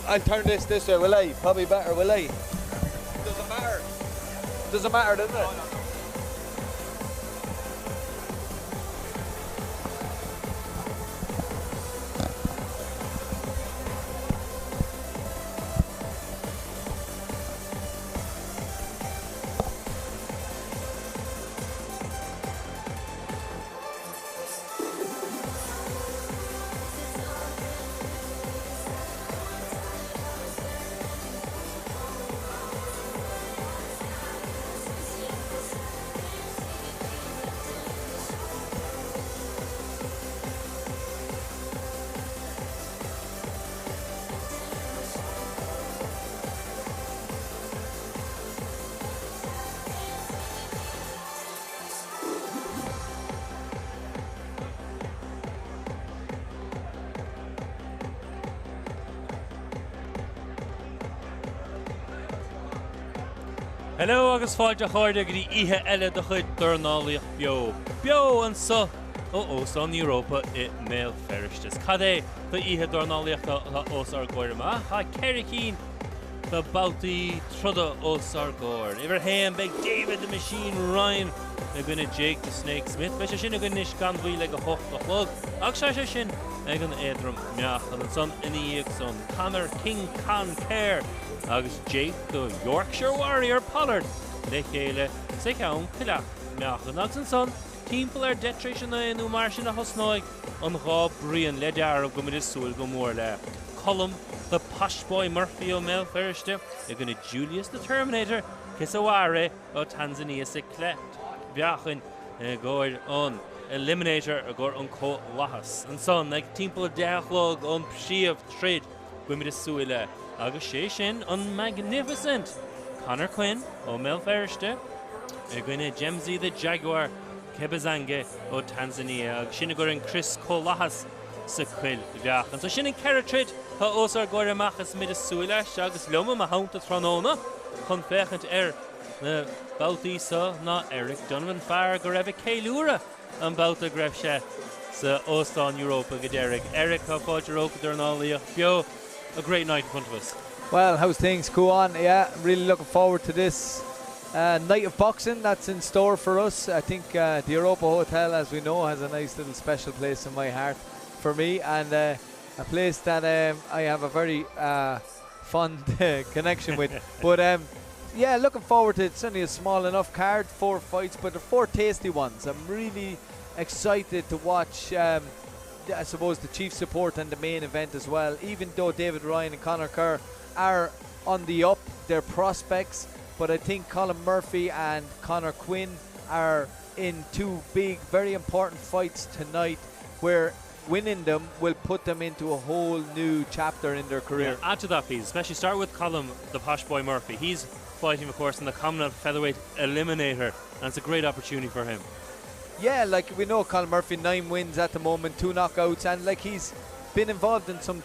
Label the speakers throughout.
Speaker 1: I'll turn this way, will I? Probably better, will I? Doesn't matter. Doesn't matter, does it?
Speaker 2: Hello agus fáilte cháirde go dtí ihe eile do chuid dornálaíoch beo. Beo an sa Ósán Europa I méil feristas. Cad é do ihe dornálaíochta os ar gcóir ma? Cha ceir cín do bouty truda os ar gcóir. Iver héan beg David the Machine Ryan na gine Jake the Snake Smith. Bes sin a gine gan bhí le go hocht a chlog. Ag sin ag an éadrom meach an son iníag son Connor King Con Care. Agus Jake the Yorkshire Warrior Pollard le chéile sa ceann cileach meach an agus an son timpeall detration na mar sin a hosnáig an gá brion le dearb go is súil go mór le Colm the Poshboy Murphy ó méil feriste I gona Julius the Terminator Kisaware ó Tanzania sa clet beachan ggóir an Eliminator a gur an có lahas an son ag timpeall deachlog an príomh trid go is súil le agus sé sin an Magnificent Conor Quinn ó méil feriste I gine Jemsy the Jaguar Kebazange ó Tanzania agus sin gur an Chris Colahas sa cuil bheachan. So sin an Ceratrid ha os ar gcóir amachas mid is súile agus loma a haunta tróna chun fechant na bouty sa na Eric Donovan Farr go raibh céiliúra an bouta greibh sé sa Óstán Europa go Derek. Eric ha fáilte Europa dornálaíoch beo. A great night in front of us.
Speaker 1: Well, how's things go on? Yeah, I'm really looking forward to this night of boxing that's in store for us. I think the Europa Hotel, as we know, has a nice little special place in my heart for me, and a place that I have a very fond connection with. But yeah, looking forward to it. It's only a small enough card, 4 fights, but they're 4 tasty ones. I'm really excited to watch I suppose the chief support and the main event as well. Even though David Ryan and Conor Kerr are on the up, they're prospects, but I think Colin Murphy and Conor Quinn are in 2 big, very important fights tonight where winning them will put them into a whole new chapter in their career.
Speaker 2: Yeah, add to that please, especially start with Colin the Poshboy Murphy. He's fighting of course in the Commonwealth Featherweight Eliminator and it's a great opportunity for him.
Speaker 1: Yeah, like we know Colin Murphy, 9 wins at the moment, 2 knockouts, and like he's been involved in some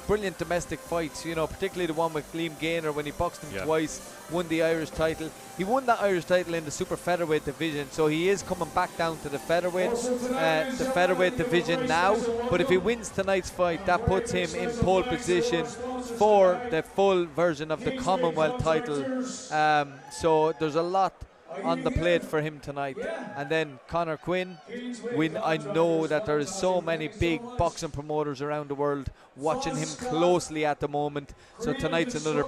Speaker 1: brilliant domestic fights, you know, particularly the one with Liam Gaynor when he boxed him twice, won the Irish title. He won that Irish title in the super featherweight division, so he is coming back down to the featherweight division now. But if he wins tonight's fight, that puts him in pole position for the full version of the Commonwealth title. So there's a lot on the plate for him tonight. And then Conor Quinn, I know that there is so many big boxing promoters around the world watching him closely at the moment, so tonight's another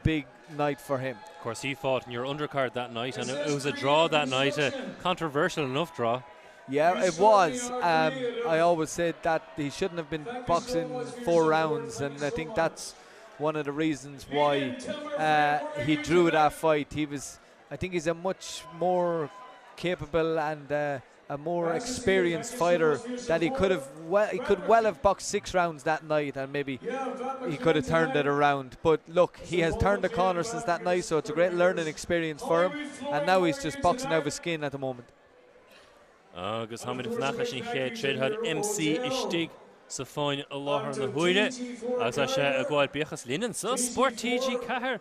Speaker 1: big night for him.
Speaker 2: Of course he fought in your undercard that night and it was a draw that night, a controversial enough draw.
Speaker 1: Yeah, it was. I always said that he shouldn't have been boxing 4 rounds, and I think that's one of the reasons why he drew that fight. I think he's a much more capable and a more experienced fighter that he could well have boxed 6 rounds that night, and maybe he could have turned it around. But look, he has turned the corner since that night, so it's a great learning experience for him, and now he's just boxing out of his skin at the moment.
Speaker 2: Agus Hamid Fnach sin ché trid had MC istig sa fáin a láthar na huire agus a sé a gháil bíochas línan sa Sport TG cahar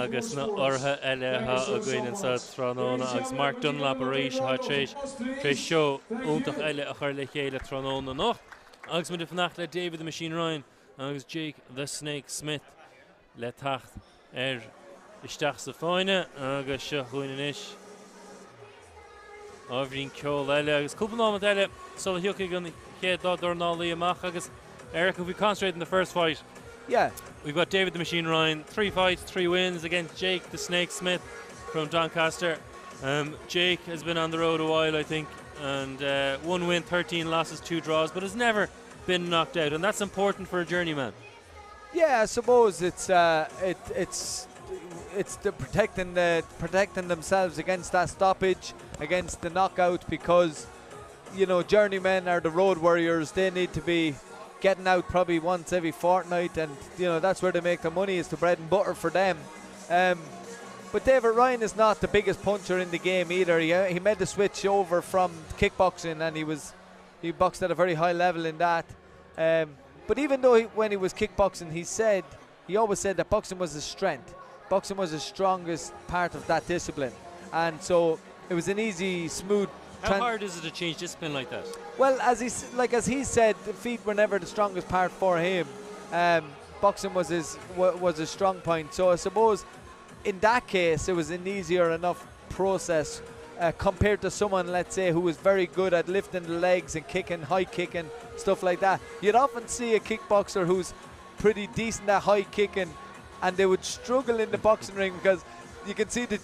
Speaker 2: agus na ortha eile ha a gcuineann sa tróna agus Mark Dunlap a rééis ha tréis seo úntach eile a chuir le chéile tróna nach agus mu Fnach le David the Machine Ryan agus Jake the Snake Smith le tacht isteach sa fáine agus se chuoine inis. Ábhrín ceol eile agus cúpla ná eile so hiúca gan chéad dá Dornálaí amach agus Eric, if we concentrate in the first fight.
Speaker 1: Yeah.
Speaker 2: We've got David the Machine Ryan, 3 fights, 3 wins against Jake the Snake Smith from Doncaster. Jake has been on the road a while, I think, and 1 win, 13 losses, 2 draws, but has never been knocked out, and that's important for a journeyman.
Speaker 1: Yeah, I suppose it's the protecting themselves against that stoppage, against the knockout, because you know journeymen are the road warriors. They need to be getting out probably once every fortnight, and you know that's where they make their money, is the bread and butter for them. But David Ryan is not the biggest puncher in the game either. He made the switch over from kickboxing, and he boxed at a very high level in that. But even though when he was kickboxing, he always said that boxing was his strength. Boxing was his strongest part of that discipline, and so it was an easy, smooth.
Speaker 2: How hard is it to change discipline like that?
Speaker 1: Well, as he said, the feet were never the strongest part for him. Boxing was his strong point. So I suppose in that case, it was an easier enough process compared to someone, let's say, who was very good at lifting the legs and kicking, high kicking, stuff like that. You'd often see a kickboxer who's pretty decent at high kicking, and they would struggle in the boxing ring because you can see the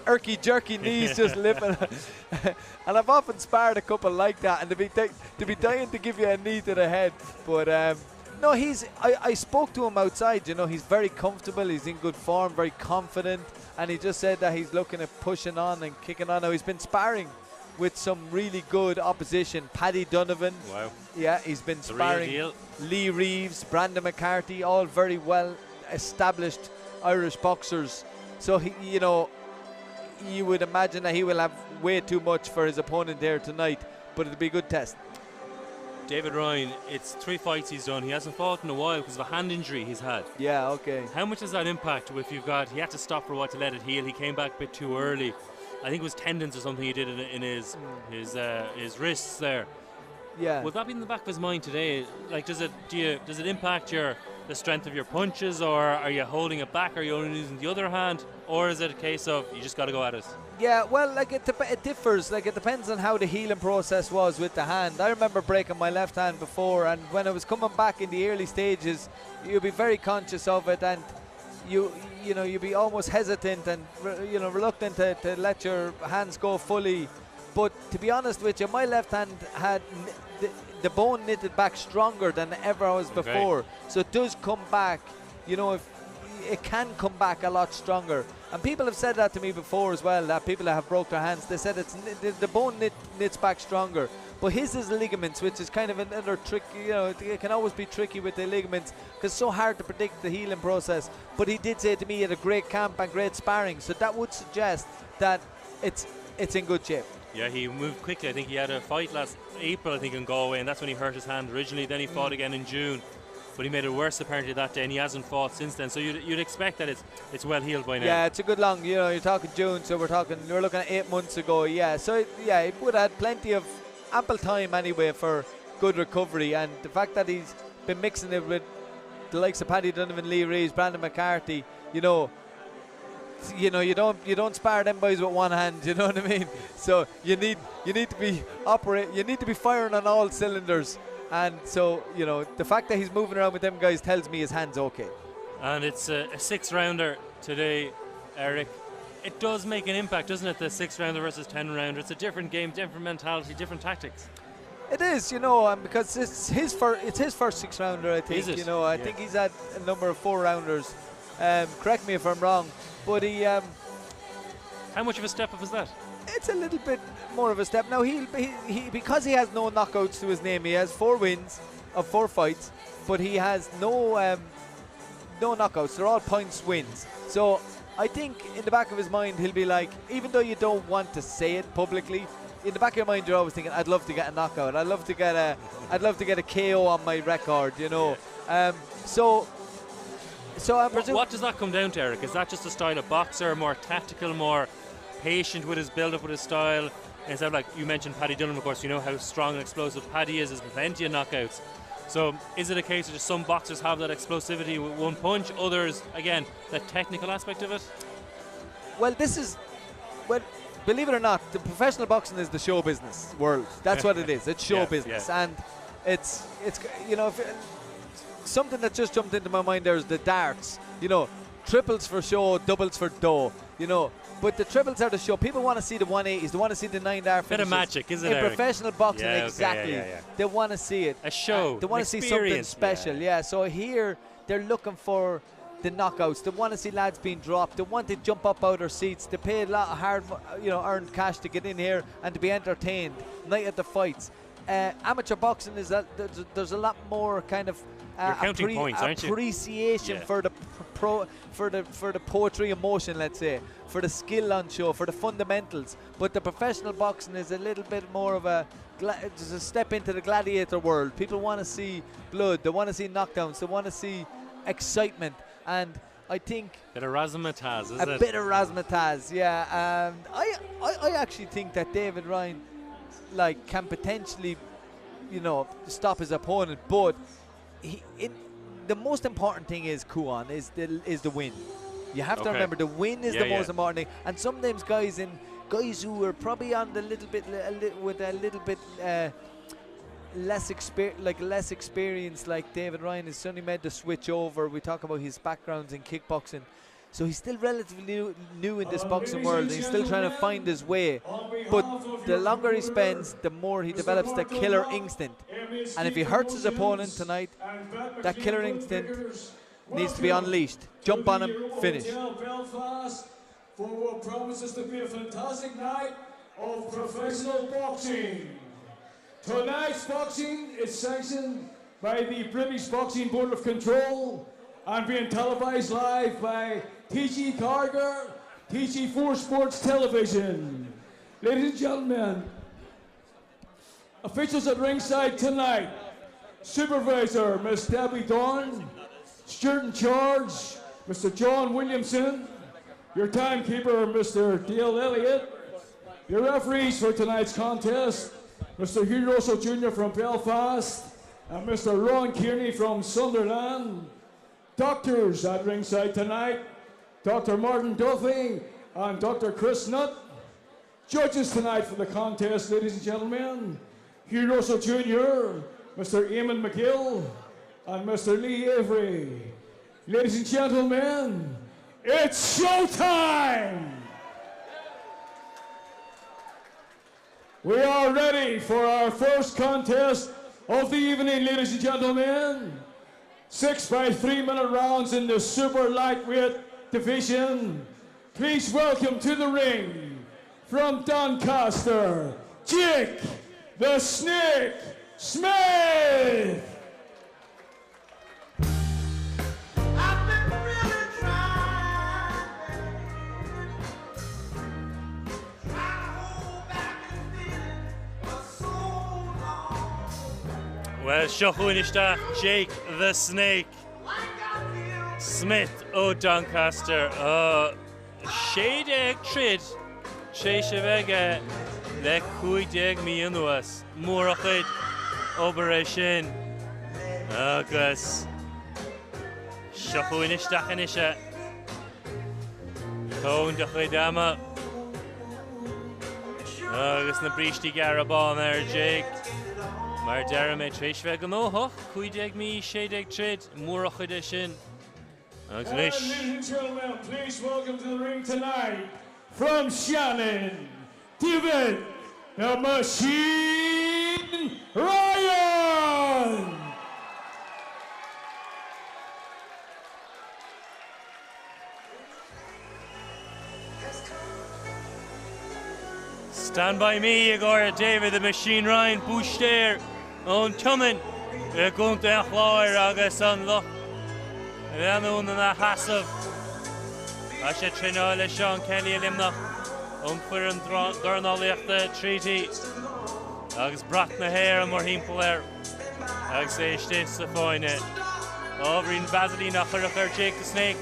Speaker 1: irky jerky knees just lifting. And I've often sparred a couple like that, and to be dying to give you a knee to the head. But no, I spoke to him outside. You know, he's very comfortable. He's in good form, very confident, and he just said that he's looking at pushing on and kicking on. Now he's been sparring with some really good opposition. Paddy Donovan. Wow. Yeah, he's been sparring. Lee Reeves, Brandon McCarthy, all very well established Irish boxers. So you know, you would imagine that he will have way too much for his opponent there tonight, but it'll be a good test.
Speaker 2: David Ryan, it's 3 fights he's done. He hasn't fought in a while because of a hand injury he's had.
Speaker 1: Yeah, okay.
Speaker 2: How much does that impact if he had to stop for a while to let it heal? He came back a bit too early. I think it was tendons or something he did in his wrists there.
Speaker 1: Yeah.
Speaker 2: Would that be in the back of his mind today? Like, does it impact the strength of your punches, or are you holding it back? Are you only using the other hand, or is it a case of you just got to go at it?
Speaker 1: Yeah, well, like it differs. Like, it depends on how the healing process was with the hand. I remember breaking my left hand before, and when I was coming back in the early stages, you'd be very conscious of it, and you'd be almost hesitant and reluctant to let your hands go fully. But to be honest with you, my left hand had the bone knitted back stronger than ever I was before. So it does come back, if it can come back a lot stronger. And people have said that to me before as well, that people that have broke their hands, they said the bone knits back stronger. But his is ligaments, which is kind of another trick. It can always be tricky with the ligaments because it's so hard to predict the healing process. But he did say to me he had a great camp and great sparring, so that would suggest that it's in good shape.
Speaker 2: Yeah, he moved quickly. I think he had a fight last April, I think, in Galway, and that's when he hurt his hand originally. Then he fought again in June, but he made it worse apparently that day, and he hasn't fought since then. So you'd expect that it's well healed by now.
Speaker 1: Yeah, it's a good long. You're talking June, so we're looking at 8 months ago. Yeah, so he would have had plenty of ample time anyway for good recovery, and the fact that he's been mixing it with the likes of Paddy Donovan, Lee Reeves, Brandon McCarthy, you don't spar them boys with one hand, you know what I mean? So you need to be firing on all cylinders, and so the fact that he's moving around with them guys tells me his hand's okay.
Speaker 2: And it's a 6-rounder today, Eric. It does make an impact, doesn't it? The 6-rounder versus 10-rounder. It's a different game, different mentality, different tactics.
Speaker 1: It is, because it's his first 6-rounder. I think.
Speaker 2: Is it?
Speaker 1: I think he's had a number of 4-rounders. Correct me if I'm wrong. But he,
Speaker 2: how much of a step up is that?
Speaker 1: It's a little bit more of a step. Now he because he has no knockouts to his name. He has 4 wins of 4 fights, but he has no knockouts. They're all points wins. So I think in the back of his mind he'll be like, even though you don't want to say it publicly, in the back of your mind you're always thinking, I'd love to get a knockout. I'd love to get a KO on my record.
Speaker 2: Yeah.
Speaker 1: So I presume.
Speaker 2: What does that come down to, Eric? Is that just a style of boxer, more tactical, more patient with his build-up, with his style? Instead of, like you mentioned, Paddy Dunham, of course, you know how strong and explosive Paddy is. There's plenty of knockouts. So is it a case of just some boxers have that explosivity with one punch, others, again, the technical aspect of it?
Speaker 1: Well, believe it or not, the professional boxing is the show business world. That's what it is. It's show business, and it's something that just jumped into my mind there is the darts. Triples for show, doubles for dough. But the triples are the show. People want to see the 180s. They want to see the 9-dart finishes.
Speaker 2: Bit of magic, isn't it?
Speaker 1: In professional boxing,
Speaker 2: Yeah, okay,
Speaker 1: exactly.
Speaker 2: yeah.
Speaker 1: They want to see it.
Speaker 2: A show.
Speaker 1: They want to see something special. Yeah. So here they're looking for the knockouts. They want to see lads being dropped. They want to jump up out their seats. They pay a lot of hard, earned cash to get in here and to be entertained night at the fights. Amateur boxing is that there's a lot more kind of
Speaker 2: You're counting points, aren't you?
Speaker 1: appreciation for the for the poetry emotion, let's say, for the skill on show, for the fundamentals. But the professional boxing is a little bit more of just a step into the gladiator world. People want to see blood. They want to see knockdowns. They want to see excitement. And I think
Speaker 2: bit of razzmatazz, is it?
Speaker 1: A bit of razzmatazz, yeah. I actually think that David Ryan can potentially, stop his opponent, but the most important thing is Kuan is the win. You have to remember the win is the most important thing. And sometimes guys who are probably on the with a little bit less experience, like David Ryan, has suddenly made the switch over. We talk about his backgrounds in kickboxing. So he's still relatively new in this boxing world, and he's still trying to find his way. But the longer he spends, the more he develops the killer instinct. And if he hurts his opponent tonight, that killer instinct needs to be unleashed. Jump on him, finish.
Speaker 3: For what promises to be a fantastic night of professional boxing. Tonight's boxing is sanctioned by the British Boxing Board of Control and being televised live by TG Carger, TG4 Sports Television. Ladies and gentlemen, officials at ringside tonight, Supervisor Ms. Debbie Dawn, Steward in charge, Mr. John Williamson, your timekeeper, Mr. Dale Elliott, your referees for tonight's contest, Mr. Hugh Russell Jr. from Belfast, and Mr. Ron Kearney from Sunderland. Doctors at ringside tonight, Dr. Martin Duffy and Dr. Chris Nutt. Judges tonight for the contest, ladies and gentlemen, Hugh Russell Jr., Mr. Eamon McGill, and Mr. Lee Avery. Ladies and gentlemen, it's showtime! We are ready for our first contest of the evening, ladies and gentlemen. 6 by 3-minute rounds in the super lightweight division. Please welcome to the ring from Doncaster, Jake the Snake Smith.
Speaker 2: Well, Shochuinishta, Jake the Snake Smith o Doncaster. Shadeg Trid, Sheshevega, Le Kuideg Mianuas, Murachid, Operation August Shochuinishta Hanisha, Cone de Hidama, August Nabrishti Garabon there, Jake. Mar Derame Trishveg an óhoch, Cuideg mi, Shadeg Trid, Murach edition.
Speaker 3: Ladies and gentlemen, please welcome to the ring tonight from Shannon, David the Machine Ryan.
Speaker 2: Stand by me, Igor, David the Machine Ryan, Bush there, on Tumen, going to Achloir, August on Loch, and then on the Hassav, Asha Trinole, Sean Kelly, Limnach, on Furin Dornoliach the Treaty, August Bratna Hair, and Morheen Poler, August Ashtis the Foyne, Overin Vaseline, Acharacher, Jake the Snake.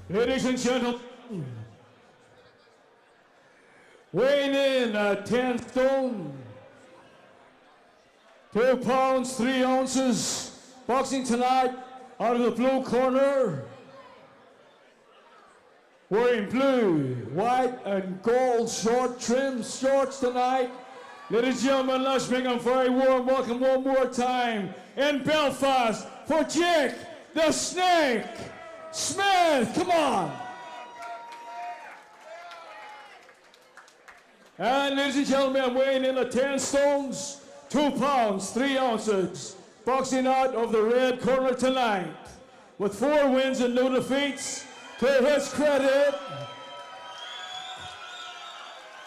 Speaker 3: Ladies and gentlemen, weighing in at 10 stone, 2 pounds, 3 ounces, boxing tonight out of the blue corner, wearing blue, white, and gold short trim shorts tonight. Ladies and gentlemen, let's make a very warm welcome one more time in Belfast for Jake the Snake Smith. Come on. And ladies and gentlemen, weighing in at 10 stones, 2 pounds, 3 ounces, boxing out of the red corner tonight, with 4 wins and no defeats, to his credit,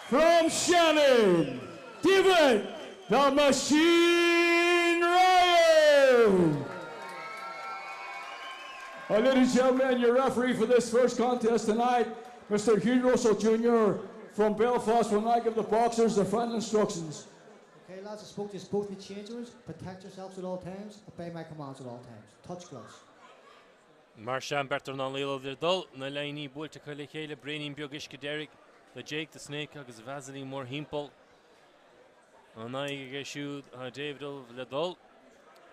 Speaker 3: from Shannon, David the Machine Ryan. And ladies and gentlemen, your referee for this first contest tonight, Mr. Hugh Russell Jr. from Belfast, will now give the boxers their final instructions.
Speaker 4: Okay, lads, I spoke to you both in the change rooms. Protect yourselves at all times. Obey my commands at all times. Touch gloves.
Speaker 2: Marshan Bertrand Lilo the Dol, Nalaini Bulta Kalikele, Braining Biogish Derek, the Jake the Snake, Agus Vasily more Himpel, Anai Geshu, David the Dol,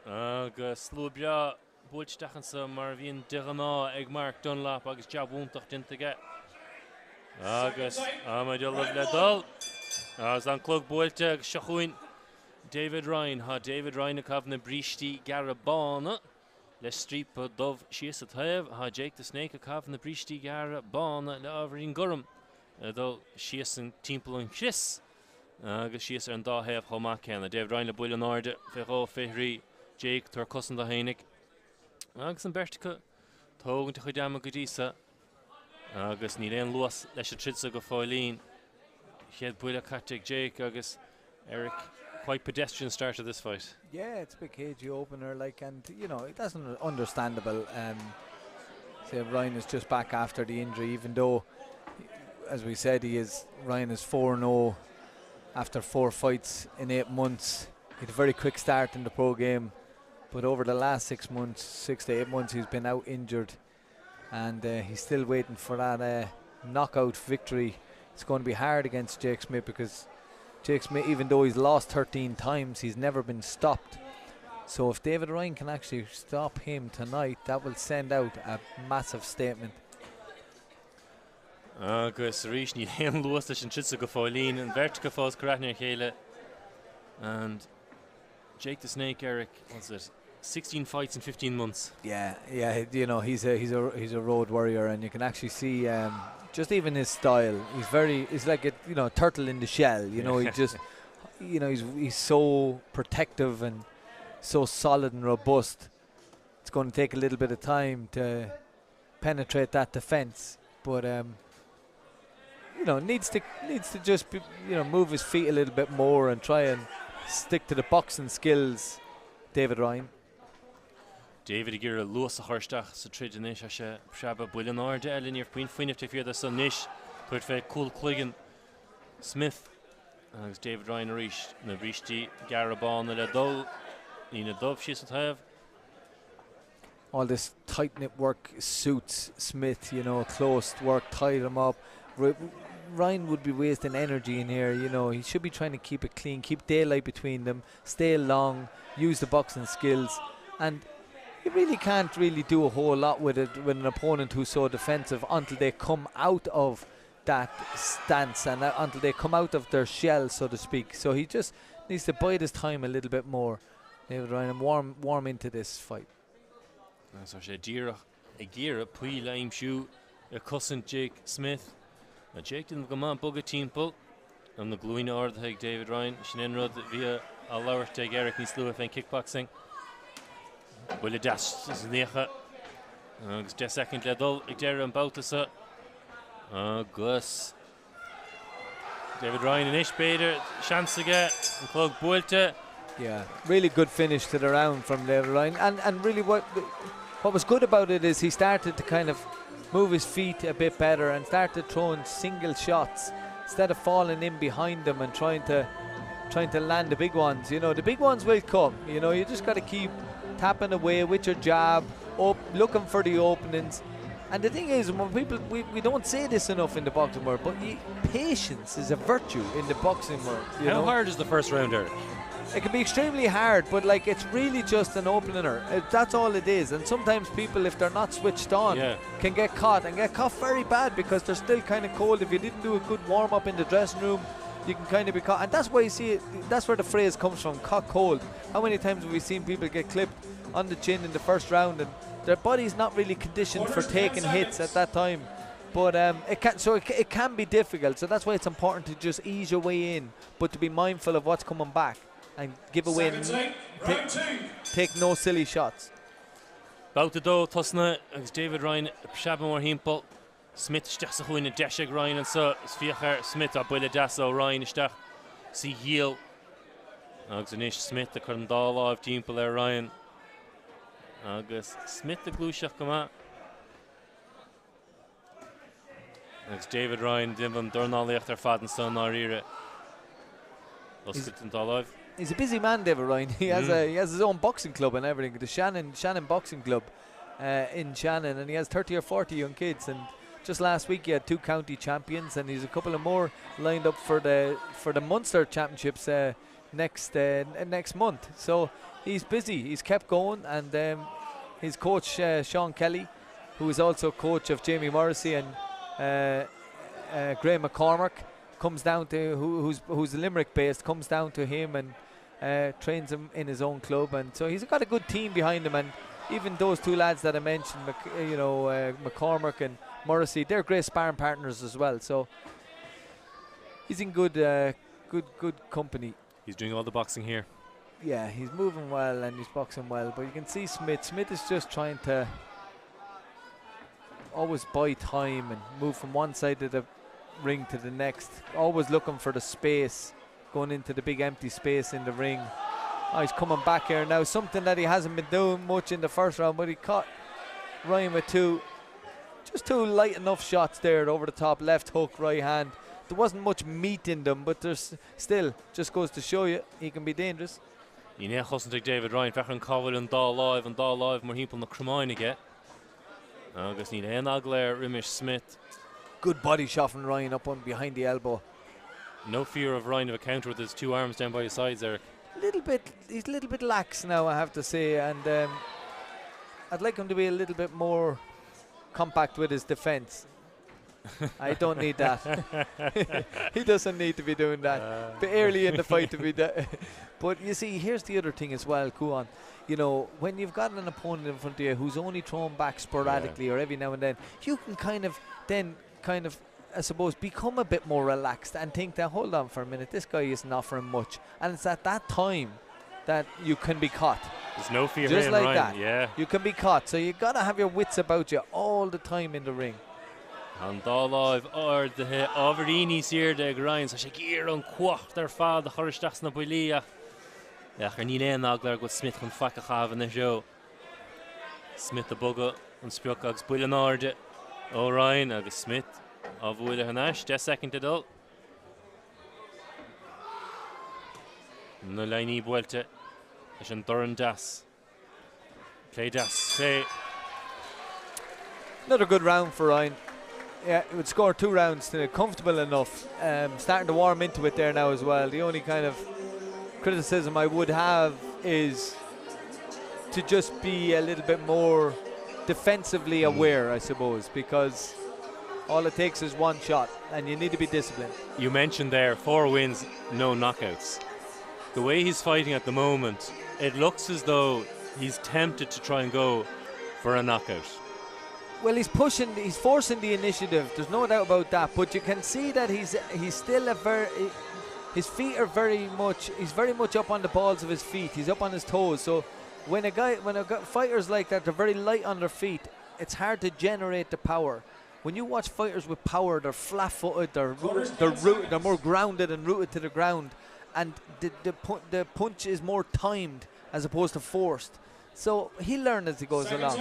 Speaker 2: Agus Slubia, Bulstachansa, Marvin Derana, Egmark Dunlap, Agus Jabuntak Dintaget, Agus Amadil of the Dol, Zan Klug Bulta, Shahuin, David Ryan, David Ryan, Kavna Brishti, Garabana. Le streep dove shees at have ha Jake the Snake a calf in the Brishti Gara Bon le over in Gurham though shees and Temple and Chris shees and da have Homakan David Ryan le Bullenard Ferro Fehri Jake to cousin the Heinig Agus and Bertica Tog to Hidama Gudisa Agus Nilen Luas Lesha Tritsa go Foilin he had Bulla Katik Jake Agus Eric. Quite pedestrian start of this fight.
Speaker 1: Yeah, it's a big cagey opener, like, and you know, it doesn't understandable. Say Ryan is just back after the injury, even though, as we said, Ryan is 4-0 after 4 fights in 8 months. He had a very quick start in the pro game, but over the last 6 months, 6 to 8 months, he's been out injured, and he's still waiting for that knockout victory. It's going to be hard against Jake Smith because Jake Smith, even though he's lost 13 times, he's never been stopped. So if David Ryan can actually stop him tonight, that will send out a massive statement.
Speaker 2: Agus Rish ní hen luas leis an tritsa go fáilín an vertica fás Karatner Chéile and Jake the Snake Eric, what's it? 16 fights in 15 months.
Speaker 1: Yeah, you know, he's a road warrior, and you can actually see just even his style. He's like a turtle in the shell. You know, he just he's so protective and so solid and robust. It's going to take a little bit of time to penetrate that defense, but needs to just move his feet a little bit more and try and stick to the boxing skills. David Ryan.
Speaker 2: David Gira Lewis Horstach sa Tridanish Asha Shaba Bullenar de Elin your Queen Fin if you the son Nish Kurt Fe Cool Quigan Smith David Ryan Rish Nabrishti Garabon and a Dole in a dove she's at have
Speaker 1: all this tight knit work suits Smith, close work, tied him up. Ryan would be wasting energy in here, he should be trying to keep it clean, keep daylight between them, stay long, use the boxing skills, and you really can't do a whole lot with an opponent who's so defensive until they come out of that stance and until they come out of their shell, so to speak. So he just needs to bide his time a little bit more, David Ryan, and warm into this fight.
Speaker 2: So she Gira Pui Lime Shoe a cousin Jake Smith. Jake didn't come on bug a team pull and the gluing order David Ryan Shinenrod via a lower take Eric Nislu and kickboxing. Will it dash Necha? Just second level, Igdera and Bautasa. Gus David Ryan and Ish Bader, chance again, and Clog Buelta.
Speaker 1: Yeah, really good finish to the round from David Ryan. And really what was good about it is he started to kind of move his feet a bit better and started throwing single shots instead of falling in behind them and trying to land the big ones. The big ones will come. You just got to keep tapping away with your jab, looking for the openings. And the thing is, when people, we don't say this enough in the boxing world, but patience is a virtue in the boxing world.
Speaker 2: How hard is the first round, Eric?
Speaker 1: It can be extremely hard, but like it's really just an opener. That's all it is. And sometimes people, if they're not switched on, can get caught very bad because they're still kind of cold. If you didn't do a good warm up in the dressing room, you can kind of be caught. And that's why you see it. That's where the phrase comes from, caught cold. How many times have we seen people get clipped on the chin in the first round and their body's not really conditioned for taking hits at that time? But it can be difficult. So that's why it's important to just ease your way in, but to be mindful of what's coming back and give away, take no silly shots.
Speaker 2: Bouta dó tosna agus David Ryan Shabba mar himpel. Smith isteach sa chuoine deisig Ryan and so is fiachar Smith a buile deas ó Ryan isteach si heel. Agus inis Smith a chun dá láimh timpel ar Ryan. Agus Smith a glúiseach goma. Agus David Ryan dimban dornálaíocht ar fad an son á rire.
Speaker 1: He's a busy man, David Ryan. He has his own boxing club and everything, the Shannon Boxing Club in Shannon, and he has 30 or 40 young kids. And just last week he had 2 county champions, and he's a couple of more lined up for the Munster Championships next month. So he's busy. He's kept going, and his coach Sean Kelly, who is also coach of Jamie Morrissey and Graham McCormack, comes down to who's Limerick based, comes down to him and trains him in his own club, and so he's got a good team behind him. And even those 2 lads that I mentioned, McCormack and Morrissey, they're great sparring partners as well. So he's in good company.
Speaker 2: He's doing all the boxing here.
Speaker 1: Yeah, he's moving well and he's boxing well. But you can see Smith is just trying to always buy time and move from one side of the ring to the next, always looking for the space, going into the big empty space in the ring. Oh, he's coming back here now, something that he hasn't been doing much in the first round, but he caught Ryan with 2 light enough shots there over the top, left hook, right hand. There wasn't much meat in them, but there's still, just goes to show you he can be dangerous.
Speaker 2: You know, Hussentig David Ryan, Fechran Cowell and Dá Live, more people in the Cremine again. Agus ní éon aglair Rimish Smith.
Speaker 1: Good body shot from Ryan up on behind the elbow.
Speaker 2: No fear of Ryan of a counter with his 2 arms down by his sides, Eric.
Speaker 1: He's a little bit lax now, I have to say, and I'd like him to be a little bit more compact with his defence. I don't need that. He doesn't need to be doing that. Bit early in the fight to be that. But you see, here's the other thing as well, Kuan. You know, when you've got an opponent in front of you who's only thrown back sporadically or every now and then, you can kind of, I suppose, become a bit more relaxed and think that, hold on for a minute, this guy isn't offering much. And it's at that time that you can be caught.
Speaker 2: There's no fear
Speaker 1: just like
Speaker 2: Ryan.
Speaker 1: that.
Speaker 2: Yeah.
Speaker 1: You can be caught. So you got to have your wits about you all the time in the ring.
Speaker 2: And Dá Live or the Averini Sir de Grind, so she gear on quacht their fad the Horistax na Bulia. Ja, ní éon aglar go Smith chun faca chav in the show. Smith the bugger and spiok agus buile náde. O'Ryan agus Smith a bhuaile hanash 10 second to dul. No laini buelte. Is an Doran Das. Play.
Speaker 1: Another good round for Ryan. Yeah, he would score 2 rounds today, comfortable enough. Starting to warm into it there now as well. The only kind of criticism I would have is to just be a little bit more defensively aware, I suppose, because all it takes is 1 shot and you need to be disciplined.
Speaker 2: You mentioned there 4 wins, no knockouts. The way he's fighting at the moment, it looks as though he's tempted to try and go for a knockout.
Speaker 1: Well, he's forcing the initiative, there's no doubt about that, but you can see that he's still his feet are he's very much up on the balls of his feet, he's up on his toes. So when fighters like that, they're very light on their feet, it's hard to generate the power. When you watch fighters with power, they're flat-footed, they're more grounded and rooted to the ground, and the punch is more timed as opposed to forced. So he'll learn as he goes along.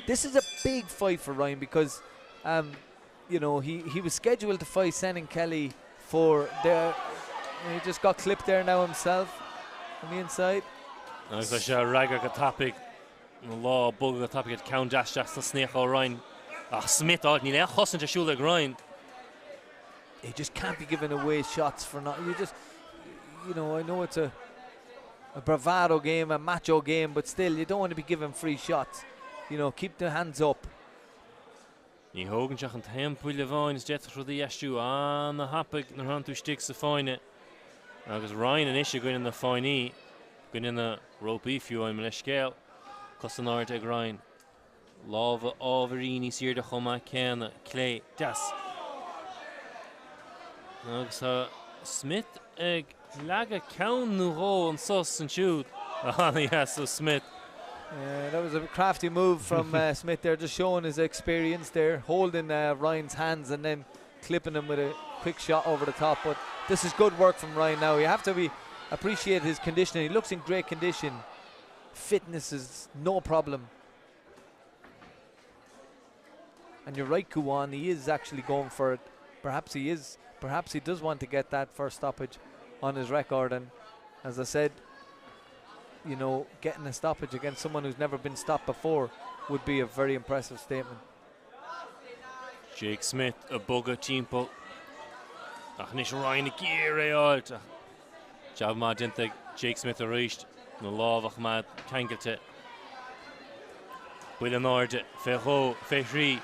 Speaker 1: This is a big fight for Ryan because, you know, he was scheduled to fight Senan Kelly for the. He just got clipped there now himself on the inside.
Speaker 2: Raga Katapik na lá bug a tapig count dash na sneach ó Ryan. Smith out ní le chosan te siúla Ryan.
Speaker 1: He just can't be giving away shots for not. You know, I know it's a bravado game, a macho game, but still, you don't want to be giving free shots. You know, keep the hands up.
Speaker 2: Ní hógan seach an tempo le bháin is deach rudí eistú na hapig na han tú stig sa fáine. Agus Ryan an issue going in the fáiní, going in the ropey fiú I'm le scéal. Cos an áir ag Ryan. Láva ábharíní siar de chuma céanna clé das. Agus Smith ag laga count nó ró an sus an siúd. Yes, so Smith.
Speaker 1: That was a crafty move from Smith there, just showing his experience there, holding Ryan's hands and then clipping him with a quick shot over the top. But this is good work from Ryan now. You have to appreciate his conditioning. He looks in great condition. Fitness is no problem. And you're right, Kuwan, he is actually going for it. Perhaps he does want to get that first stoppage on his record. And as I said, you know, getting a stoppage against someone who's never been stopped before would be a very impressive statement.
Speaker 2: Jake Smith, a bugger timpo. Ach nis Ryan a gear alt. Jab ma dinte Jake Smith a reached. No love ma kangelte. With an order, Ferro, Ferri.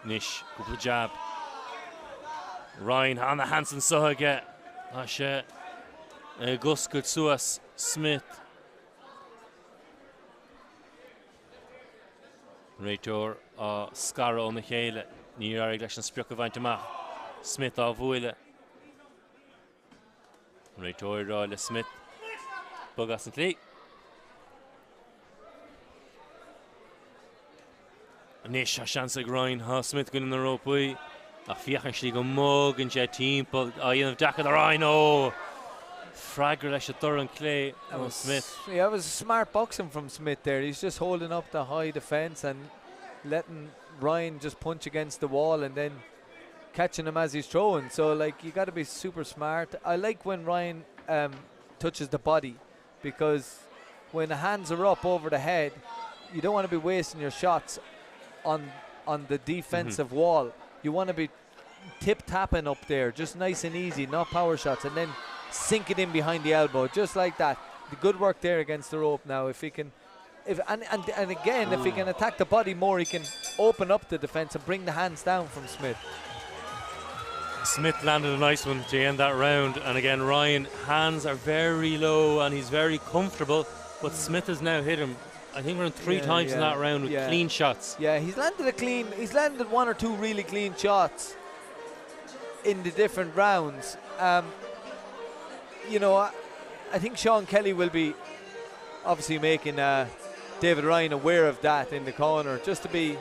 Speaker 2: Nish, couple jab. Ryan, Hannah Hansen Sohaga. Ashe. Gus Kutsuas Smith. Reitor Scarra on the Hele. Ní ar ag leis an sprioc a bhaint amach. Smith á bhuaile. Reitor rá le Smith. Bugas an clí. Nish a chance ag Ryan Smith going in the rope way. A fiachan slí go mug an sé timp. A dhéanamh dacad a Ryan ó. Fragger leis a Duran Clay on Smith.
Speaker 1: Yeah, it was smart boxing from Smith there. He's just holding up the high defence and letting Ryan just punch against the wall and then catching him as he's throwing. So, like, you got to be super smart. I like when Ryan touches the body, because when the hands are up over the head, you don't want to be wasting your shots on the defensive wall. You want to be tip-tapping up there, just nice and easy, not power shots, and then sink it in behind the elbow, just like that. The good work there against the rope now. If he can, and again, if he can attack the body more, he can open up the defense and bring the hands down from Smith.
Speaker 2: Smith landed a nice one to end that round, and again Ryan, hands are very low and he's very comfortable, but Smith has now hit him, I think, around three times in that round with clean shots.
Speaker 1: Yeah, he's landed one or two really clean shots in the different rounds. You know, I think Sean Kelly will be obviously making David Ryan aware of that in the corner, just to be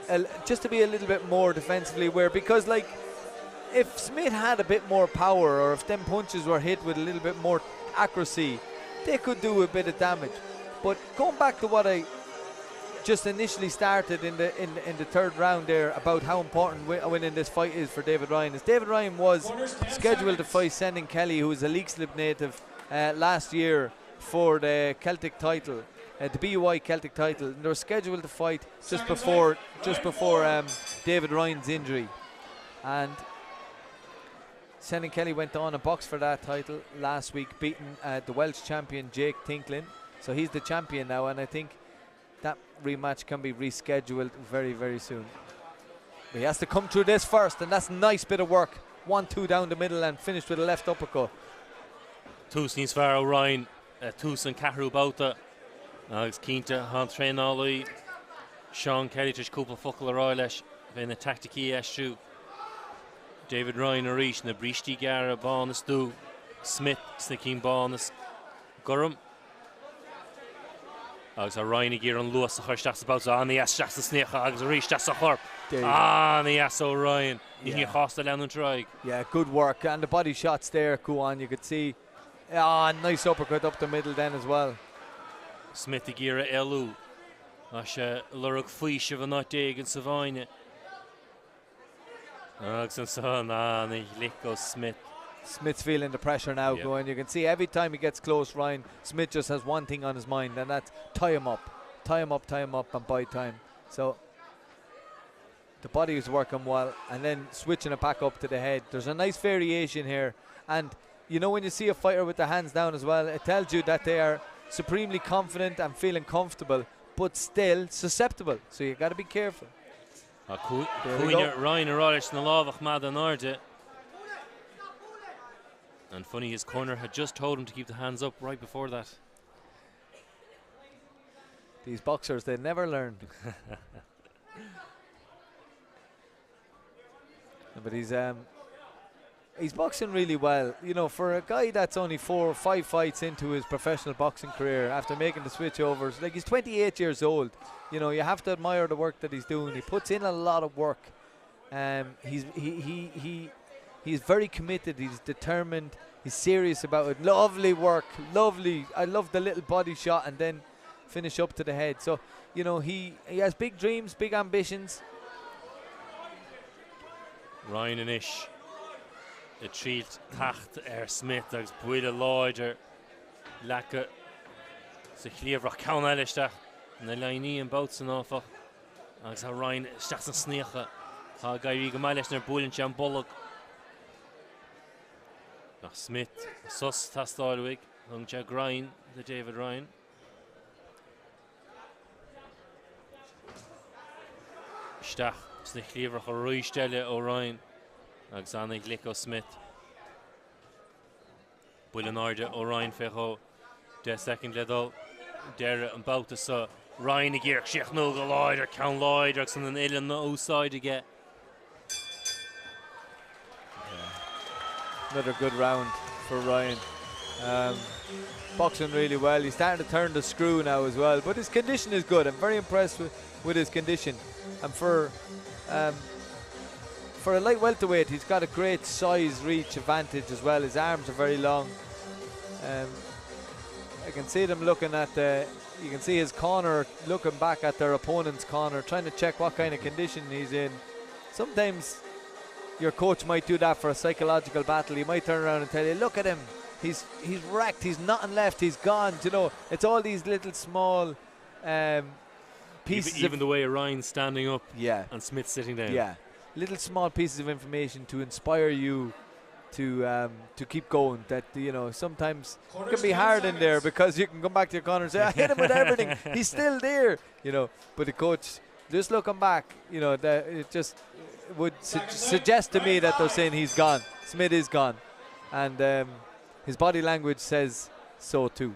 Speaker 1: a little bit more defensively aware, because, like, if Smith had a bit more power, or if them punches were hit with a little bit more accuracy, they could do a bit of damage. But going back to what I just initially started in the third round there about how important winning this fight is for David Ryan, is David Ryan was scheduled to fight Senan Kelly, who is a Leixlip native, last year for the Celtic title, the BUI Celtic title, and they were scheduled to fight just before David Ryan's injury, and Senan Kelly went on and boxed for that title last week, beating the Welsh champion Jake Tinklin. So he's the champion now, and I think that rematch can be rescheduled very, very soon. But he has to come through this first, and that's a nice bit of work. 1-2 down the middle and finished with a left uppercut.
Speaker 2: Tús níos fearr ó Ryan, tús an ceathrú bauta. Agus cínta han tréálaí. Sean Kelly tris cúpla focail a rá leis, bheith na tacticí eistú. David Ryan a rís na bristí gara bánas dú. Smith sna cín bánas gorum. Agus a Ryan gear an luas a chuirteach sa bauta, an ias teach sa sneacha, agus a rís teach sa chorp. An ias ó Ryan. Ní chasta leanún traig. Yeah,
Speaker 1: good work. And the body shots there, Kuan, you could see. Nice uppercut up the middle then as well.
Speaker 2: Smith i gear a elú. Ashe lurug fuish of a not dig in Savine. Agus an son, ní lico Smith.
Speaker 1: Smith's feeling the pressure now going. You can see every time he gets close, Ryan Smith just has one thing on his mind, and that's tie him up, and buy time. So the body is working well, and then switching it back up to the head. There's a nice variation here, and you know when you see a fighter with their hands down as well, it tells you that they are supremely confident and feeling comfortable, but still susceptible. So you got to be careful.
Speaker 2: Ryan Rolich na lávach mad an arde. And funny, his corner had just told him to keep the hands up right before that.
Speaker 1: These boxers, they never learn. But he's boxing really well. You know, for a guy that's only 4 or 5 fights into his professional boxing career after making the switch overs, like he's 28 years old. You know, you have to admire the work that he's doing. He puts in a lot of work. He's very committed. He's determined. He's serious about it. Lovely work. Lovely. I love the little body shot and then finish up to the head. So, you know, he has big dreams, big ambitions.
Speaker 2: Ryan and Ish. The treat tacht Smith agus buile Lloyder lekke sa chlíomhrach cawn eilisteach na laini an boutsan áfach agus ha Ryan isteach san sníocha ha gairí go maiile leis nar búlinn an bolog nach Smith sus tastáilwig hung Jack Ryan the David Ryan isteach sna chlíomhrach a roiistelle ó Ryan agus anna Glico Smith. Bwylyn Arda o Ryan Fecho. 10 second ledol. Dere and Bauta so Ryan again. Sheikh no go Lloyder. Count Lloyder. And then Ilan no outside again.
Speaker 1: Another good round for Ryan. Boxing really well. He's starting to turn the screw now as well. But his condition is good. I'm very impressed with his condition. And for a light welterweight, he's got a great size reach advantage as well. His arms are very long. I can see them looking at you can see his corner looking back at their opponent's corner, trying to check what kind of condition he's in. Sometimes your coach might do that for a psychological battle. He might turn around and tell you, look at him, he's wrecked, he's nothing left, he's gone. You know, it's all these little small pieces.
Speaker 2: Even the way Ryan's standing up,
Speaker 1: yeah,
Speaker 2: and Smith sitting down,
Speaker 1: yeah. Little small pieces of information to inspire you to keep going. That, you know, sometimes it can be hard in there because you can come back to your corner and say, I hit him with everything, he's still there, you know. But the coach, just looking back, you know, that it just would suggest to me that they're saying he's gone. Smith is gone, and his body language says so too.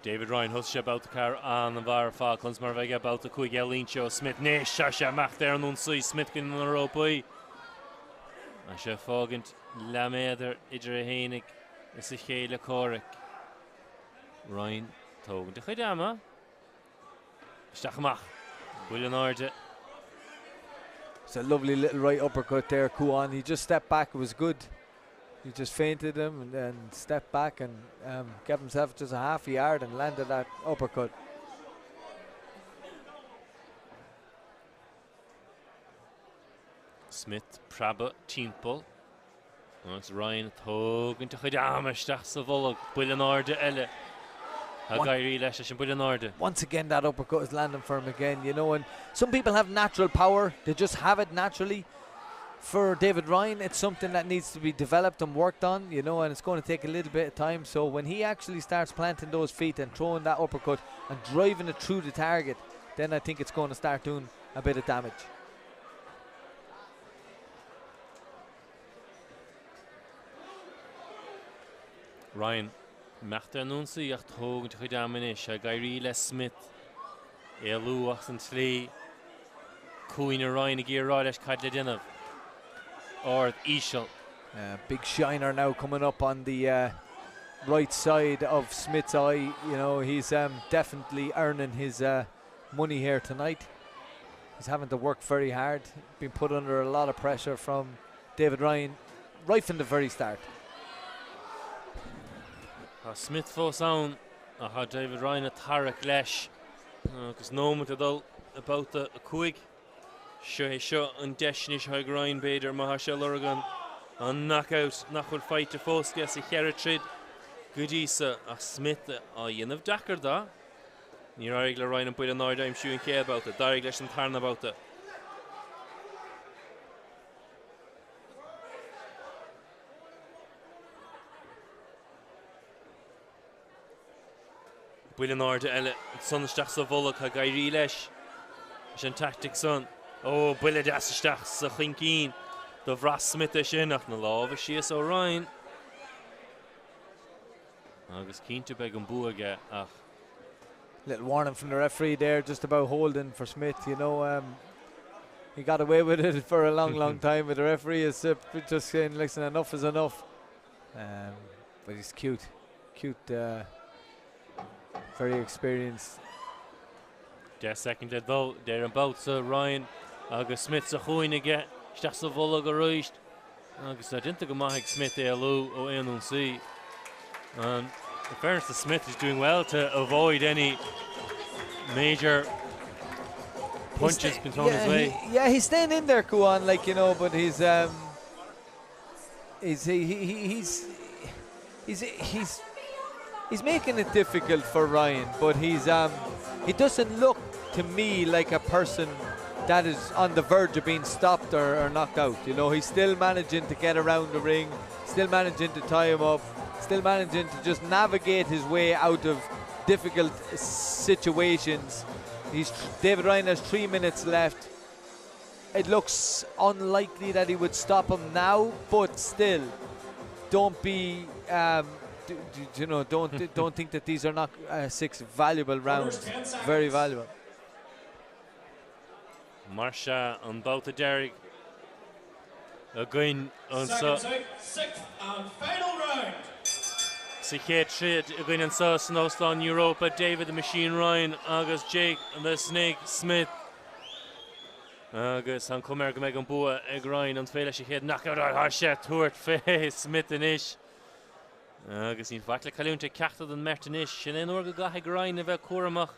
Speaker 2: David Ryan husche about the car an var Falklands mar vega about the quick Elincho Smith ne shasha macht der nun sui Smith in Europa a she fogent la meder idre henig is a hele korek Ryan tog de gedama stachmach Bullenarde.
Speaker 1: It's a lovely little right uppercut there, Kuan. He just stepped back, it was good. He just feinted him and then stepped back and gave himself just a half a yard and landed that uppercut.
Speaker 2: Smith, Prabba, Timpel. It's Ryan Thog into Khidamastach Savolog, Bullenarde Elle.
Speaker 1: Once again, that uppercut is landing for him again, you know, and some people have natural power, they just have it naturally. For David Ryan, it's something that needs to be developed and worked on, you know, and it's going to take a little bit of time. So when he actually starts planting those feet and throwing that uppercut and driving it through the target, then I think it's going to start doing a bit of damage.
Speaker 2: Ryan, macht nun sie echt hoog te gedaan is. Gairy Les Smith, Elu achten slee, Queen Ryan gear riders kadle dinner. Or Ishel.
Speaker 1: Big shiner now coming up on the right side of Smith's eye. You know, he's definitely earning his money here tonight. He's having to work very hard. Been put under a lot of pressure from David Ryan right from the very start.
Speaker 2: Smith fo sound David Ryan at Tarek Lesh. Because no one about the quick. Sure and Deshnish High Grind Bader Mahashel Oregon an knockout nach chuil fight a fósca sa cheara trid Goodisa a Smith a dhéanamh Dakar da. Ní raig le Ryan an buile náid aim siú an ché about it. Darig leis an tarna about it. Buile náid eile sonisteach sa bholach a gairí leis. Is an tactic son. Oh, buile deasisteach sa chincín. Do bhras Smith é sin ach na lábh sios ó Ryan. Agus cínte beag an buaige ach.
Speaker 1: Little warning from the referee there, just about holding for Smith. You know, he got away with it for a long time, but the referee is just saying, listen, enough is enough. But he's cute, very experienced.
Speaker 2: Der second though, there about so Ryan agus Smith sa chuoinige, stach sa bhola go roist. Agus I didn't go maig Smith LO o NC. And in fairness to Smith, is doing well to avoid any major punches being thrown his way.
Speaker 1: He's staying in there, Kuan, like, you know, but he's making it difficult for Ryan, but he doesn't look to me like a person that is on the verge of being stopped or knocked out. You know, he's still managing to get around the ring, still managing to tie him up, still managing to just navigate his way out of difficult situations. David Ryan has 3 minutes left. It looks unlikely that he would stop him now, but still, don't be, don't think that these are not 6 valuable rounds. Very valuable.
Speaker 2: Marsha on Bouta Derrick. Again on so.
Speaker 5: Sixth and final round.
Speaker 2: Sikhet Shid again on so Snowston Europa. David the Machine Ryan. August Jake and the Snake Smith. Agus an Comer go megan bua ag Ryan an féile sé chéad knockout ar sé tuairt fé Smith in ish. Agus ín facla caliúnta ceachta an merta ish. Sin éon orga gaithig Ryan a bheith cuaramach.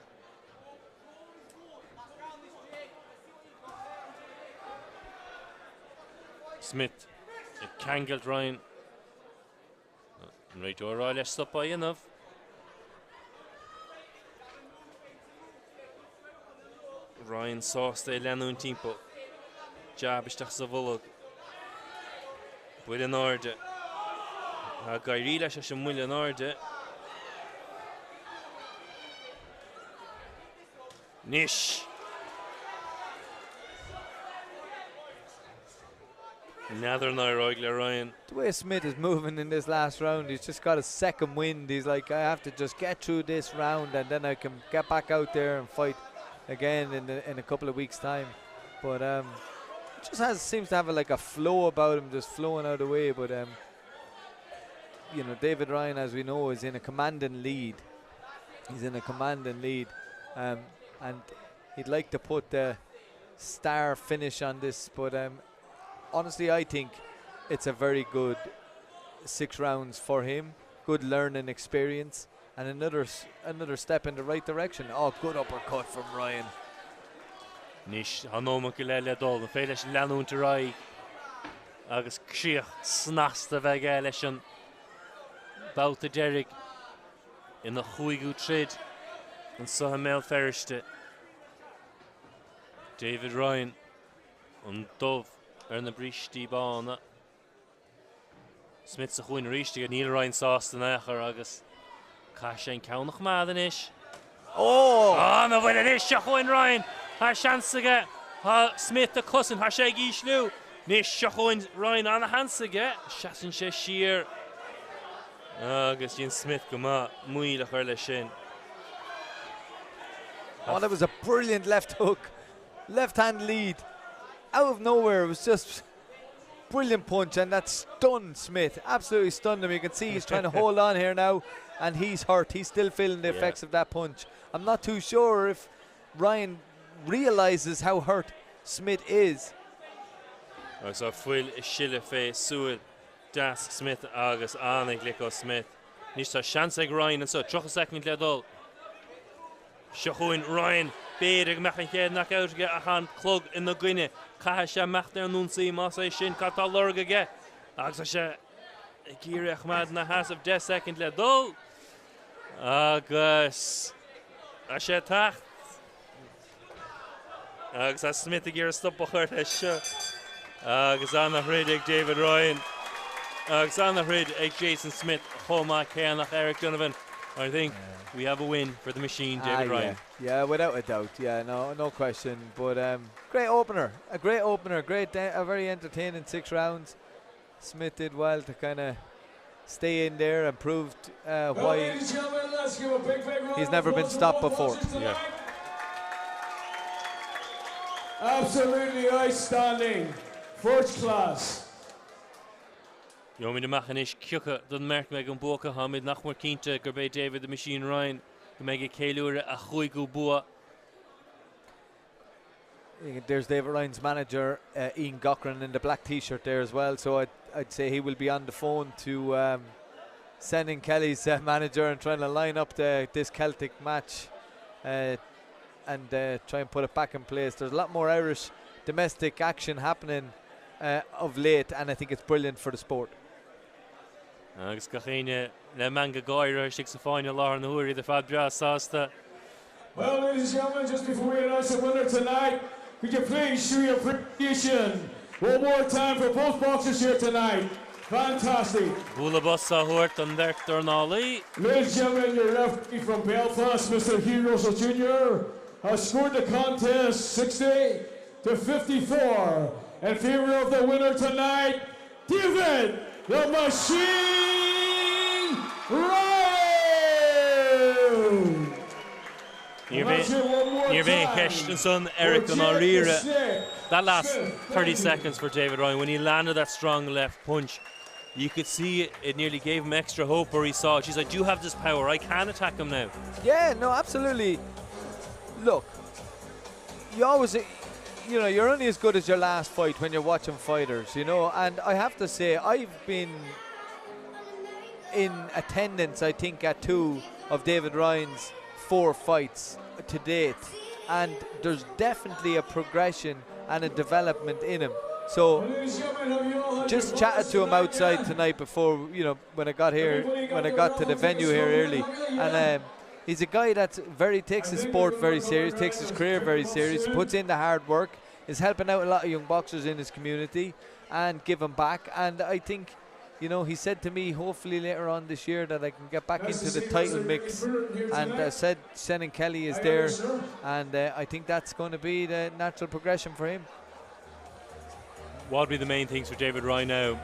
Speaker 2: Smith it cangelt Ryan. Right orá leis stoppa inamh. Ryan sásta leanún timpo. Jab isteach sa bholog. Buile an áirde. A gairí leis sin muile an áirde. Nish. Another Roigler Ryan.
Speaker 1: The way Smith is moving in this last round, he's just got a second wind. He's like, I have to just get through this round and then I can get back out there and fight again in a couple of weeks' time. But just seems to have like a flow about him, just flowing out of the way. But you know, David Ryan, as we know, is in a commanding lead. He's in a commanding lead, and he'd like to put the star finish on this, but honestly, I think it's a very good 6 rounds for him. Good learning experience and another step in the right direction. Oh, good uppercut from Ryan.
Speaker 2: Nish hanoma go le dul na féile sin leanúnta Raig agus críoch snasta bheith ag leis an Bouta Derrick in the chuigú trid an Soha Mel Ferriste. David Ryan an dubh ar na bristí bána. Smith sa chuin ríiste go Neil Ryan sásta nachar agus cá sé ceannach mádan ish.
Speaker 1: Oh!
Speaker 2: Na bhfuil an ish a chuin Ryan. Har seansaige Smith a cusan har sé gíslú. Nis se chuin Ryan anna hansaige. Seasan sé siar. Agus Ian Smith go má muil a chuir le sin.
Speaker 1: Oh, that was a brilliant left hook. Left hand lead. Out of nowhere, it was just brilliant punch, and that stunned Smith. Absolutely stunned him. You can see he's trying to hold on here now, and he's hurt. He's still feeling the effects of that punch. I'm not too sure if Ryan realizes how hurt Smith is.
Speaker 2: So fuil is sille fé suil das Smith agus annig liko Smith. Nis tá chance ag Ryan and so 3 second le dul. Shachuin Ryan beidir mechan chéad knockout ge a han clog in the gwine. Caha sé mechtar nún sí mas é sin catá lorga ge. Agus sé Gír Ahmad na has of 10 second le dul. Agus a sé tacht. Agus a Smith a Gír stop a chuir seo. Agus anna rid ag David Ryan. Agus anna rid ag Jason Smith, Homa Keanach, Eric Donovan. I think we have a win for the machine, David Ryan.
Speaker 1: Yeah, without a doubt. Yeah, no question. But great opener, a very entertaining 6 rounds. Smith did well to kind of stay in there and proved why he's never been stopped before.
Speaker 2: Yeah.
Speaker 3: Absolutely outstanding. First class.
Speaker 2: Yomi de Machanish Kjuka, don merk meg an boka Hamid Nachmar Kinte, Gerbe David the Machine Ryan, the Mega Kailura, a Huigu Bua.
Speaker 1: There's David Ryan's manager, Ian Cochran, in the black t-shirt there as well. So I'd say he will be on the phone to sending Kelly's manager and trying to line up this Celtic match and try and put it back in place. There's a lot more Irish domestic action happening of late, and I think it's brilliant for the sport.
Speaker 2: Agus Gachine, Le Manga Goira, Shix a final Lauren Huri, the Fabia Sasta.
Speaker 3: Well, ladies and gentlemen, just before we announce the winner tonight, could you please show your appreciation one more time for both boxers here tonight? Fantastic.
Speaker 2: Bula Bossa Hort and Dirk Dornally.
Speaker 3: Ladies and gentlemen, your referee from Belfast, Mr. Hugh Russell Jr., has scored the contest 60-54 in favor of the winner tonight, David the Machine Ryan.
Speaker 2: Nirvane Heshtonson, Eric Donarira. That last 30 seconds for David Ryan, when he landed that strong left punch, you could see it nearly gave him extra hope where he saw it. She's like, do you have this power? I can attack him now.
Speaker 1: Yeah, no, absolutely. Look, you always, you're only as good as your last fight when you're watching fighters, and I have to say, I've been in attendance, I think, at 2 of David Ryan's 4 fights to date, and there's definitely a progression and a development in him. So just chatted to him outside tonight before, when I got to the venue here early, and he's a guy that takes his sport very serious, takes his career very serious, puts in the hard work, is helping out a lot of young boxers in his community and giving back. And I think, he said to me, hopefully later on this year, that I can get back into the title mix. And said Senan Kelly is there, and I think that's going to be the natural progression for him.
Speaker 2: What would be the main things for David Ryan now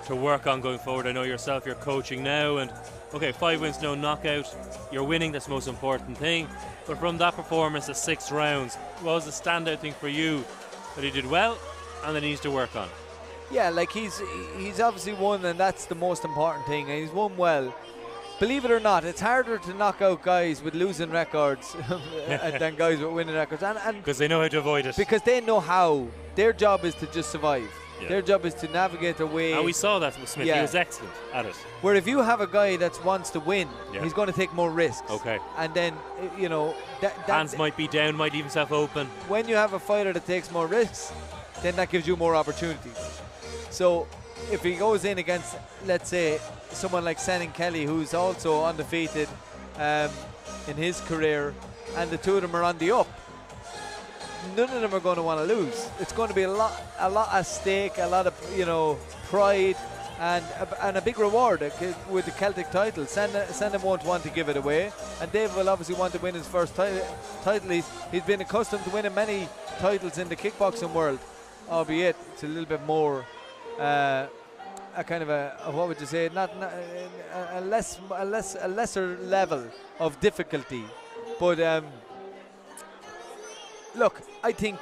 Speaker 2: to work on going forward? I know yourself, you're coaching now, and okay, 5 wins, no knockout. You're winning, that's the most important thing. But from that performance of 6 rounds, what was the standout thing for you that he did well and that he needs to work on?
Speaker 1: Yeah, like he's obviously won, and that's the most important thing, and he's won well. Believe it or not, it's harder to knock out guys with losing records than guys with winning records. And
Speaker 2: because they know how to avoid it.
Speaker 1: Because they know how. Their job is to just survive. Yeah. Their job is to navigate their way.
Speaker 2: And we saw that with Smith. Yeah. He was excellent at it.
Speaker 1: Where if you have a guy that wants to win, he's going to take more risks.
Speaker 2: Okay.
Speaker 1: And then,
Speaker 2: hands might be down, might leave himself open.
Speaker 1: When you have a fighter that takes more risks, then that gives you more opportunities. So if he goes in against, let's say, someone like Senan Kelly, who's also undefeated in his career, and the 2 of them are on the up, none of them are going to want to lose. It's going to be a lot at stake, a lot of pride, and a big reward with the Celtic title. Senan won't want to give it away, and Dave will obviously want to win his first title. He's been accustomed to winning many titles in the kickboxing world, albeit it's a little bit more a kind of what would you say? Not a lesser level of difficulty, but look, I think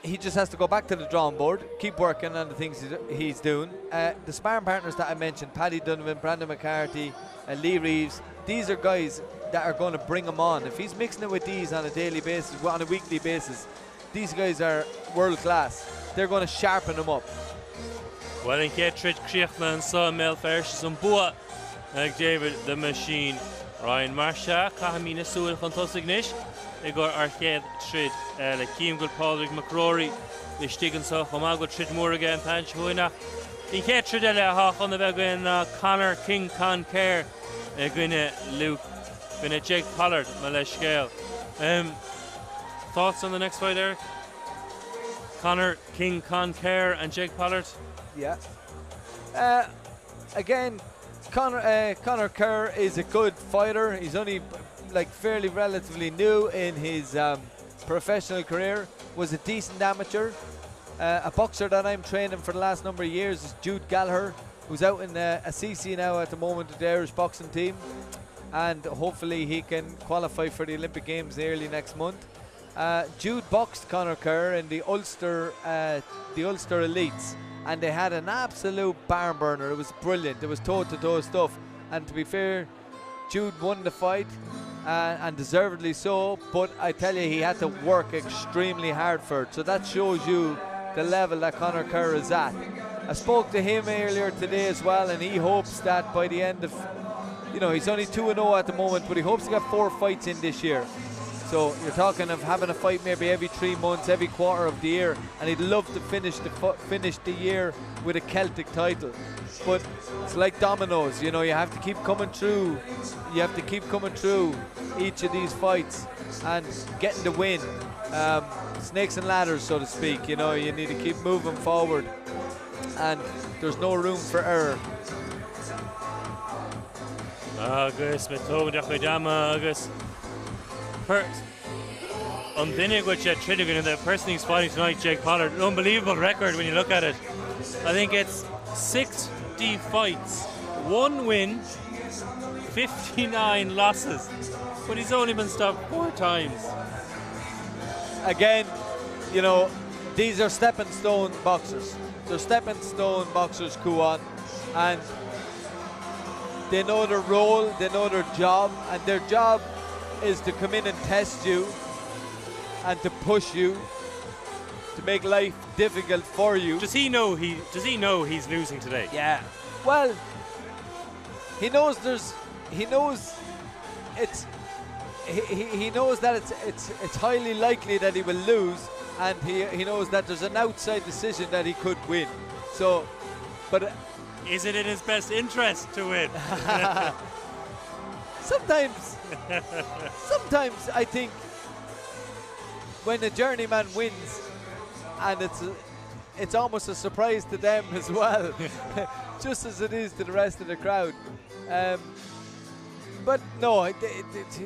Speaker 1: he just has to go back to the drawing board, keep working on the things he's doing. The sparring partners that I mentioned, Paddy Donovan, Brandon McCarthy, Lee Reeves, these are guys that are going to bring him on. If he's mixing it with these on a daily basis, on a weekly basis, these guys are world class. They're going to sharpen him up.
Speaker 2: Well, in Ketrid Kriechman saw Mel Ferris and Bua, like David the Machine Ryan Marsha, Kahamina Suil Fantosignish, Igor Arcade Trid, like Keem Good Patrick McCrory, the Stigan saw Homago Trid Morgan, Panch Huina, I chétre de le hach on the begin Connor King Conker gwine Luke gwine Jake Pollard male scale. Thoughts on the next fight, Eric? Connor King Conker and Jake Pollard.
Speaker 1: Yeah. Again, Connor Kerr is a good fighter. He's only like fairly relatively new in his professional career. Was a decent amateur. A boxer that I'm training for the last number of years is Jude Gallagher, who's out in Assisi now at the moment with the Irish boxing team, and hopefully he can qualify for the Olympic Games early next month. Jude boxed Connor Kerr in the Ulster Elites, and they had an absolute barn burner. It was brilliant. It was toe-to-toe stuff, and to be fair, Jude won the fight, and deservedly so, but I tell you, he had to work extremely hard for it, so that shows you the level that Connor Kerr is at. I spoke to him earlier today as well, and he hopes that by the end of, he's only 2-0 at the moment, but he hopes to get 4 fights in this year. So you're talking of having a fight maybe every 3 months, every quarter of the year, and he'd love to finish the year with a Celtic title. But it's like dominoes, you have to keep coming through. You have to keep coming through each of these fights and getting the win. Snakes and ladders, so to speak. You need to keep moving forward, and there's no room for error.
Speaker 2: Agus metóg dama agus Dinnig with Tridigan and the person who's fighting tonight, Jake Pollard. An unbelievable record when you look at it. I think it's 60 fights, 1 win, 59 losses, but he's only been stopped 4 times.
Speaker 1: Again, these are stepping stone boxers. They're stepping stone boxers, Kuan, and they know their role, they know their job, and their job is to come in and test you and to push you, to make life difficult for you.
Speaker 2: Does he know he's losing today?
Speaker 1: Yeah. Well, he knows that it's highly likely that he will lose, and he knows that there's an outside decision that he could win. So, but
Speaker 2: is it in his best interest to win?
Speaker 1: Sometimes I think when a journeyman wins, and it's almost a surprise to them as well, just as it is to the rest of the crowd. But no,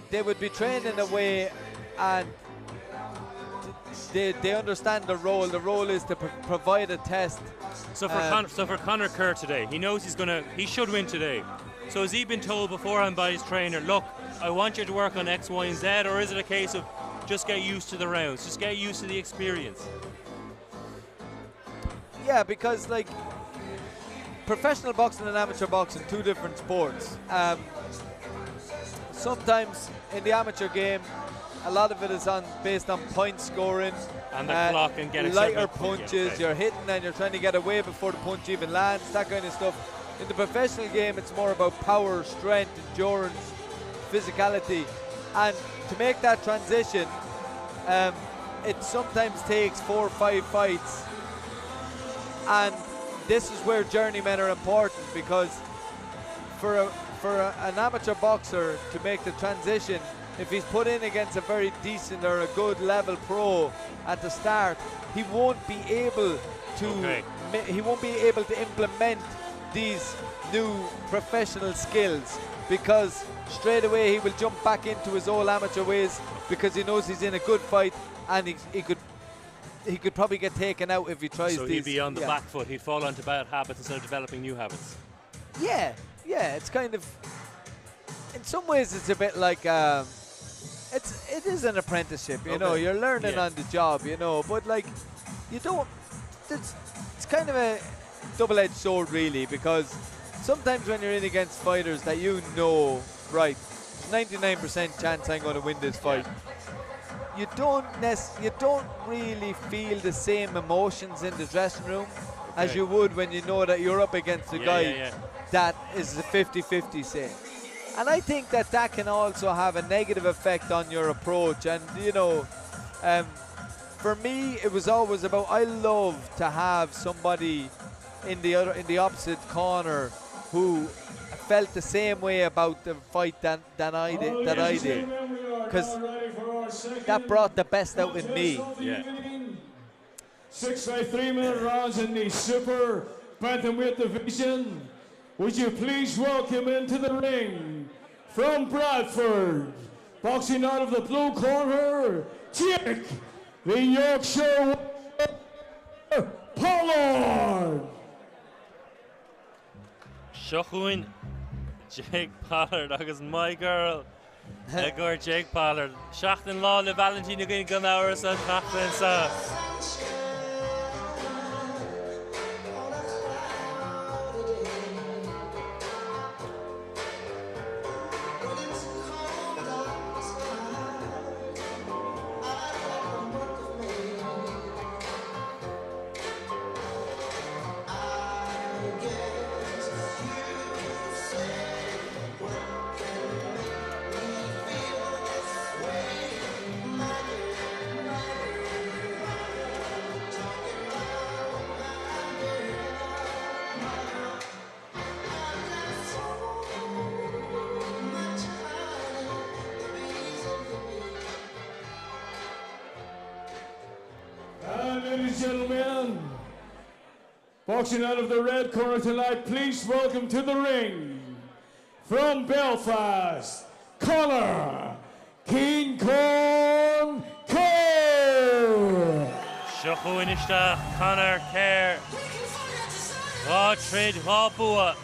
Speaker 1: they would be trained in a way, and they understand the role. The role is to provide a test.
Speaker 2: So for Connor Kerr today, he knows he should win today. So has he been told beforehand by his trainer, look, I want you to work on X, Y, and Z, or is it a case of just get used to the rounds, just get used to the experience?
Speaker 1: Yeah, because like professional boxing and amateur boxing, 2 different sports. Sometimes in the amateur game, a lot of it is based on point scoring
Speaker 2: and the clock and getting
Speaker 1: lighter punches. Okay. You're hitting and you're trying to get away before the punch even lands, that kind of stuff. In the professional game, it's more about power, strength, endurance, physicality, and to make that transition, it sometimes takes 4 or 5 fights, and this is where journeymen are important, because for an amateur boxer to make the transition, if he's put in against a very decent or a good level pro at the start, he won't be able to implement these new professional skills, because straight away he will jump back into his old amateur ways, because he knows he's in a good fight, and he could probably get taken out if he tries.
Speaker 2: So he'd be on the back foot. He'd fall onto bad habits instead of developing new habits.
Speaker 1: Yeah, it's kind of, in some ways it's a bit like it is an apprenticeship, you know, you're learning on the job, but like it's kind of a double-edged sword really, because sometimes when you're in against fighters that right, 99% chance I'm going to win this fight, you don't really feel the same emotions in the dressing room as you would when you know that you're up against a guy that is a 50-50 say. And I think that can also have a negative effect on your approach. And for me, it was always about, I love to have somebody in the opposite corner who felt the same way about the fight than I did, because that brought the best out in me.
Speaker 2: Yeah.
Speaker 3: 6 by 3 minute rounds in the super bantamweight division. Would you please welcome into the ring from Bradford, boxing out of the blue corner, Jake, the Yorkshire Pollard.
Speaker 2: Shochuin Jake Pollard agus my girl. Egur Jake Pollard. Shachtan law le Valentina going gun hours and Chachtan sa.
Speaker 3: Ladies and gentlemen, boxing out of the red corner tonight, please welcome to the ring from Belfast, Conor King Kong Kerr.
Speaker 2: Shochuin ishta Conor Kerr. Rá trade rá bua.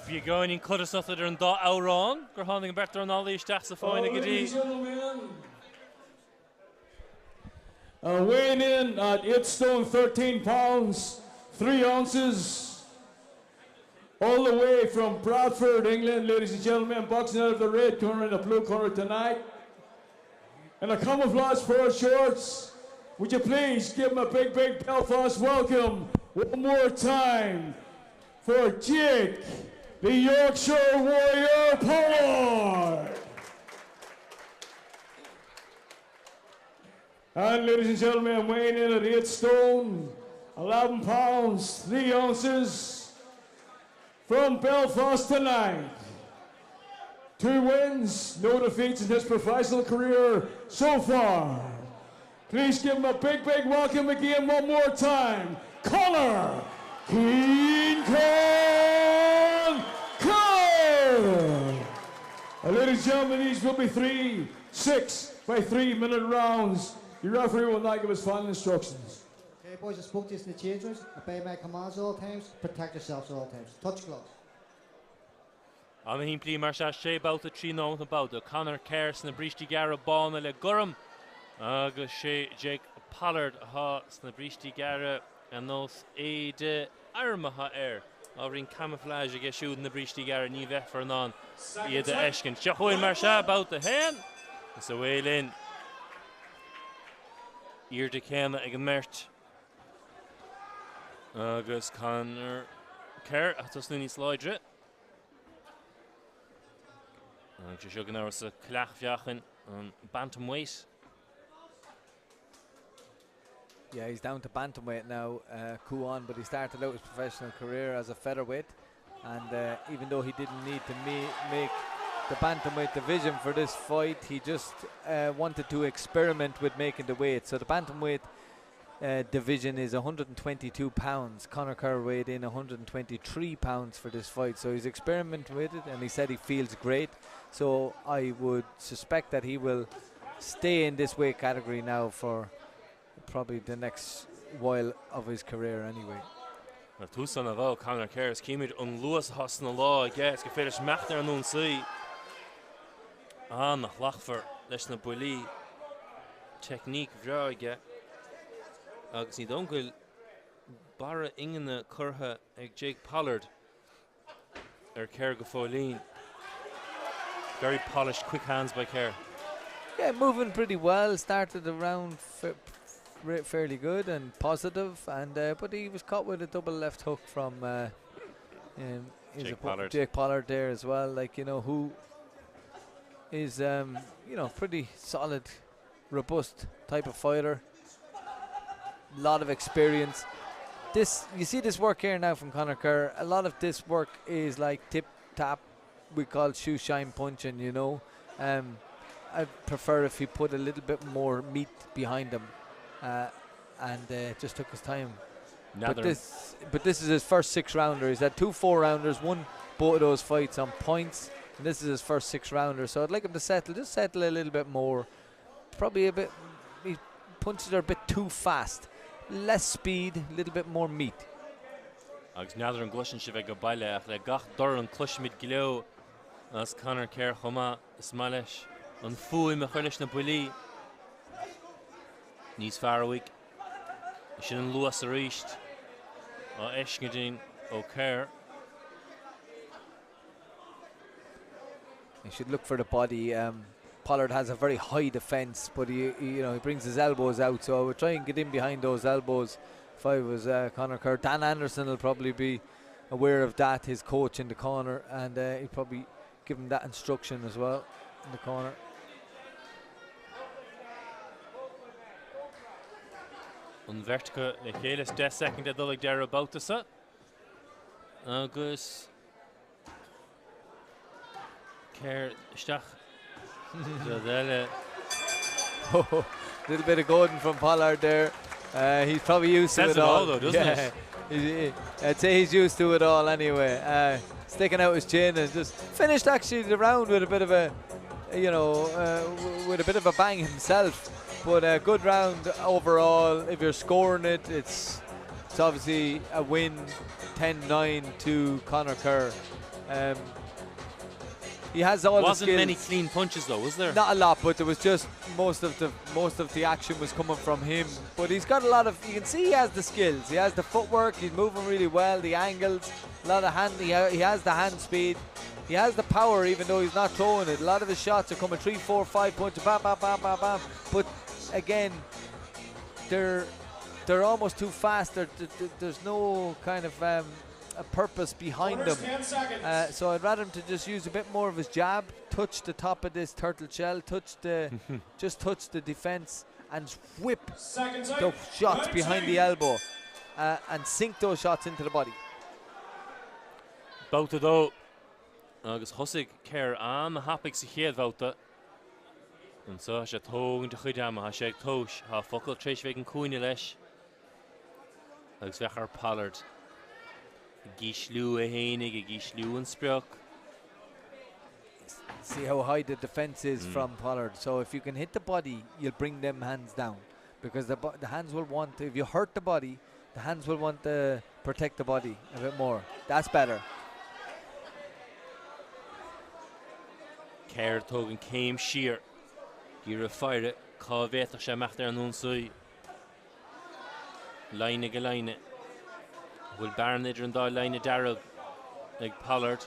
Speaker 2: Bí going in cut stuff that are in dot Auron. Gur handing better on all these stats of fine
Speaker 3: Ladies and gentlemen, weighing in at 8 stone 13 pounds 3 ounces, all the way from Bradford, England, ladies and gentlemen, boxing out of the red corner and the blue corner tonight, and a camouflage pair of shorts. Would you please give him a big Belfast welcome one more time for Jake, the Yorkshire Warrior Pollard. And ladies and gentlemen, weighing in at 8 stone, 11 pounds, 3 ounces, from Belfast tonight. 2 wins, no defeats in his professional career so far. Please give him a big welcome again one more time, Conor King Kong Kerr. Ladies and gentlemen, these will be 3 6 by 3 minute rounds. Your referee will now give us final instructions.
Speaker 4: Okay, boys, I spoke to this in the change rooms. Obey my commands at all times. Protect yourselves at all times. Touch gloves.
Speaker 2: An hín plí mar sé bouta trí ná bouta. Conor Kerr sna brístí gara bána le gurm. Agus sé Jake Pollard ha sna brístí gara an nos éide armaha Ábhrín camouflage a siúd na brístí gara ní bheithfar ná iad a eiscin. Seachuin mar se bouta hen. Is a bhélinn. Ír de céna ag an mert. Agus Conor Kerr atas nuní sláidre. Agus seo gan áras a cleachfiachan an bantamweight.
Speaker 1: Yeah, he's down to bantamweight now, Kuan, but he started out his professional career as a featherweight, and even though he didn't need to make the bantamweight division for this fight. He just wanted to experiment with making the weight. So the bantamweight division is 122 pounds. Conor Kerr weighed in 123 pounds for this fight, so he's experimenting with it, and he said he feels great. So I would suspect that he will stay in this weight category now for probably the next while of his career anyway.
Speaker 2: Na túsan a bhá Conor Kerr is cíimiid an luas has na lá I guess go féidir mecht ar an saí nach lachfar leis na builí technique bhrá ige agus ní doncail bara ingana curtha ag Jake Pollard ar Kerr go fóilín. Very polished, quick hands by Kerr.
Speaker 1: Yeah, moving pretty well. Started the round fairly good and positive, and but he was caught with a double left hook from Jake Pollard there as well. Like, you know, who is you know, pretty solid, robust type of fighter. Lot of experience. This, you see this work here now from Conor Kerr. A lot of this work is like tip tap, we call shoe shine punching, you know. I prefer if he put a little bit more meat behind him, and just took his time. But this is his first 6-rounder. He's had 2 4-rounders, won both of those fights on points, and this is his first 6-rounder. So I'd like him to settle a little bit more. Probably a bit, he punches are a bit too fast. Less speed, a little bit more meat.
Speaker 2: Agus neadar an gluisin si bheith go baile ach le gach dor an cluisimid go leo as Conor Kerr chuma is mai leis an fúil me chuir leis na builí. Níos fearrúig. Sin an luas a ríist á eiscedín ó Kerr.
Speaker 1: You should look for the body. Pollard has a very high defense, but he you know, he brings his elbows out, so I would try and get in behind those elbows if I was Conor Kerr. Dan Anderson will probably be aware of that, his coach in the corner, and he'll probably give him that instruction as well in the corner.
Speaker 2: An vertica le chéile 10 second a dul ag deir about sa. Agus Kerr isteach
Speaker 1: little bit of golden from Pollard there. He's probably used to it all.
Speaker 2: Though, doesn't it?
Speaker 1: I'd say he's used to it all anyway. Sticking out his chin and just finished actually the round with a bit of a, you know, with a bit of a bang himself. But a good round overall. If you're scoring it, it's obviously a win, 10-9 to Conor Kerr. He has all the skills.
Speaker 2: Wasn't many clean punches though, was there?
Speaker 1: Not a lot, but there was just most of the action was coming from him. But he's got a lot of, you can see he has the skills. He has the footwork. He's moving really well. The angles, a lot of hand. He has the hand speed. He has the power, even though he's not throwing it. A lot of his shots are coming 3, 4, 5 punches, bam, bam, bam, bam, bam. But again, they're almost too fast. There's no kind of a purpose behind them. So I'd rather him to just use a bit more of his jab, touch the top of this turtle shell, just touch the defense and whip the shots behind the elbow and sink those shots into the body.
Speaker 2: Bouta though, agus hosig Kerr am a hapig sa chéad bouta. And so has a tógan de chuidama, has sé tóis, ha focal treis veg an cúine leis. Agus vechar Pollard. Gíslú a hénig, gíslú an spreach.
Speaker 1: See how high the defense is from Pollard. So if you can hit the body, you'll bring them hands down, because the hands will want to, if you hurt the body, the hands will want to protect the body a bit more. That's better.
Speaker 2: Kerr tógan céim sheer. Gír a fire, cá bhéach sé mecht ar an únsúi. Leine go leine. Will Baron idir an dá leine darrag ag Pollard.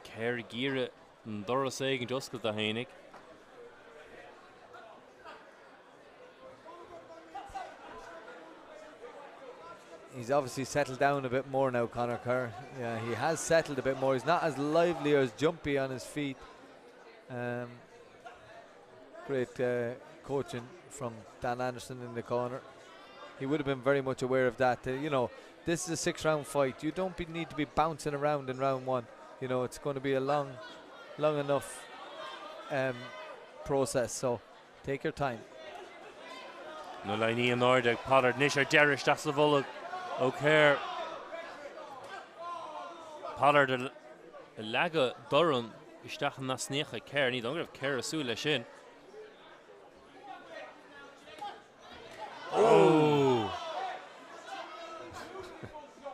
Speaker 2: Kerr gíre an doras éig an doscail a hénig.
Speaker 1: He's obviously settled down a bit more now, Conor Kerr. Yeah, he has settled a bit more. He's not as lively or as jumpy on his feet. Great coaching from Dan Anderson in the corner. He would have been very much aware of that. You know, this is a 6-round fight. You don't need to be bouncing around in round 1. you know, it's going to be a long enough process. So take your time.
Speaker 2: No line in order. Pollard Nisher Derish that's the Volug. Okay. Pollard a laga Durham Istach na snecha care need don't care Sula Shin. Oh.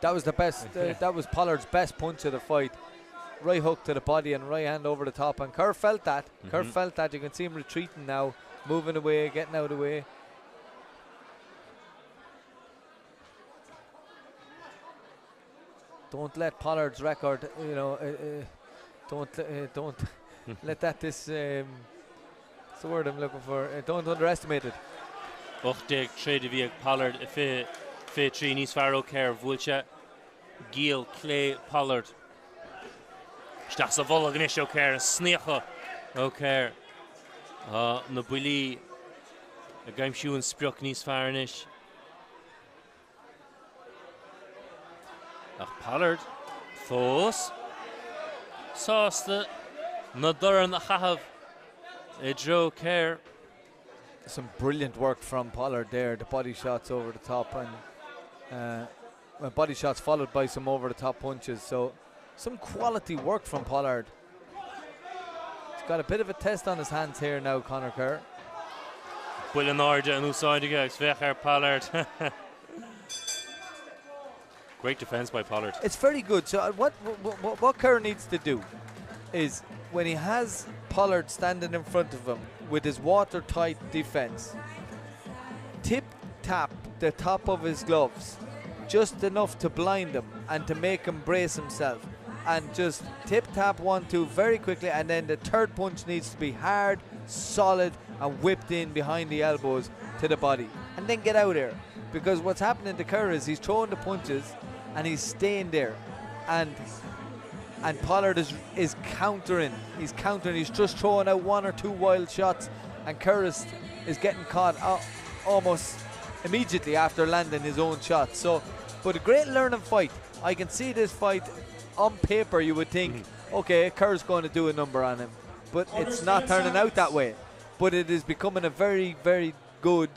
Speaker 1: That was the best. That was Pollard's best punch of the fight. Right hook to the body and right hand over the top. And Kerr felt that. Kerr felt that. You can see him retreating now, moving away, getting out of the way. Don't let Pollard's record, you know, don't let that what's the word I'm looking for? Don't underestimate it.
Speaker 2: Ochtig trade via Pollard fe Trinis Faro Care Vulcha Gil Clay Pollard. Stachs a Volog Nisho Care Snecha Okay. Na Bully a game shoe and Spruck Nis Farnish. Pollard Thos Sauce na Duran a Chahav Joe Care.
Speaker 1: Some brilliant work from Pollard there. The body shots over the top and body shots followed by some over the top punches. So some quality work from Pollard. He's got a bit of a test on his hands here now, Conor Kerr.
Speaker 2: Willen Arja and Usaidiga Svecher Pollard. Great defense by Pollard.
Speaker 1: It's very good. So what Kerr needs to do is when he has Pollard standing in front of him with his watertight defense, tap the top of his gloves just enough to blind him and to make him brace himself, and just tap 1-2 very quickly, and then the third punch needs to be hard, solid and whipped in behind the elbows to the body, and then get out there. Because what's happening to Kerr is he's throwing the punches and he's staying there, and Pollard is countering. He's countering. He's just throwing out 1 or 2 wild shots, and Kerr is getting caught almost immediately after landing his own shot. So, but a great learning fight. I can see this fight on paper. You would think, okay, Kerr's going to do a number on him, but it's not turning out that way. But it is becoming a very, very good,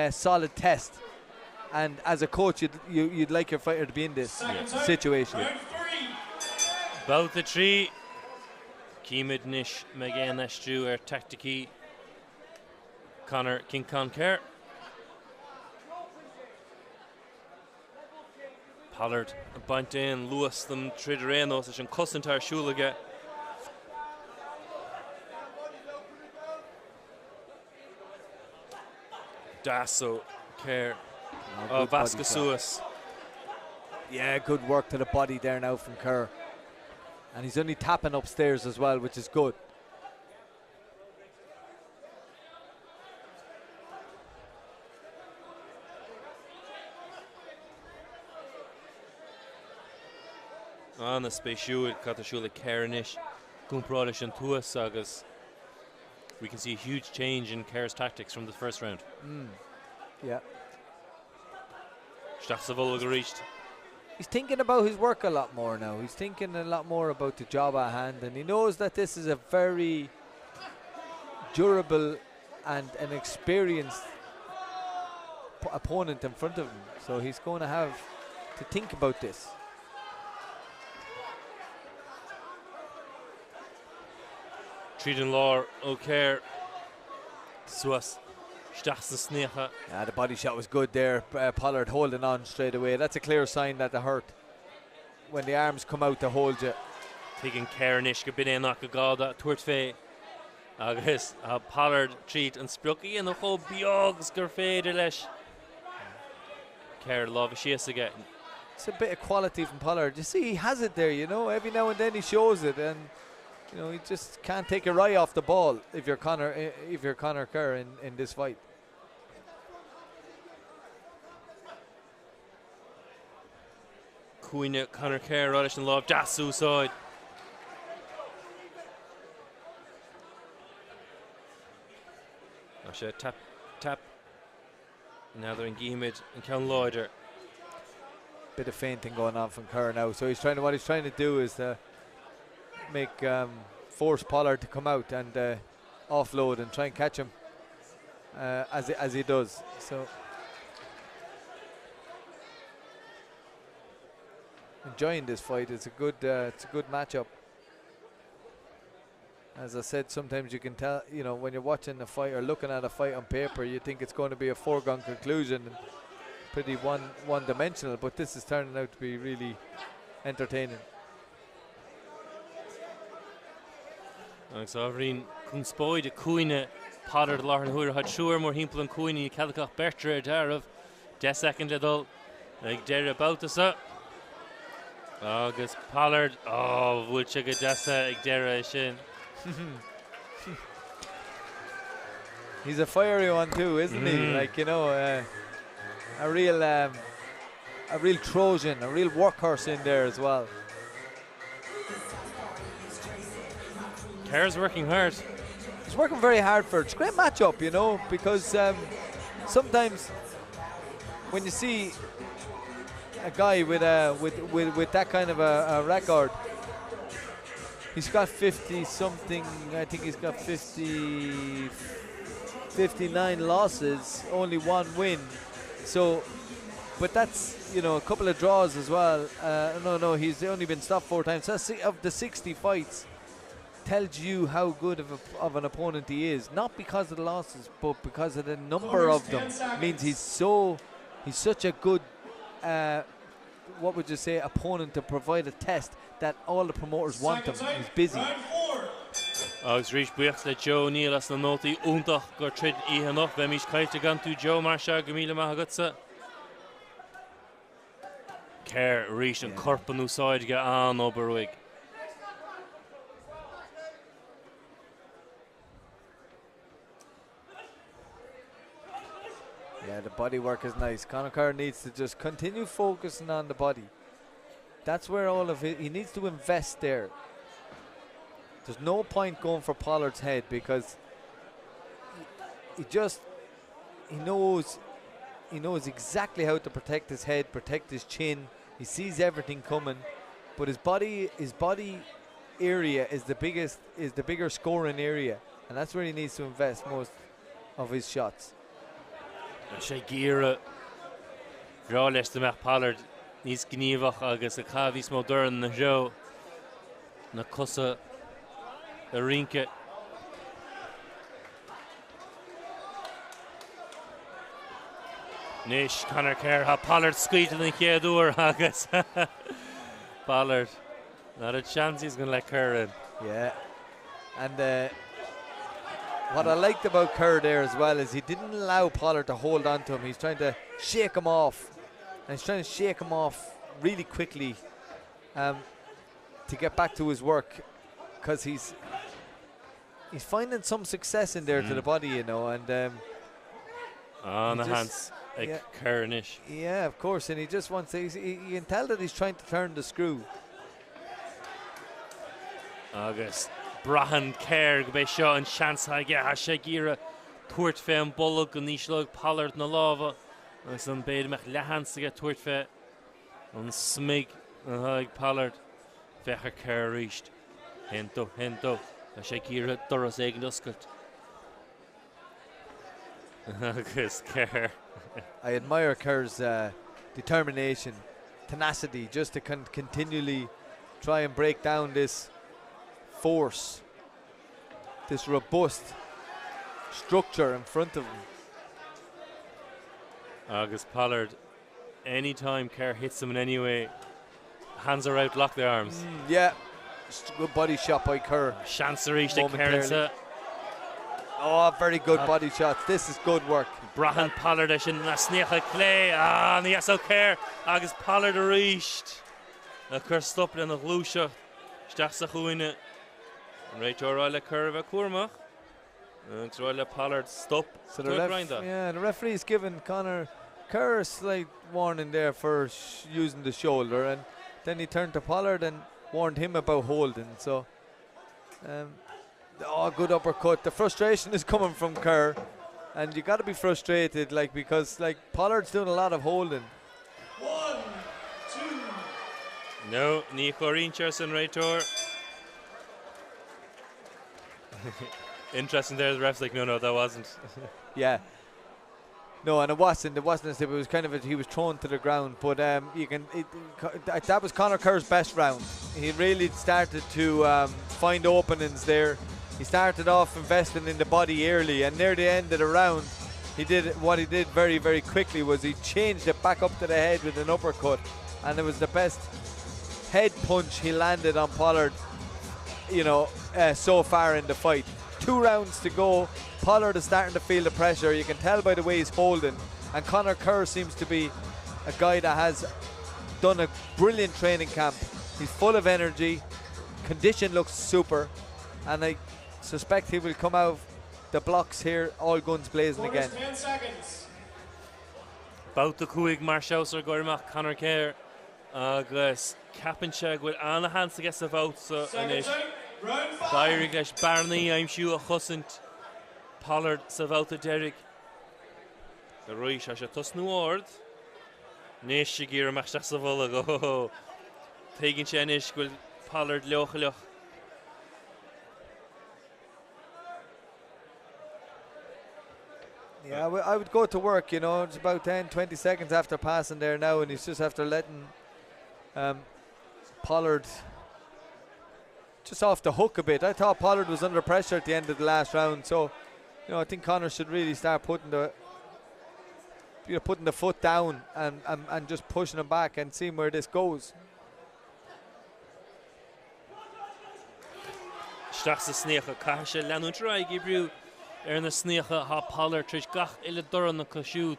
Speaker 1: solid test. And as a coach, you'd like your fighter to be in this situation.
Speaker 2: Bout the tree. Keemid Nish Megan Estru er Tactiki Connor King Con Kerr. Pollard bunt in Lewis them Tridoreno such an Cussentar Schulige. Dasso Kerr. Vascasuas.
Speaker 1: Yeah, good work to the body there now from Kerr. And he's only tapping upstairs as well, which is good.
Speaker 2: On the space shoe, Katashula Kernish, Gumprodish and Tuas Sagas. We can see a huge change in Kerr's tactics from the first round.
Speaker 1: Yeah.
Speaker 2: Stachsavola reached.
Speaker 1: He's thinking about his work a lot more now. He's thinking a lot more about the job at hand, and he knows that this is a very durable and an experienced opponent in front of him. So he's going to have to think about this.
Speaker 2: Treating Law, O'Care, Swas, Stachsasnecha.
Speaker 1: Yeah, the body shot was good there. Pollard holding on straight away. That's a clear sign that they hurt. When the arms come out to hold you.
Speaker 2: Taking Kernish, Gabine Nakagada, Turtfe. Agus, Pollard treat and Sprucky and the whole Biogs Gerfader Lesh. Kerr love Shias again.
Speaker 1: It's a bit of quality from Pollard. You see, he has it there, you know. Every now and then he shows it, and you know, he just can't take your eye off the ball if you're Conor Kerr in this fight.
Speaker 2: Queen Conor Kerr, Rodish and Love, Dasu side. Tap. Now they're in Gihimid and Count Lloyder.
Speaker 1: Bit of feinting going on from Kerr now. So what he's trying to do is force Pollard to come out and offload and try and catch him as he does. So enjoying this fight. It's a good matchup. As I said, sometimes you can tell, you know, when you're watching a fight or looking at a fight on paper, you think it's going to be a foregone conclusion and pretty one-dimensional, but this is turning out to be really entertaining.
Speaker 2: Agus áhrín chun spóid a cuaine Pollard láthar huair had siúr mór himple an cuaine Celacach Bertra darmh 10 second adul ag deir abáltasa agus Pollard bhfuil se go deasa ag deire sin.
Speaker 1: He's a fiery one too, isn't he? Like, you know, a real Trojan, a real workhorse in there as well.
Speaker 2: Kerr's working hard.
Speaker 1: He's working very hard for it. It's a great matchup, you know, because sometimes when you see a guy with that kind of a record, he's got 50 something. I think he's got 59 losses, only one win. So, but that's, you know, a couple of draws as well. No, he's only been stopped 4 times. That's of the 60 fights. Tells you how good of an opponent he is, not because of the losses, but because of the number of them. Means he's such a good, what would you say, opponent to provide a test that all the promoters want him. He's busy.
Speaker 2: Agus rís buíocht le Joe Neal as na nótaí úntach gur trid ihe noch bheith mís caiite gan tú Joe mar se go míle maith agatsa. Kerr rís an corpan úsáid go an oberwig.
Speaker 1: Yeah, the body work is nice. Conor Kerr needs to just continue focusing on the body. That's where all of it, he needs to invest there. There's no point going for Pollard's head because he knows exactly how to protect his head, protect his chin. He sees everything coming, but his body area is the bigger scoring area, and that's where he needs to invest most of his shots.
Speaker 2: sé gíre rá leis de meach Pollard níos gníomhach agus a chahís mó doran na Joe na cosa a rinke. Nish Conor Kerr ha Pollard squeezing the chéadúr agus Pollard not a chance he's going to let Kerr in.
Speaker 1: Yeah, and what I liked about Kerr there as well is he didn't allow Pollard to hold on to him. He's trying to shake him off, and he's trying to shake him off really quickly to get back to his work, because he's finding some success in there to the body, you know, and
Speaker 2: on the hands like Kerr-ish.
Speaker 1: Yeah, of course, and he just wants to, you can tell that he's trying to turn the screw.
Speaker 2: Agus Brahan Kerr go bheith seo an seans haige a sé gíre tuairt fé an bollag go níos le Pollard na láha agus an béad meach lehansa go tuairt fé an smig an haig Pollard fecha Kerr ríist hento a sé gíre doras éig an doscailt agus Kerr.
Speaker 1: I admire Kerr's determination, tenacity, just to continually try and break down this force, this robust structure in front of him.
Speaker 2: Agus Pollard, anytime Kerr hits him in any way, hands are out, lock their arms.
Speaker 1: Yeah, good body shot by Kerr.
Speaker 2: Chancery to Kerr.
Speaker 1: Oh, very good body shots. This is good work.
Speaker 2: Brahan Pollard is in a sneacha clay. And yes, Kerr. Agus Pollard a reached. A Kerr stopped in the Lucia. Stachsa chuine. Right, O'Reilly Kerr of a Kurmach. O'Reilly Pollard stop.
Speaker 1: So the referee's given Conor Kerr a slight warning there for using the shoulder, and then he turned to Pollard and warned him about holding. So, good uppercut. The frustration is coming from Kerr, and you got to be frustrated, because Pollard's doing a lot of holding.
Speaker 5: 1, 2.
Speaker 2: No, ní choirín Cherson Raitor. Interesting there, the ref's like, no, that wasn't.
Speaker 1: Yeah. No, and it wasn't as if it was kind of he was thrown to the ground. But that was Conor Kerr's best round. He really started to find openings there. He started off investing in the body early, and near the end of the round, what he did very, very quickly was he changed it back up to the head with an uppercut, and it was the best head punch he landed on Pollard, so far in the fight. 2 rounds to go. Pollard is starting to feel the pressure. You can tell by the way he's holding, and Conor Kerr seems to be a guy that has done a brilliant training camp. He's full of energy, condition looks super, and I suspect he will come out the blocks here all guns blazing again.
Speaker 5: 10 seconds.
Speaker 2: About the Kuig Marshauser Gormach Conor Kerr agus Capincheg with Anna Hans to get the vote so
Speaker 5: Seconds out. Round 5.
Speaker 2: Diary Gash Barney I'm sure a Hussant Pollard Savalta Derek the Roish as a Tusnu Ward Neshigir Machsavola go taking Chenish will Pollard Loch.
Speaker 1: Yeah, I would go to work, it's about 10-20 seconds after passing there now, and he's just after letting Pollard just off the hook a bit. I thought Pollard was under pressure at the end of the last round, so I think Conor should really start putting the foot down and just pushing him back and seeing where this goes.
Speaker 2: Straks sneacha Kasha Lanutrai Gibril na sneacha ha Pollard Trish Gach Illa Duran na Kashut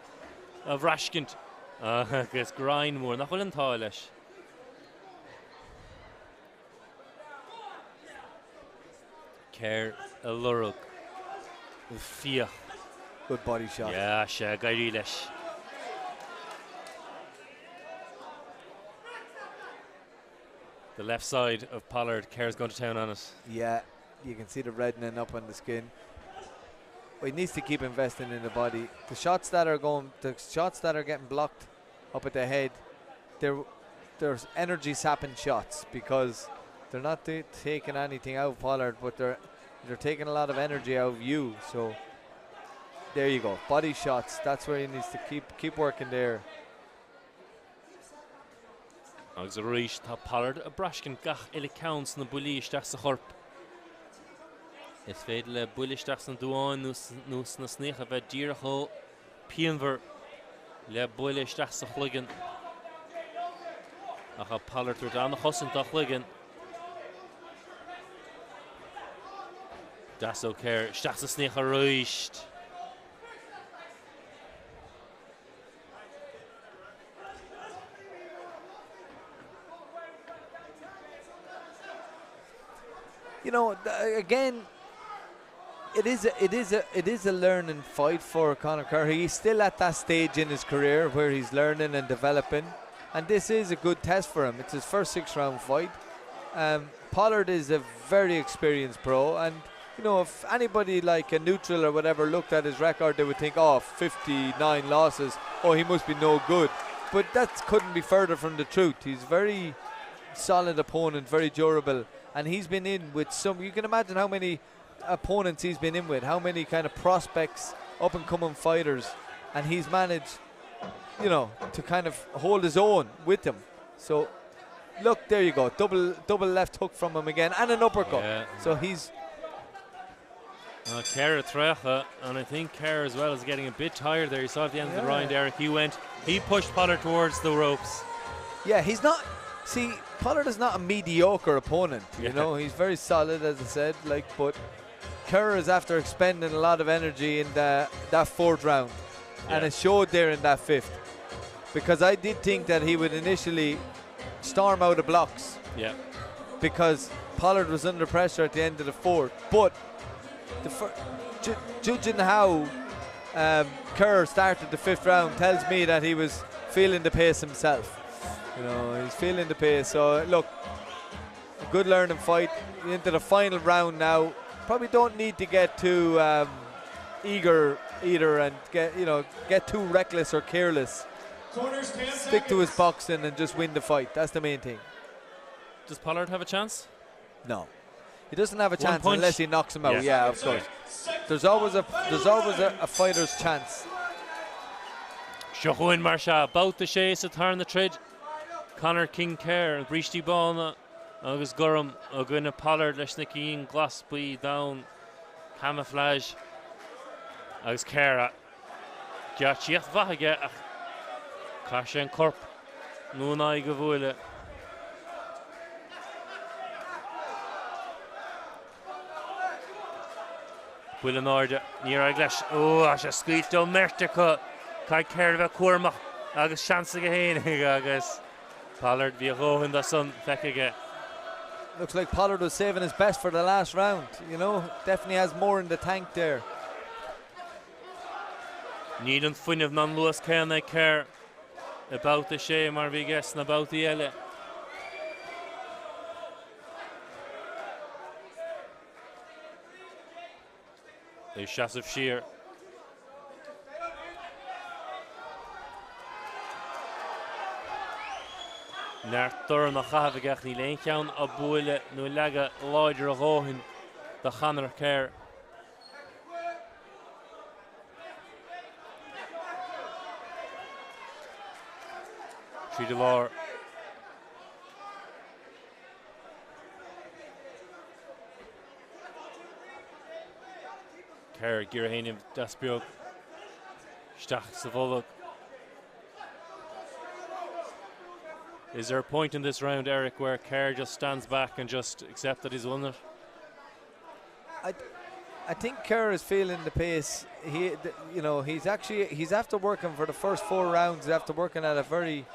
Speaker 2: of Rashkint agus grind more nach an táiles. Kerr a Lurug Fia.
Speaker 1: Good body shot.
Speaker 2: Yeah, Gairilesh. The left side of Pollard, Kerr's going to town on it.
Speaker 1: Yeah, you can see the reddening up on the skin. He needs to keep investing in the body. The shots that are getting blocked up at the head, there's energy sapping shots because they're not taking anything out of Pollard, but they're taking a lot of energy out of you. So there you go, body shots. That's where he needs to keep working there.
Speaker 2: Agus a Roish tá Pollard a brascin gach ile counts na bulisteach sa chorp. Is féidir le bulisteach na dúáin nús na sneach a bheith díreachó Pianver le bulisteach sa chluigean. Ach a Pollard dúirt an na chosint a chluigean. Das ó Kerr, steach sa sneach a Roish.
Speaker 1: Again, it is a learning fight for Conor Kerr. He's still at that stage in his career where he's learning and developing, and this is a good test for him. It's his first 6-round fight. Pollard is a very experienced pro, and if anybody like a neutral or whatever looked at his record, they would think, 59 losses, he must be no good. But that couldn't be further from the truth. He's very solid opponent, very durable. And he's been in with you can imagine how many opponents he's been in with, how many kind of prospects, up and coming fighters, and he's managed, to kind of hold his own with them. So, look, there you go, double left hook from him again, and an uppercut.
Speaker 2: Yeah.
Speaker 1: So he's...
Speaker 2: Kerr trecha, and I think Kerr as well is getting a bit tired there. You saw at the end of the round, Eric, he pushed Pollard towards the ropes.
Speaker 1: Yeah, he's not... See, Pollard is not a mediocre opponent, he's very solid, as I said, but Kerr is after expending a lot of energy in that 4th round, and it showed there in that 5th, because I did think that he would initially storm out of blocks, because Pollard was under pressure at the end of the 4th, but judging how Kerr started the 5th round tells me that he was feeling the pace himself. He's feeling the pace. So, look, a good learning fight. Into the final round now. Probably don't need to get too eager either and get too reckless or careless.
Speaker 5: Corners 10
Speaker 1: Stick to his
Speaker 5: seconds.
Speaker 1: boxing and just win the fight. That's the main thing.
Speaker 2: Does Pollard have a chance?
Speaker 1: No. He doesn't have a chance
Speaker 2: punch.
Speaker 1: unless he knocks him out. Yeah, of course. There's always a fighter's chance.
Speaker 2: Shochuin Marsha about the chase at turn the trid. Conor Kincaid Brishti Ballna agus Gorham a Gwynna Pollard leis na cín Glasby down camouflage agus Cara Giachiach Vahage ach Cashen Corp Nuna go bhfuile Bhuiile náide níor ag leis a se scuit do mertecha Cai Cara bheith cuarmach agus seansa go héananig agus Pollard bhí róhann da son feicige.
Speaker 1: Looks like Pollard was saving his best for the last round. You know, definitely has more in the tank there.
Speaker 2: Need an fuineh non Lewis Kenna care about the shame mar bhí guessing about the eile. They Shasif Shear. Nertur na chahabhagach ní léon ceann a bhuaile nó leaga láidir a róhin de Conor Care. Trí de bhar. Care gur héanamh dasbeag. Steach sa bholog. Is there a point in this round, Eric, where Kerr just stands back and just accepts that he's won it?
Speaker 1: I think Kerr is feeling the pace. He's after working for the first 4 rounds. He's after working at a very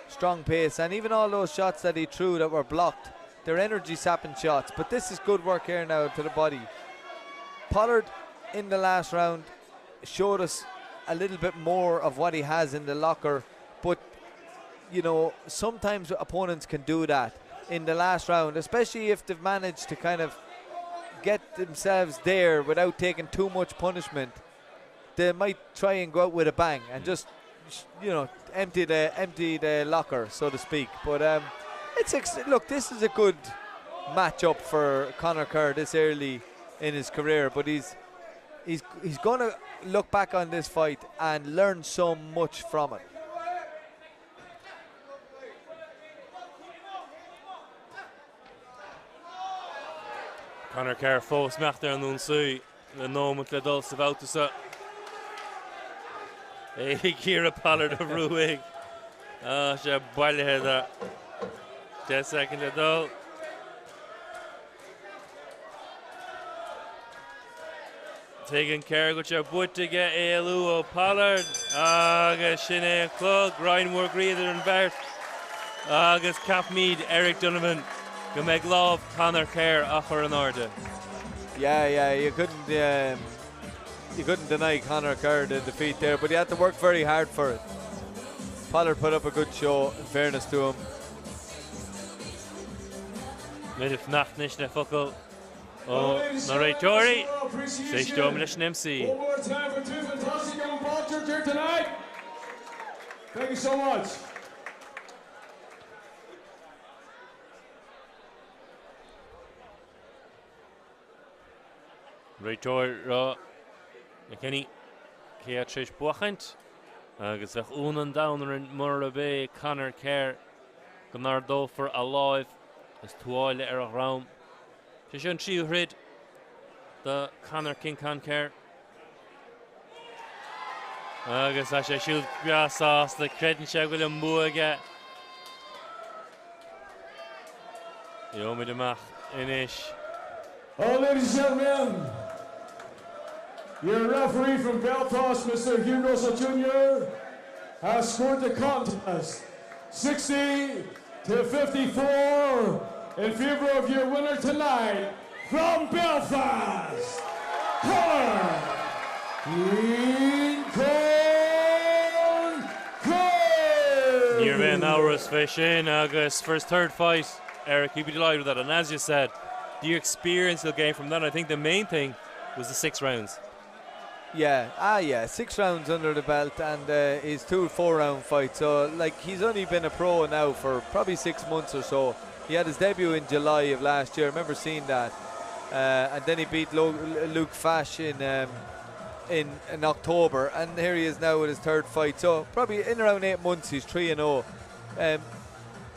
Speaker 1: strong pace, and even all those shots that he threw that were blocked, they're energy sapping shots. But this is good work here now to the body. Pollard in the last round showed us a little bit more of what he has in the locker, but you know, sometimes opponents can do that in the last round, especially if they've managed to kind of get themselves there without taking too much punishment. They might try and go out with a bang and just, you know, empty the locker, so to speak. But look, this is a good matchup for Conor Kerr this early in his career, but he's going to look back on this fight and learn so much from it.
Speaker 2: Conor Kerr fós meach ar an nún suí le nómant le dul sa bhauta Ciara Pollard a bhrúig sé bailithe da 10 second le dul. Taking Kerr go sé buitige éalú ó Pollard agus sin é clog Ryan Moore Greether an bheirt agus Capmead Eric Donovan go make love Conor Kerr achar an order.
Speaker 1: Yeah, you couldn't deny Conor Kerr the defeat there, but he had to work very hard for it. Pollard put up a good show, in fairness to him.
Speaker 2: Midif nacht nish na focal. Oh, Norrie Tory. Say Stomilish and MC.
Speaker 3: One more time for 2 fantastic young boxers here tonight. Thank you so much.
Speaker 2: Reitor McKinney Keatrish Buachant agus ach unan downer in Murra Bay Conor Kerr Gonardo for alive as tuaile a round. She shouldn't see rid the Conor King Kerr agus a she should biasas the credin shagul and buaga Yomi de mach inish.
Speaker 3: Oh, ladies and gentlemen, your referee from Belfast, Mr. Hugh Russell Jr., has scored the contest 60-54 in favor of your winner tonight from Belfast, Conor Kerr.
Speaker 2: Near Van Hours fish in August for his 3rd fight. Eric, you'd be delighted with that. And as you said, the experience he'll gain from that, I think the main thing was the 6 rounds.
Speaker 1: Yeah, 6 rounds under the belt and his 2 4-round fights. So, like, he's only been a pro now for probably 6 months or so. He had his debut in July of last year. I remember seeing that. and then he beat Luke Fash in October, and here he is now with his third fight. So probably in around 8 months he's 3-0,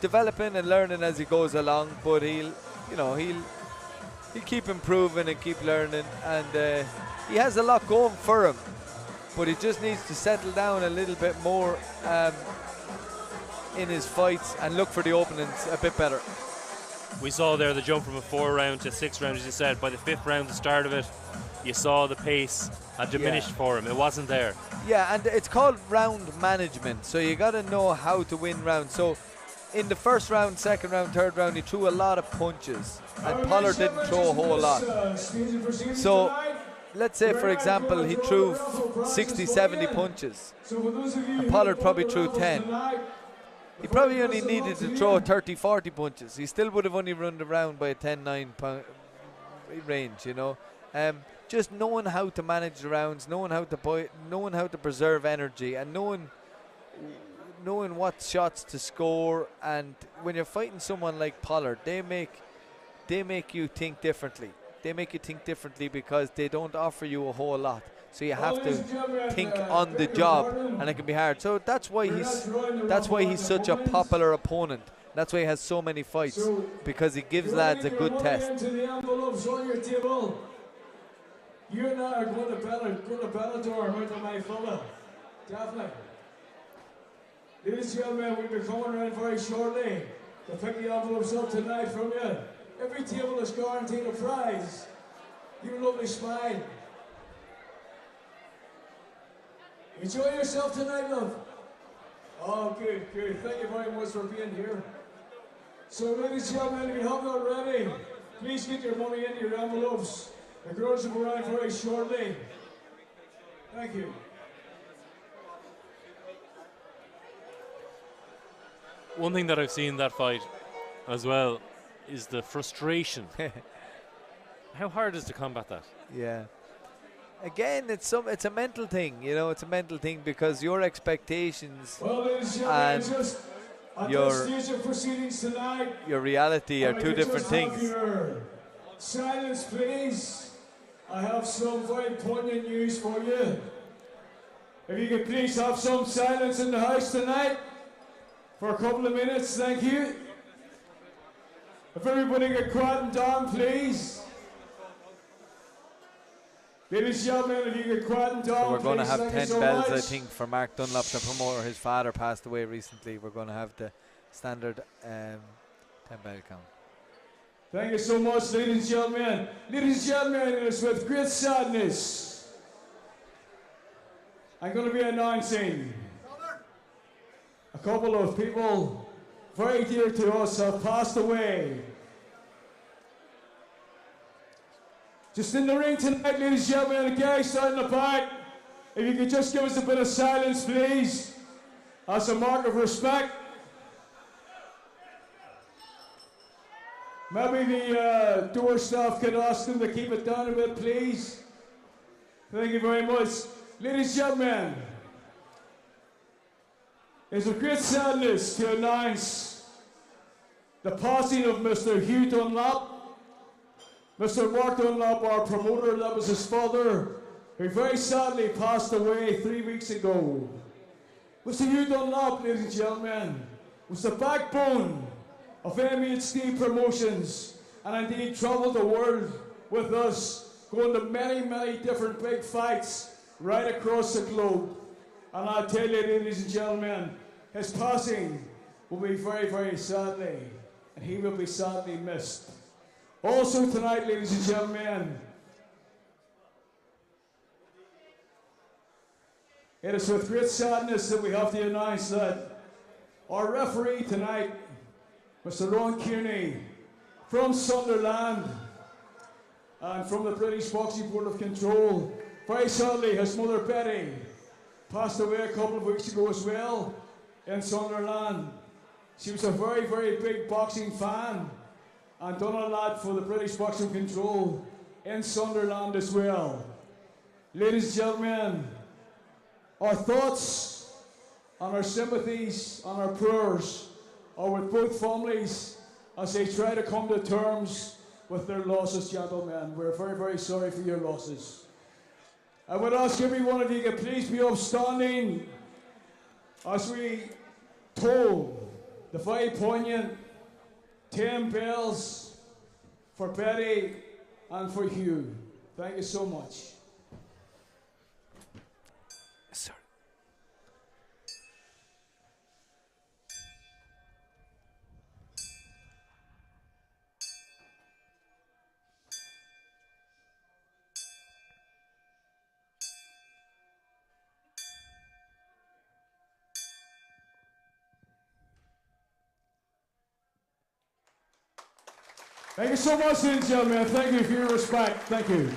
Speaker 1: developing and learning as he goes along. But he'll keep improving and keep learning, and he has a lot going for him. But he just needs to settle down a little bit more in his fights and look for the openings a bit better.
Speaker 2: We saw there the jump from a 4-round to 6 rounds, as you said. By the 5th round, the start of it, you saw the pace had diminished for him. It wasn't there.
Speaker 1: Yeah, and it's called round management. So you got to know how to win rounds. So in the first round, second round, third round, he threw a lot of punches, and Pollard didn't throw a whole lot. So let's say, for example, he threw 60, 70 punches, and Pollard probably threw 10. He probably only needed to throw 30, 40 punches. He still would have only run the round by a 10-9 range, you know. Just knowing how to manage the rounds, knowing how to preserve energy, and knowing what shots to score. And when you're fighting someone like Pollard, they make you think differently. They make you think differently because they don't offer you a whole lot. So you have to think on the job, and it can be hard. So that's why he's such a popular opponent. That's why he has so many fights, because he gives lads a good test.
Speaker 3: You're not going to Bellator, right, my fella. Definitely. Ladies and gentlemen, we'll be coming around very shortly to pick the envelopes up tonight from you. Every table is guaranteed a prize. Your lovely smile. Enjoy yourself tonight, love. Oh, good, good. Thank you very much for being here. So, ladies and gentlemen, if you haven't already, please get your money into your envelopes. The girls will be around very shortly. Thank you.
Speaker 2: One thing that I've seen in that fight as well is the frustration. How hard is to combat that?
Speaker 1: Yeah. Again, it's a mental thing, you know. It's a mental thing because your expectations and your reality are two different things.
Speaker 3: Silence, please. I have some very poignant news for you. If you could please have some silence in the house tonight for a couple of minutes, thank you. If everybody get quiet and down, please. Ladies and gentlemen, if you get quiet and down,
Speaker 1: so we're going to have 10
Speaker 3: so
Speaker 1: bells,
Speaker 3: much.
Speaker 1: I think, for Mark Dunlop, the promoter. His father passed away recently. We're going to have the standard 10 bell count.
Speaker 3: Thank you so much, ladies and gentlemen. Ladies and gentlemen, it is with great sadness I'm going to be announcing a couple of people very dear to us have passed away. Just in the ring tonight, ladies and gentlemen, the guys starting the back, if you could just give us a bit of silence, please, as a mark of respect. Maybe the door staff could ask them to keep it down a bit, please. Thank you very much. Ladies and gentlemen, it's a great sadness to announce the passing of Mr. Hugh Dunlop. Mr. Mark Dunlop, our promoter, that was his father, who very sadly passed away 3 weeks ago. Mr. Hugh Dunlop, ladies and gentlemen, was the backbone of MHD Promotions, and indeed traveled the world with us, going to many, many different big fights right across the globe. And I tell you, ladies and gentlemen, his passing will be very, very sadly, and he will be sadly missed. Also tonight, ladies and gentlemen, it is with great sadness that we have to announce that our referee tonight, Mr. Ron Kearney, from Sunderland and from the British Boxing Board of Control, very sadly his mother Betty passed away a couple of weeks ago as well in Sunderland. She was a very, very big boxing fan and done a lot for the British Boxing Control in Sunderland as well. Ladies and gentlemen, our thoughts and our sympathies and our prayers are with both families as they try to come to terms with their losses, gentlemen. We're very, very sorry for your losses. I would ask every one of you to please be upstanding as we toll the very poignant 10 bells for Betty and for Hugh. Thank you so much.
Speaker 2: Sir.
Speaker 3: Thank you so much, ladies and gentlemen. Thank you for your respect. Thank you.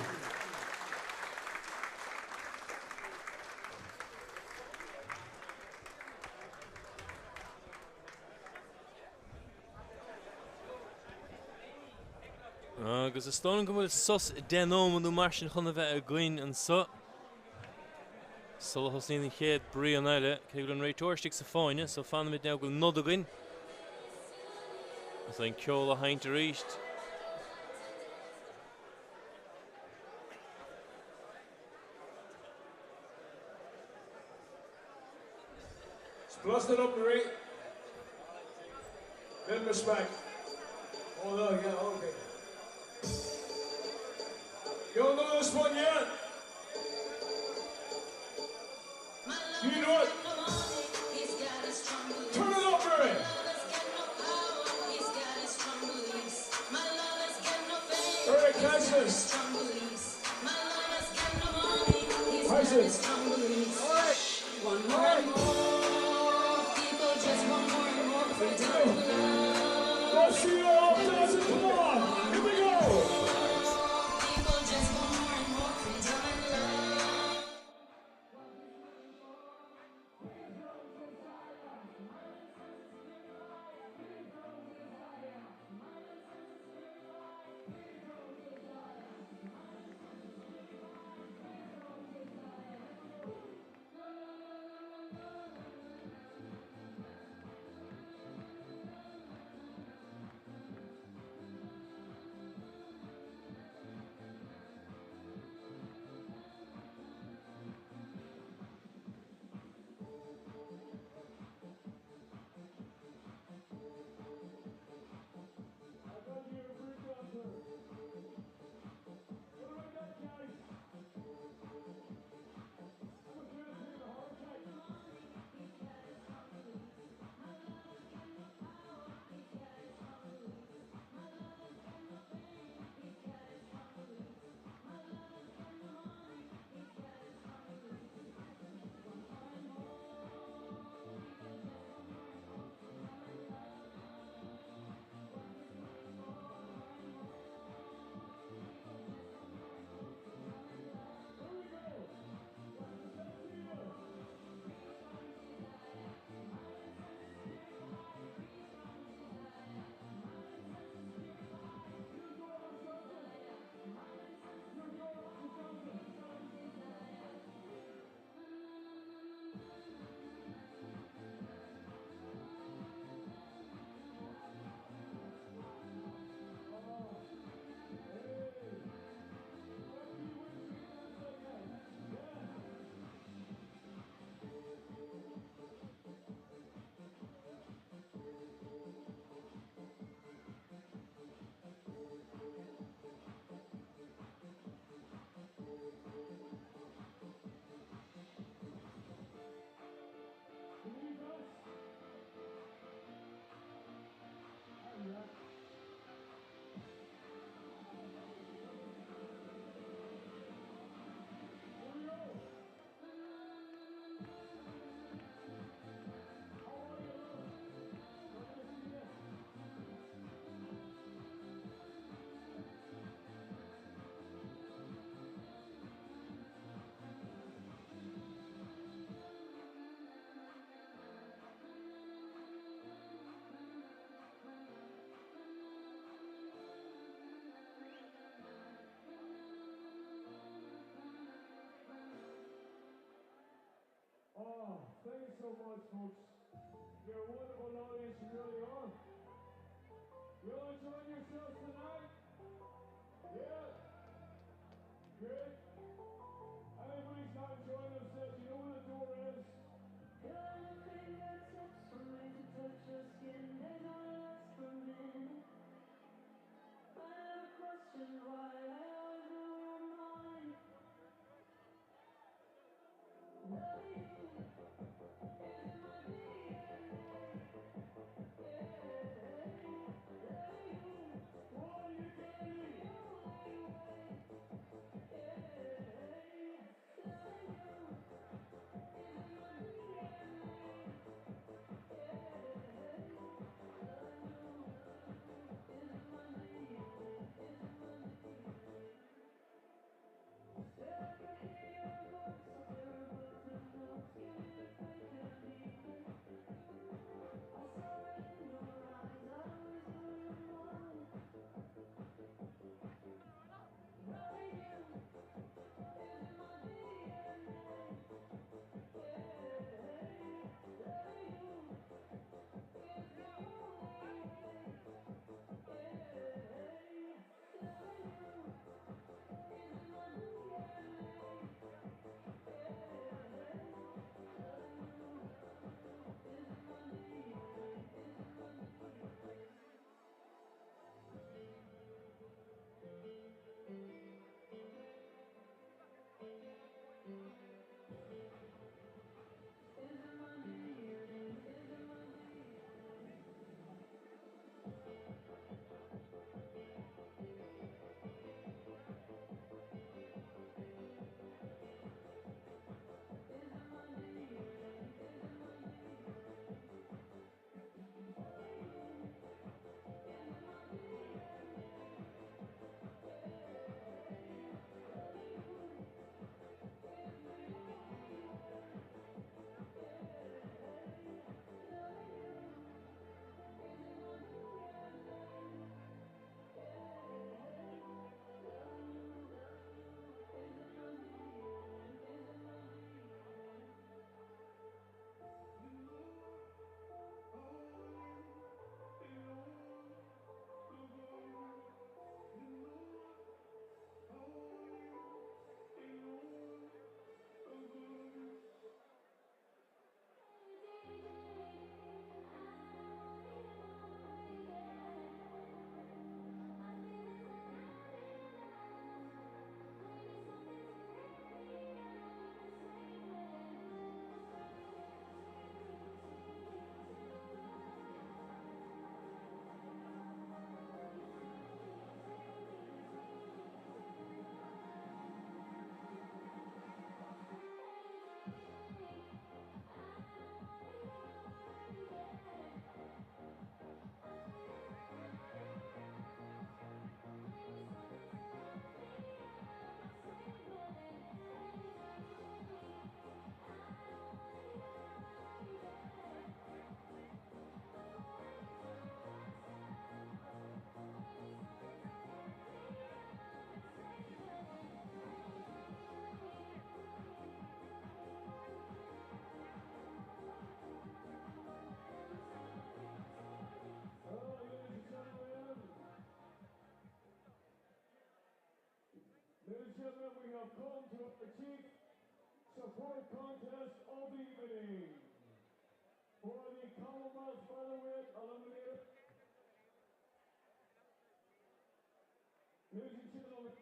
Speaker 2: Agus is stóna go bhfuil sus denómanú mar sin chuna bheith a gcuin an so. Sulachas níon chéad brí an eile, cé go an réiteoirstigh sa fáine, so fanna mid now go nod a gcuin. As ein ceol a haint a ríist.
Speaker 3: Blast it up, Marie. Good respect. Oh, no, yeah, okay. You don't know this one yet? You know it? Turn it up, Marie. All right, catch this. Catch this. All right. One more. People just want more and more freedom. Let's see you all dancing. Come on. Here we go. People just want more and more freedom and love. Thank you so much, folks. You're a wonderful audience, you really are. You all enjoying yourselves tonight? gentlemen, we have come to the chief support contest of the evening. For the Commonwealth Featherweight Eliminator. Ladies and gentlemen,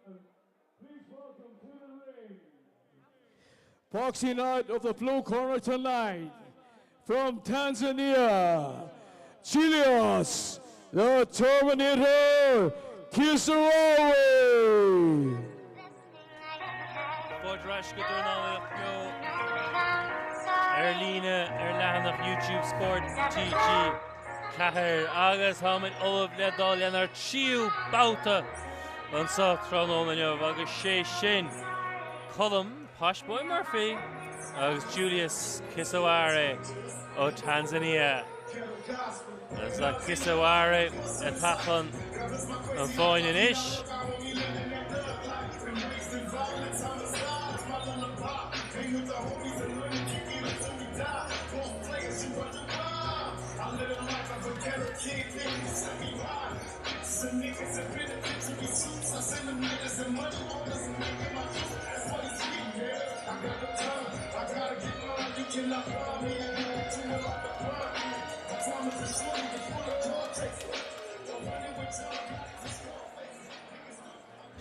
Speaker 3: please welcome to the ring. Boxing out of the blue corner tonight, from Tanzania, Julius, the Terminator, Kisarawe.
Speaker 2: Fodrush go Erlina Erlanach YouTube scored TG Cahir Agus Hamid Olav Ledal and Chiu Bauta on South Tronomania Agus Shay Shin Colum Posh Boy Murphy Agus Julius Kisaware o Tanzania. As that Kisaware Etachon and Foyne in Ish.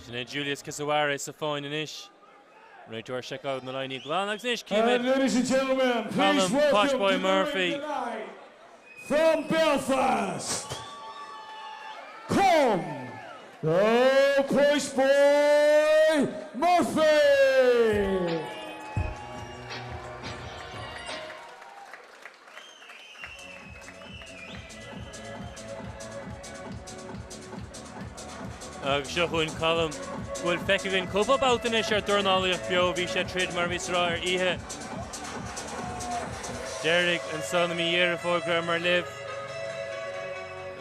Speaker 2: Sinead Julius Kisaware is a fine in ish. Right to our check out in the line. Ladies
Speaker 3: and gentlemen, please welcome
Speaker 2: Posh Boy Murphy
Speaker 3: from Belfast. Come, the Posh Boy Murphy.
Speaker 2: Shohun column will Fekivin Kuba about the Nisha Durnali of Bio Visha Trid Marvisra Ihe Derek and Sonami Year for Grammar Live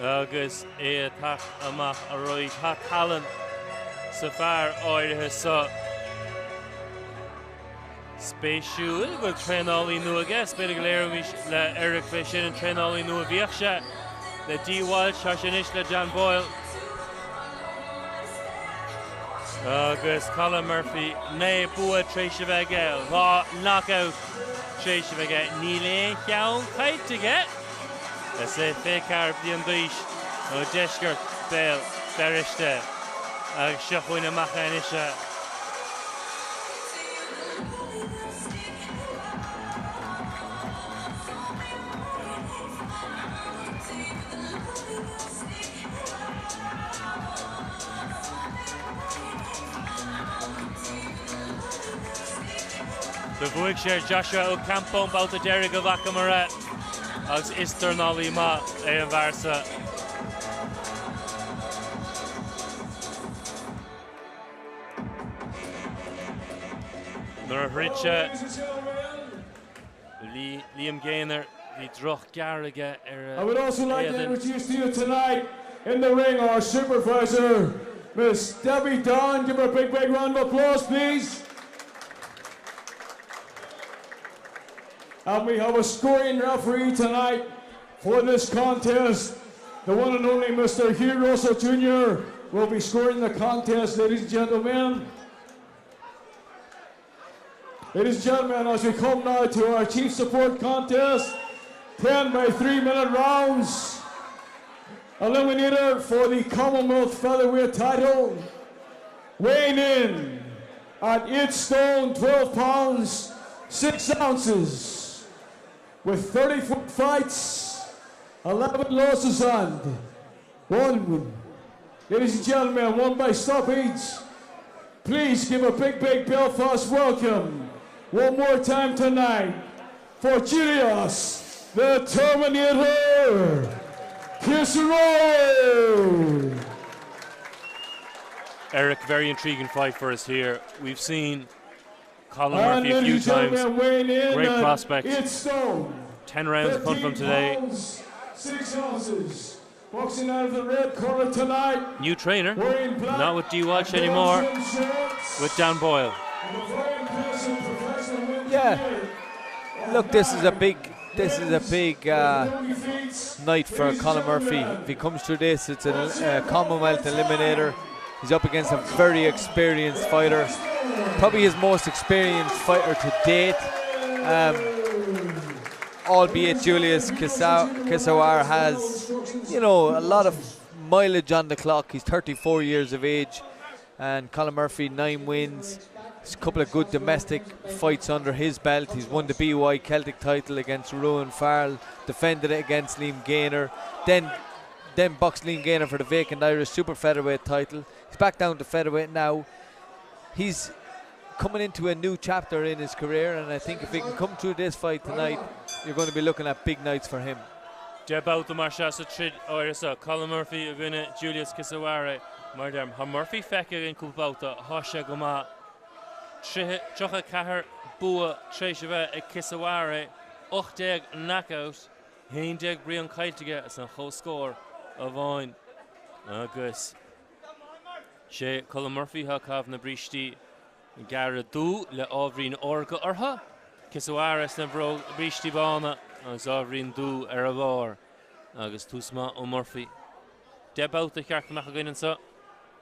Speaker 2: August Eatach Amach Arroy Hat Hallen Safar Oir Hissa Space Shoe will train all in new guess, but Eric Fishin and train all in new Viaksha the D Wild Shashinish the John Boyle. August Colin Murphy, Nay Bua Treshavega, Law Knockout Treshavega, Nile Young Kite to get. Let's say Fakar Biandish, Odeshker, Bell, Berishte, Shahuina Machanisha. The Vuikshare Joshua Ocampo about the Derek of Akamaret as Eastern Olima and Varsa. Richa Liam Gaynor, the Droch Garriga.
Speaker 3: I would also like to introduce to you tonight in the ring our supervisor, Miss Debbie Don. Give her a big round of applause, please. And we have a scoring referee tonight for this contest. The one and only Mr. Hugh Russell Jr. will be scoring the contest, ladies and gentlemen. Ladies and gentlemen, as we come now to our chief support contest, 10 by 3-minute rounds. Eliminator for the Commonwealth Featherweight title, weighing in at 8 stone, 12 pounds, 6 ounces. With 30-foot fights, 11 losses and 1 win. Ladies and gentlemen, 1 by stoppage. Please give a big Belfast welcome one more time tonight for Julius, the Terminator, Kisarawe.
Speaker 2: Eric, very intriguing fight for us here. We've seen Colin Murphy a few times. Great prospect. 10 rounds to come from today.
Speaker 3: 6 ounces. Boxing out of the red corner tonight.
Speaker 2: New trainer, not with D Walsh anymore, with Dan Boyle.
Speaker 1: Yeah. Look, this is a big night for Colin Murphy. If he comes through this, it's a Commonwealth eliminator. He's up against a very experienced fighter, probably his most experienced fighter to date. Albeit Julius Kisawara has, you know, a lot of mileage on the clock. He's 34 years of age, and Colin Murphy 9 wins. There's a couple of good domestic fights under his belt. He's won the BY Celtic title against Rowan Farrell, defended it against Liam Gaynor, then boxed Liam Gaynor for the vacant Irish super featherweight title. He's back down to featherweight now. He's coming into a new chapter in his career, and I think if he can come through this fight tonight, you're going to be looking at big nights for him.
Speaker 2: Debout the Marshasa Trid Orisa, Colin Murphy, Aguna, Julius Kisawara, Mardam, Ha Murphy Feka in Kupauta, Hosha Goma, Chocha Kahar, Bua, Treshava, a Kisawara, Ochdeg knockout, Hindeg Brian Kaitiga, as a whole score of Oin. Agus. She Colin Murphy, Hakav Nabrishti, Gara Du, Le Ovrin Orga Orha, Kisawara, Snabro, Brishti Bana, Agus Ovrin Du, Eravor, Agus Tusma, O Murphy. Debout the Karkamach again and so.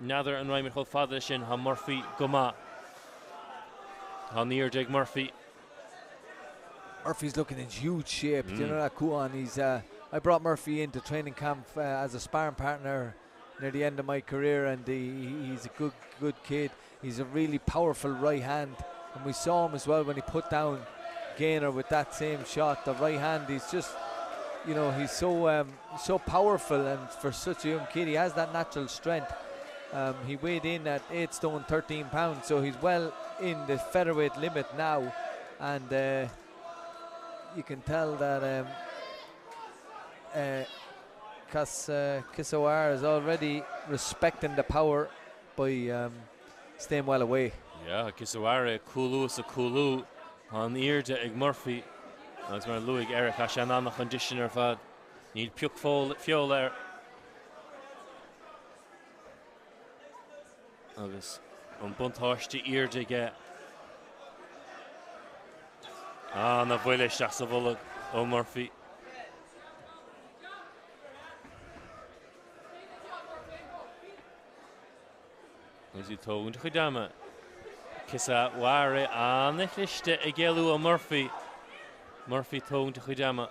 Speaker 2: Nather and Raimir Hol Fadishin, Ha Murphy, Goma. Ha near Jake Murphy.
Speaker 1: Murphy's looking in huge shape. Do you know that, Kuan? He's I brought Murphy into training camp as a sparring partner near the end of my career, and he's a good kid. He's a really powerful right hand, and we saw him as well when he put down Gaynor with that same shot. The right hand, he's just, you know, he's so powerful, and for such a young kid, he has that natural strength. He weighed in at 8 stone 13 pounds, so he's well in the featherweight limit now, and you can tell that Kisawara is already respecting the power by staying well away.
Speaker 2: Yeah, Kisawara, Kulu, so Kulu, on ear to Ig Murphy. As mar Luig Eric Ashanan, conditioner fad. Need Puke Fiol there. Agus, on Bunthorst, ear to get. Na Voile Shasavolag, O Murphy. As he told Hidama. Kissa Ware Anikliste Egelu O Murphy. Murphy told Hidama.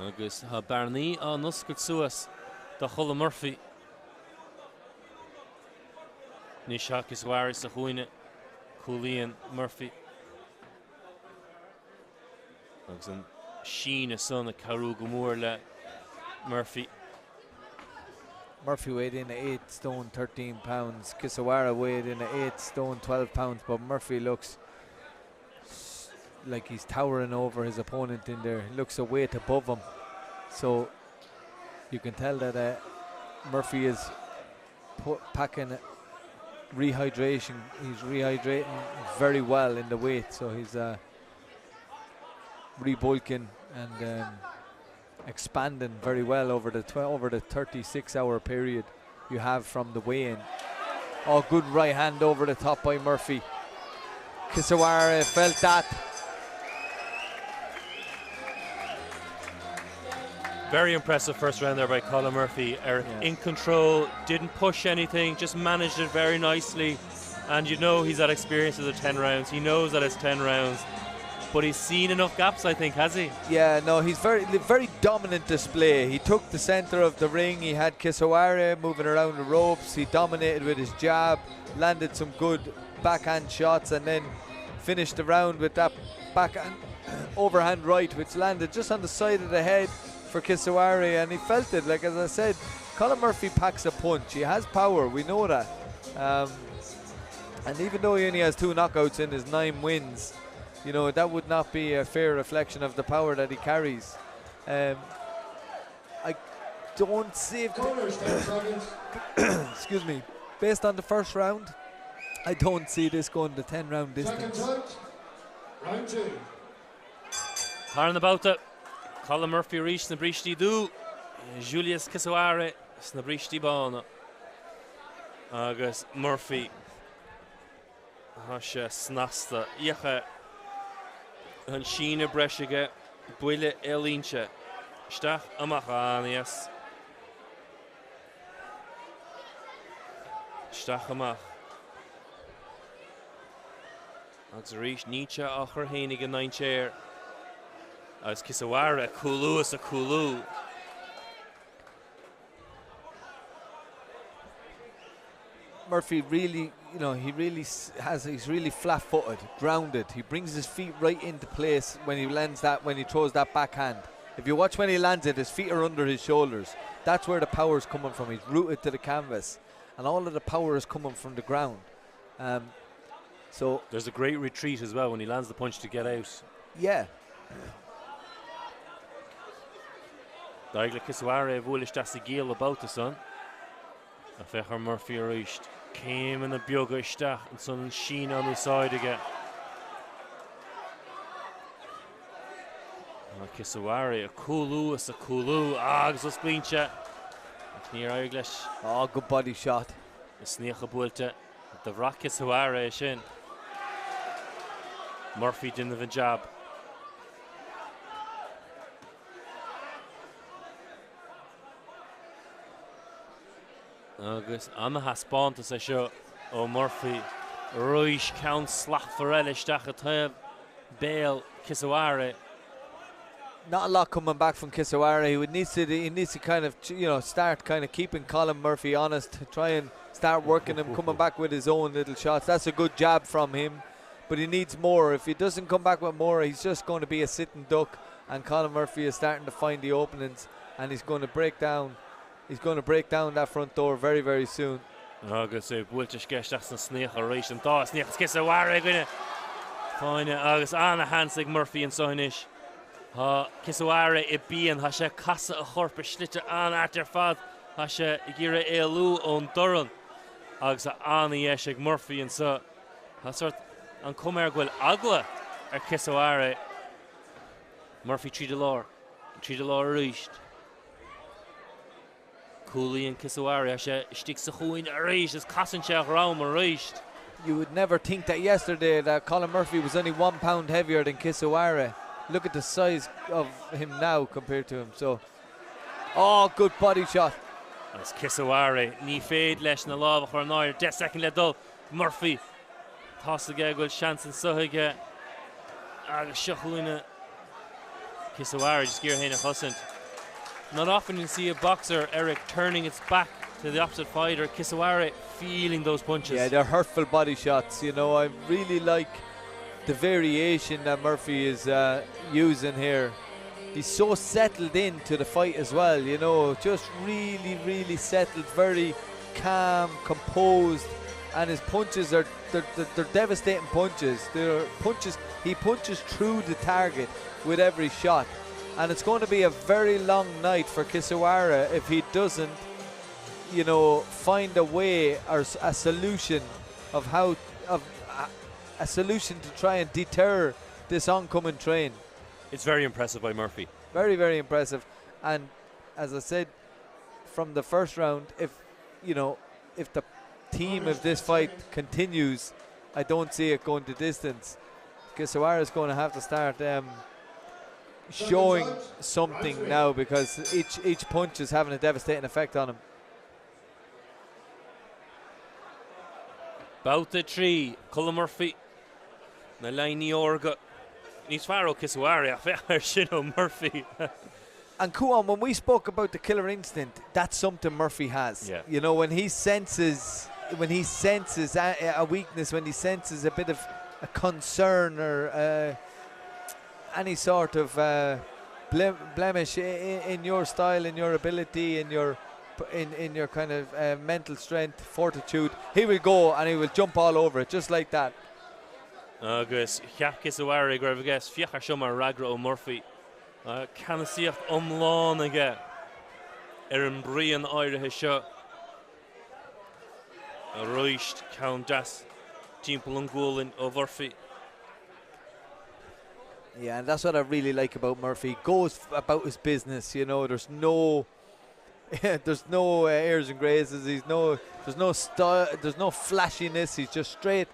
Speaker 2: Agus ha Barney on Nuskut Suas. The Hulla Murphy. Nishakis Waris Sahuine, Coolian Murphy. Agus Sheen a son of Caru Gumurla Murphy.
Speaker 1: Murphy weighed in at 8 stone 13 pounds. Kisawara weighed in at 8 stone 12 pounds, but Murphy looks like he's towering over his opponent in there. He looks a weight above him. So you can tell that Murphy is packing rehydration. He's rehydrating very well in the weight, so he's rebulking and expanding very well over the 36-hour period you have from the weigh-in. Oh, good right hand over the top by Murphy. Kisawara felt that.
Speaker 2: Very impressive first round there by Colin Murphy. Eric in control, didn't push anything, just managed it very nicely. And you know he's had experience of the 10 rounds. He knows that it's 10 rounds. But he's seen enough gaps, I think, has he? Yeah, no, he's very dominant display. He took the center of the ring. He had Kisawara moving around the ropes. He dominated with his jab, landed some good backhand shots, and then finished the round with that backhand overhand right, which landed just on the side of the head for Kisawara, and he felt it. Like, as I said, Colin Murphy packs a punch. He has power, we know that. And even though he only has 2 knockouts in his 9 wins, you know, that would not be a fair reflection of the power that he carries. I don't see excuse me, based on the first round, I don't see this going the 10 round distance.
Speaker 3: Round 2.
Speaker 2: Tarn about it. Colin Murphy reached the Brishti Du. Julius Kisawara Snabrishti Bana. Agus Murphy. Hasha Snasta. Yacha. And Sheena Breshiga. Buile Elincha. Stach amach yes. Stach amach. Agus reach Nietzsche achar hénig in 9 chair. As Kisawara Kulu is a Kulu.
Speaker 1: Murphy really, he's really flat-footed, grounded. He brings his feet right into place when he when he throws that backhand. If you watch when he lands it, his feet are under his shoulders. That's where the power is coming from. He's rooted to the canvas, and all of the power is coming from the ground. So
Speaker 2: there's a great retreat as well when he lands the punch to get out.
Speaker 1: Yeah.
Speaker 2: Daigla Kiswara bhulish das geel about the son. A fecher Murphy reached. Came in the bioga stach and son sheen on the side again. Kisawari, a Kulu, it's a Kulu. Agus was splincha. Near English.
Speaker 1: Oh, good body shot.
Speaker 2: The sneacha bulte. The rock Kisawari shin. Murphy didn't have a jab. Agus an haspont as show o Murphy Ruish count slach forel stach at Bale Kisawari.
Speaker 1: Not a lot coming back from Kisawara. He needs to kind of start kind of keeping Colin Murphy honest, try and start working him, coming back with his own little shots. That's a good jab from him, but he needs more. If he doesn't come back with more, he's just going to be a sitting duck, and Colin Murphy is starting to find the openings, and he's going to break down. He's going to break down that front door very, very soon.
Speaker 2: Agus bhfuilteis geisteach san sneach a rééis an tá sneach Kisawara gine fáine agus anna Hansig Murphy an soinish. Kisawara I bíon ha sé casa a chorpa slite an artar fad ha sé gira éalú ón doran agus anna Yeshig Murphy and so ha sort an cumer gwil agla Kisawara. Murphy tríd lár ríist. Cooley and Kisawari sticks a chuin a reach as Kassenchach Raum a reached.
Speaker 1: You would never think that yesterday that Colin Murphy was only 1 pound heavier than Kisawari. Look at the size of him now compared to him. So, good body shot.
Speaker 2: As Kisawari, ní féad leis na lábh chuir náir 10 second le dul Murphy. Tásaige goil chance and sohaige agus sechuine Kisawari just gear héna chosint. Not often you see a boxer, Eric, turning its back to the opposite fighter. Kisawara feeling those punches.
Speaker 1: Yeah, they're hurtful body shots. I really like the variation that Murphy is using here. He's so settled into the fight as well, just really, really settled, very calm, composed, and his punches they're devastating punches. They're punches. He punches through the target with every shot. And it's going to be a very long night for Kisawara if he doesn't, find a way or a solution a solution to try and deter this oncoming train.
Speaker 2: It's very impressive by Murphy.
Speaker 1: Very, very impressive. And as I said from the first round, if the theme of this fight continues, I don't see it going to distance. Kisawara is going to have to start showing something now because each punch is having a devastating effect on him.
Speaker 2: Bouta tree, Colin Murphy. Na Laini Orga. Nís Faro Kisawari, Shino Murphy.
Speaker 1: And Kuan, when we spoke about the killer instinct, that's something Murphy has.
Speaker 2: Yeah.
Speaker 1: When he senses a weakness, when he senses a bit of a concern or any sort of blemish in your style, in your ability, in your kind of mental strength, fortitude, he will go and he will jump all over it, just like that.
Speaker 2: Agus Chiap Kisawari Gravigas Fiachar Shomar Ragra O Murphy Canasiach Umlán again Erin Brian Ira Hisha Roisht Count Das Jimpalungulin O Murphy.
Speaker 1: Yeah, and that's what I really like about Murphy. He goes about his business, there's no there's no airs and graces, there's no style, there's no flashiness. He's just straight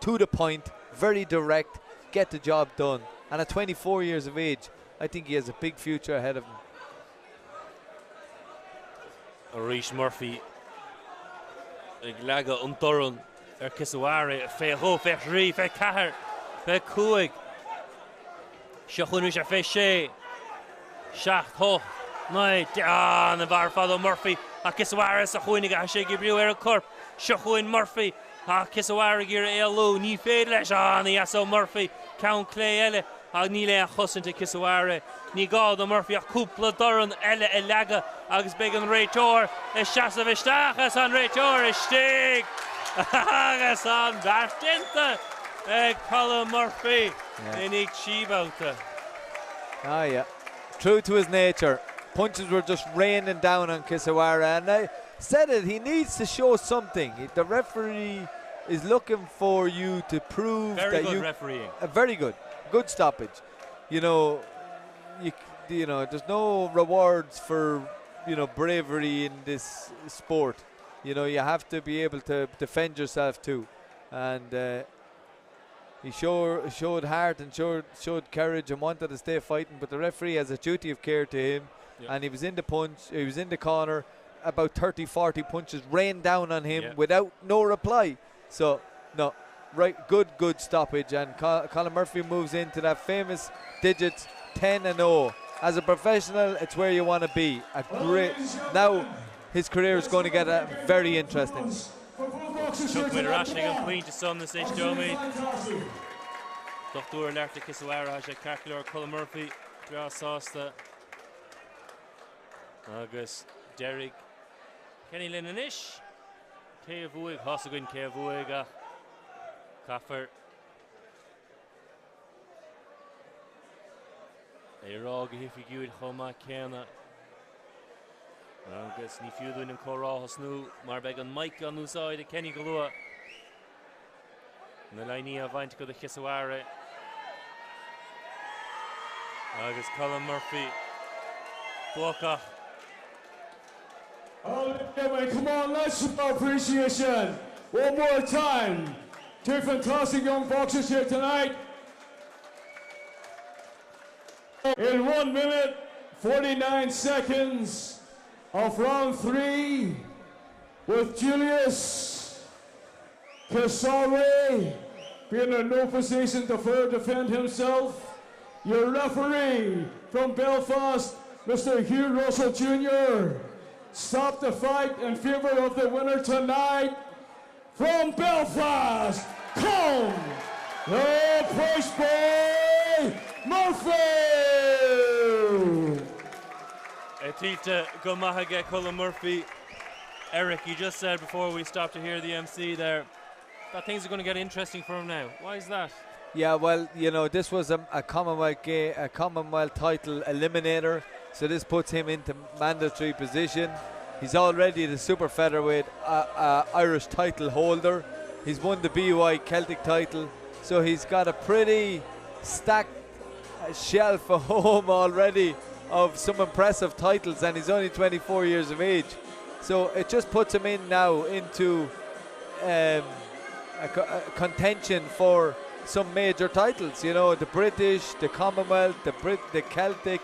Speaker 1: to the point, very direct, get the job done. And at 24 years of age, I think he has a big future ahead of him.
Speaker 2: Rhys Murphy ag lega an doran Kisawara fé ho fé rí fé cahar fé cuaig Seachúnú sé fé sé Seach ho Nei na bhar fado Murphy a Kisawara sa chuoinnig a sé gibriú ar a corp Seachúin Murphy a Kisawara gur éalú ní féad leis ní aso Murphy count clé eile a ní le a chosanta Kisawara ní gád a Murphy a cúpla doran eile e lega agus beag an réitóir is seasa bhisteach as an réitóir is stig agus an bhartinta Colin Murphy in ag síbáta.
Speaker 1: Yeah. True to his nature. Punches were just raining down on Kisawara, and I said it, he needs to show something. The referee is looking for you to prove
Speaker 2: very
Speaker 1: that
Speaker 2: good
Speaker 1: you
Speaker 2: refereeing.
Speaker 1: Very good stoppage. You know, there's no rewards for bravery in this sport. You have to be able to defend yourself too, and he showed heart and showed courage and wanted to stay fighting. But the referee has a duty of care to him, and he was in the punch. He was in the corner. About 30-40 punches rained down on him without no reply. So no, right, good stoppage, and Colin Murphy moves into that famous digits 10-0. As a professional, it's where you want to be. Now his career is going to get very interesting.
Speaker 2: Chuck with Rashing and Queen to son the stage Domi. Dr. Lerta Kisawara has a calculator Colin Murphy. Grass Sosta. August Derek Kenny Linnanish. Keavuig, Hossagun Keavuiga. Kaffer. Eirog Hifiguid Homa Kena. Agus ní fiúdún an chorá snú mar beag an Mike an úsáid a Kenny Galua. Na lainí a bhaint go the Kisawara. Agus Colin Murphy. Blokach.
Speaker 3: Come on, let's show appreciation one more time. Two fantastic young boxers here tonight. In 1 minute, 49 seconds of round 3, with Julius Kisawara being in no position to further defend himself. Your referee from Belfast, Mr. Hugh Russell Jr. Stop the fight in favor of the winner tonight from Belfast. Come, the Price Boy Murphy.
Speaker 2: Etilta Gomahaga Colin Murphy. Eric, you just said before we stopped to hear the MC there that things are going to get interesting for him now. Why is that?
Speaker 1: Yeah, well, this was a Commonwealth title eliminator, so this puts him into mandatory position. He's already the super featherweight Irish title holder. He's won the BUI Celtic title, so he's got a pretty stacked shelf at home already of some impressive titles, and he's only 24 years of age. So it just puts him in now into a contention for some major titles, the British, the Commonwealth, the Celtic.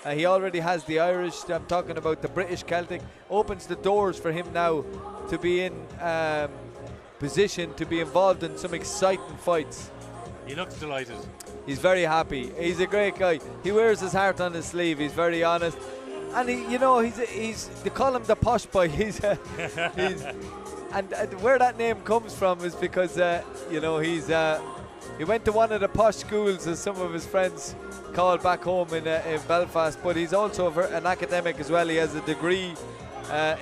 Speaker 1: He already has the Irish. I'm talking about the British Celtic. Opens the doors for him now to be in position to be involved in some exciting fights.
Speaker 2: He looks delighted.
Speaker 1: He's very happy. He's a great guy. He wears his heart on his sleeve. He's very honest, and he's they call him the posh boy. And where that name comes from is because he went to one of the posh schools, as some of his friends call back home in Belfast. But he's also an academic as well. He has a degree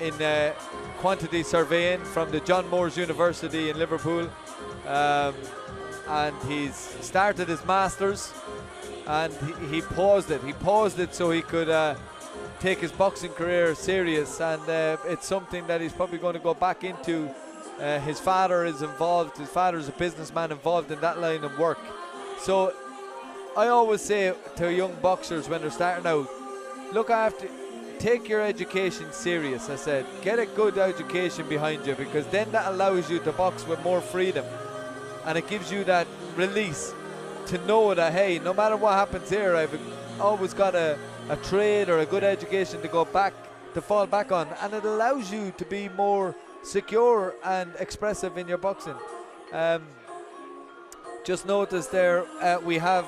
Speaker 1: in quantity surveying from the John Moores University in Liverpool. And he's started his masters, and he paused it. He paused it so he could take his boxing career serious, and it's something that he's probably going to go back into. His father is involved. His father is a businessman involved in that line of work. So I always say to young boxers when they're starting out, take your education serious. I said, get a good education behind you, because then that allows you to box with more freedom. And it gives you that release to know that, hey, no matter what happens here, I've always got a trade or a good education to go back to fall back on, and it allows you to be more secure and expressive in your boxing. Just notice there we have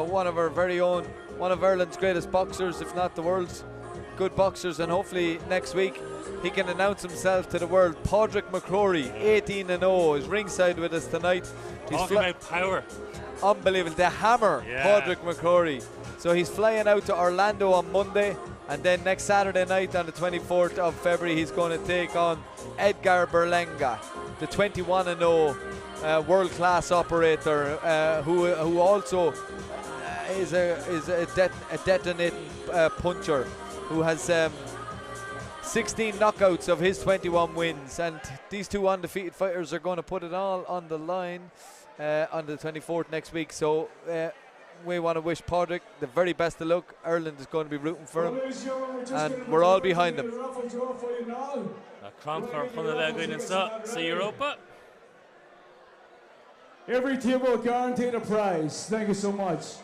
Speaker 1: one of our very own, one of Ireland's greatest boxers, if not the world's good boxers, and hopefully next week he can announce himself to the world. Padraig McCrory, 18-0, is ringside with us tonight.
Speaker 2: Talking about power.
Speaker 1: Unbelievable, the hammer,
Speaker 2: Yeah.
Speaker 1: Padraig McCrory. So he's flying out to Orlando on Monday, and then next Saturday night on the 24th of February he's going to take on Edgar Berlanga, the 21-0 world-class operator who also is a detonating puncher, who has 16 knockouts of his 21 wins, and these two undefeated fighters are going to put it all on the line on the 24th next week. So we want to wish Padraig the very best of luck. Ireland is going to be rooting for him, and we're all behind him.
Speaker 2: Crampcar van de weg in sa Europa.
Speaker 3: Every table guaranteed a prize. Thank you so much.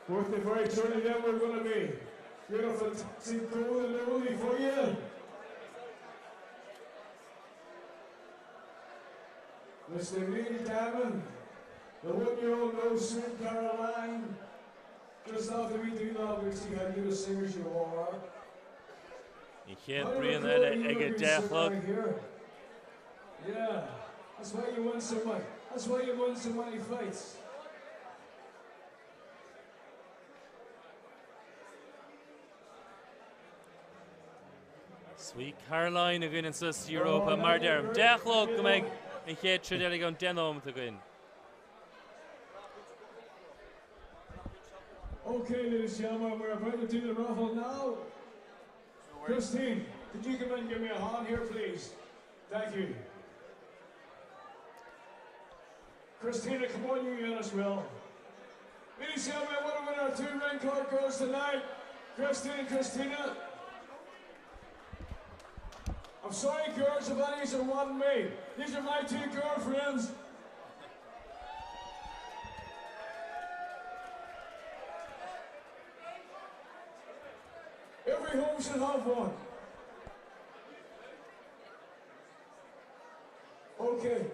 Speaker 3: Worth the very journey that we're going to be. Beautiful, see cool and early for you. Mr. Neil Diamond, the 1-year-old no Sweet Caroline, just after we do that, we'll see how good a singer you are.
Speaker 2: You can't bring a deathlog.
Speaker 3: Yeah, that's why you won so much. That's why you won so many fights.
Speaker 2: Sweet Caroline again in sus Europa Marderm. Deathlog go meg in chéad tríd an denom to go in.
Speaker 3: Okay, ladies and gentlemen, we're about to do the raffle now. Christine, could you come in and give me a hand here, please? Thank you. Christina, come on, you in as well. Ladies and gentlemen, what a winner, 2 ring card girls tonight. Christina. I'm sorry, girls, if any of you want me. These are my 2 girlfriends. Every home should have one. Okay.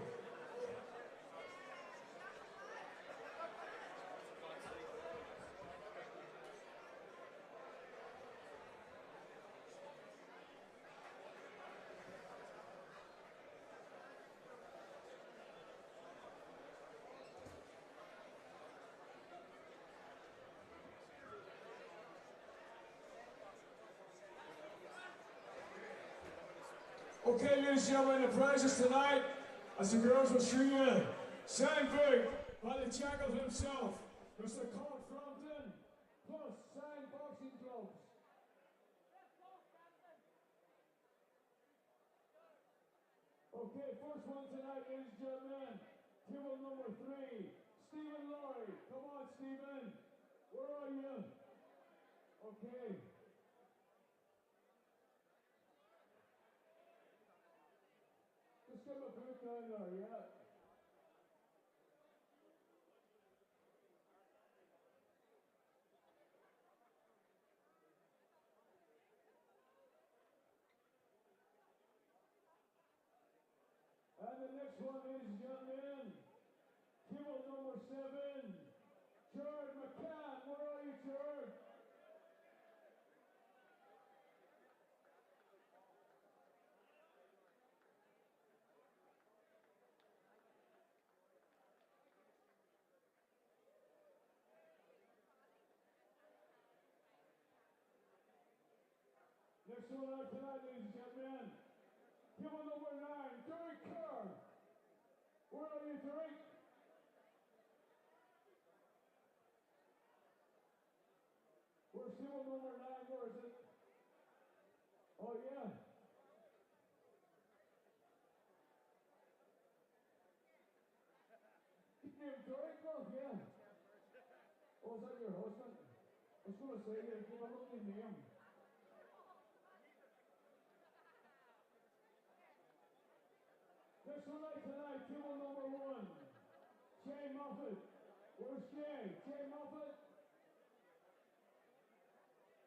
Speaker 3: Okay, ladies and gentlemen, the prizes tonight, as the girls will show you, signed big by the Jackal himself, Mr. Colin Frampton, plus signed boxing gloves. Okay, first one tonight, ladies and gentlemen, table number 3, Stephen Laurie. Come on, Stephen. Where are you? Okay. Just give him a boot down there, yeah. And the next one, ladies and gentlemen, table number 7, Jared McCann. Where are you, Jared? Next one out tonight, ladies and gentlemen. Table number 9, Derek Kerr. Where are you, Derek? Where's table number 9? Where is it? Oh, yeah. His name Derek, oh, yeah. Oh, is that your husband? I was going to say, yeah, give a lovely name. Next one out tonight, table number 1, Jay Moffat. Where's Jay? Jay Moffat?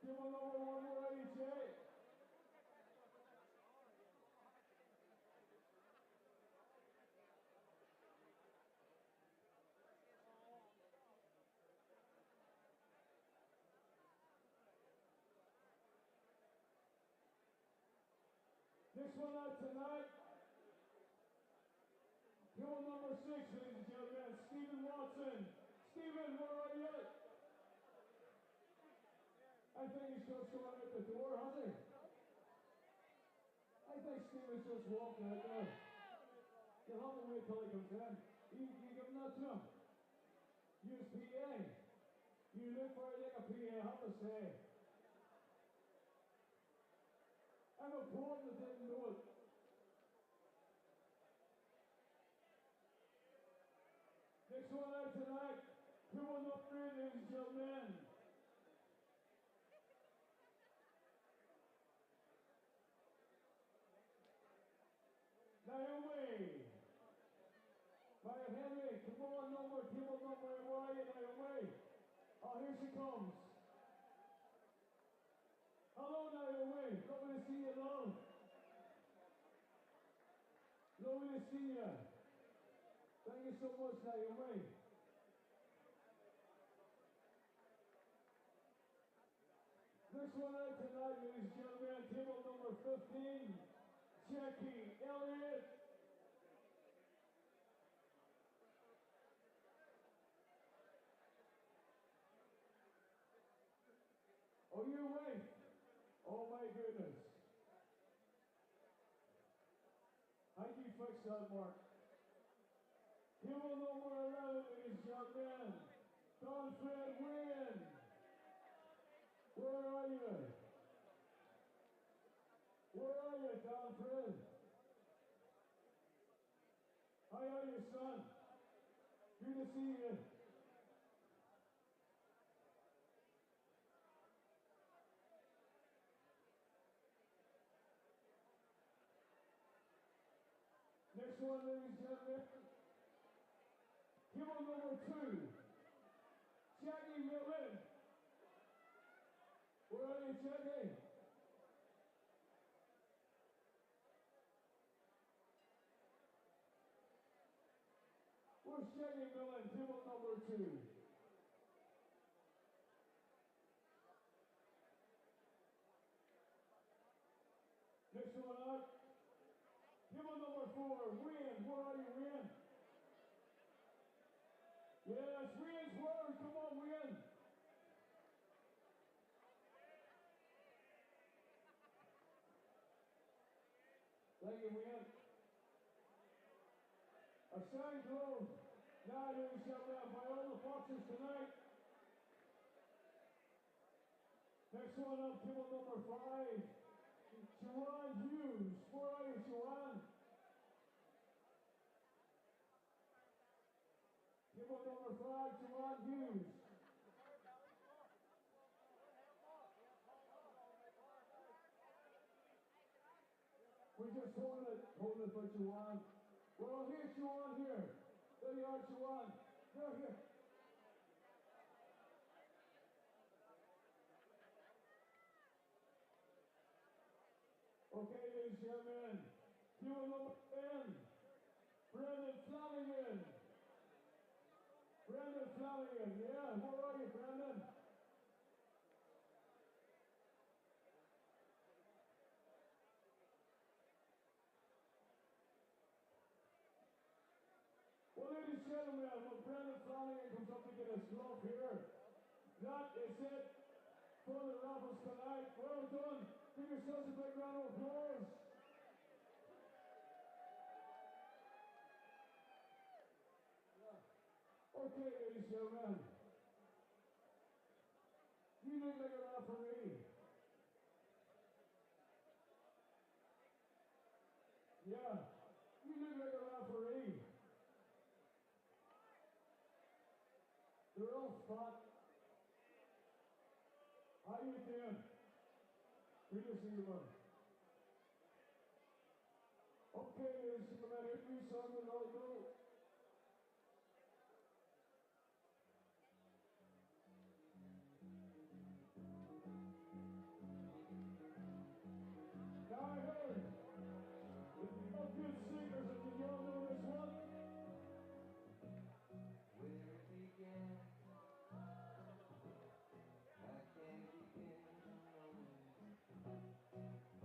Speaker 3: Table number 1, where are you, Jay? Next one out tonight. Hill number 6, ladies and gentlemen, Stephen Watson. Stephen, where are you? I think he's just going out the door, hasn't he? I think Stephen's just walking out there. You'll have to wait till he comes in. You give him that to him. Use PA. You look for it like a PA, I have to say. I'm a poet that didn't know it. Next one out tonight, 2-1-3, ladies and gentlemen. Naomi. Maya Henry, come on, table number, where are you, Naomi? Oh, here she comes. Hello, Naomi. Lovely to see you, love. Lovely to see you. Thank you so much, Naomi. Next one out tonight, ladies and gentlemen, table number 15, Jackie Elliott. Oh, you're right. Oh my goodness. How do you fix that, Mark? Table number 11, ladies and gentlemen, Don Fred Wynn. Where are you? Where are you, Don Fred? How are you, son? Good to see you. Next one, ladies and gentlemen. Table number 2, Jackie Millen. Where are you, Jackie? Where's Jackie Millen, table number 2? Next one out. Table number 4, Wynn. Where are you, Wynn? Yes, Wynn's word. Come on, Wynn. Thank you, Wynn. A signed glove. Now, ladies and gentlemen, by all the boxers tonight. Next one up, table number 5, Joanne Hughes. Where are you, Joanne? Table number 5, Joanne Hughes. We're just holding it for Joanne. Well, here's Joanne here. There you are, Joanne. They're here. Okay, ladies and gentlemen, table number 10, Brendan Flanagan. Brendan Flanagan, yeah, where are you, Brendan? Well, ladies and gentlemen, when Brendan Flanagan comes up to get his glove here, that is it for the raffles tonight. Well done. Give yourselves a big round of applause. Okay, ladies and gentlemen. You look like a referee. Yeah, you look like a referee. They're all spot. How you doing? Good to see you, man. Okay, ladies and gentlemen, here's a new song with all go. Now I heard all good singers, and you all know this one.
Speaker 6: Where it began, I can't begin to know.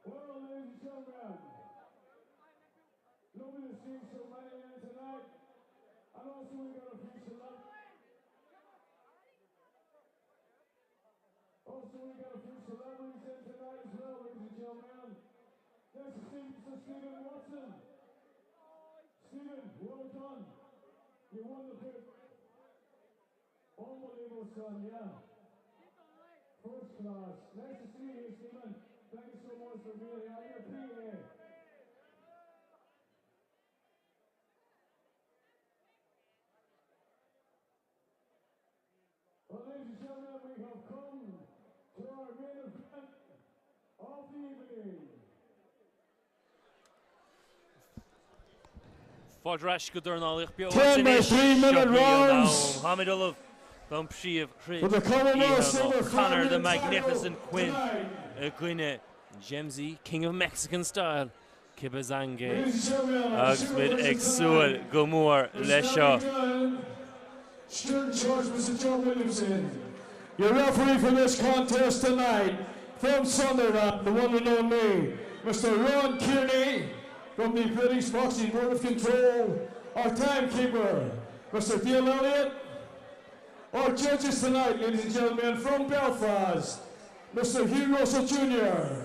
Speaker 3: Well, ladies and gentlemen, lovely to see so many here tonight. And also we got a few celebrities in tonight as well, ladies and gentlemen. Nice to see Mr. Stephen Watson. Stephen, well done. You won the bid. Unbelievable, son, yeah. First class. Nice to see you, Stephen. Thank you so much for being here. I'm your PA. Well, ladies and gentlemen, we have come to our main event of the evening.
Speaker 2: Fádrash go Dornálaigh Bio
Speaker 3: 10 by 3-minute rounds.
Speaker 2: Hamid Ulov, Dom Príomh,
Speaker 3: For the Commonwealth Silver
Speaker 2: Connor the
Speaker 3: Flyweight
Speaker 2: Magnificent
Speaker 3: title
Speaker 2: Quinn,
Speaker 3: tonight.
Speaker 2: Gwynne, Jemsy, King of Mexican Style, Kibazange,
Speaker 3: Ladies and gentlemen,
Speaker 2: Agsmid
Speaker 3: supervisor
Speaker 2: Exul,
Speaker 3: tonight,
Speaker 2: Gomor,
Speaker 3: Mr.
Speaker 2: Lesha.
Speaker 3: Dunn, Stewart George, Mr. John Williamson. Your referee for this contest tonight, from Sunderland, the one and only, Mr. Ron Kearney, from the British Boxing Board of Control. Our timekeeper, Mr. Dale Elliott. Our judges tonight, ladies and gentlemen, from Belfast, Mr. Hugh Russell Jr.,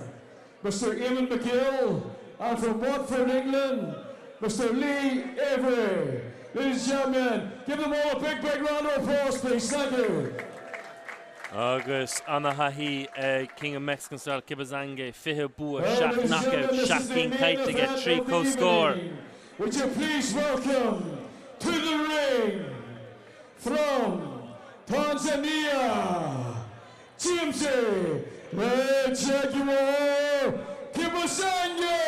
Speaker 3: Mr. Eamon McGill, and from Watford, England, Mr. Lee Avery. Ladies and gentlemen, give them all a big, big round of applause, please. Thank you.
Speaker 2: August Anahahi, King of Mexican Style, Kibazange, Fihe Bua,
Speaker 3: Well,
Speaker 2: Shaq
Speaker 3: ladies and gentlemen,
Speaker 2: Knockout,
Speaker 3: this
Speaker 2: Shaq
Speaker 3: is the
Speaker 2: King
Speaker 3: main
Speaker 2: Kite to get
Speaker 3: event
Speaker 2: 3
Speaker 3: of the
Speaker 2: co-score.
Speaker 3: evening. Would you please welcome to the ring from Tanzania, Jimsy, the Jaguar Kibazange.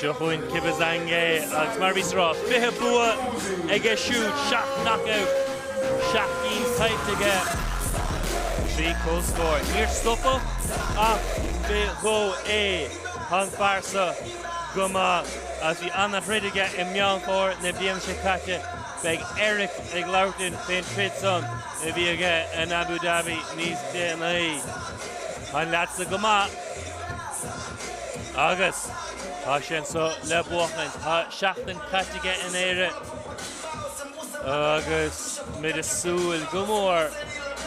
Speaker 2: Shuhuin Kibazange, Alex Marvisra, Fihe Bua, Egeshu, Shaq Knockout, Shaq Kaitige. Trí cóscóir. Níor stoppa ach bhí go han Barsa goma as bhí anna fridige I meán fór na bíam sé caite beag Eric ag Loughton féin trid son a bhí aige in Abu Dhabi níos déanaí. Han leatsa goma agus tá sin so le buachant tá seachtain caite in éire agus mid is súil gomór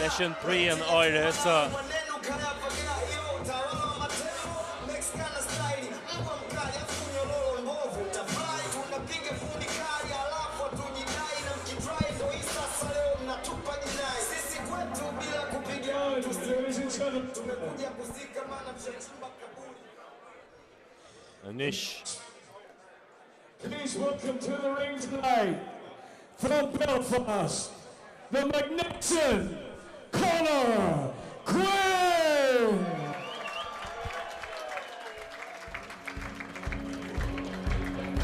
Speaker 2: leis an príon áire sa. Anish.
Speaker 3: Please welcome to the ring tonight, from Belfast, the magnificent Conor Quinn!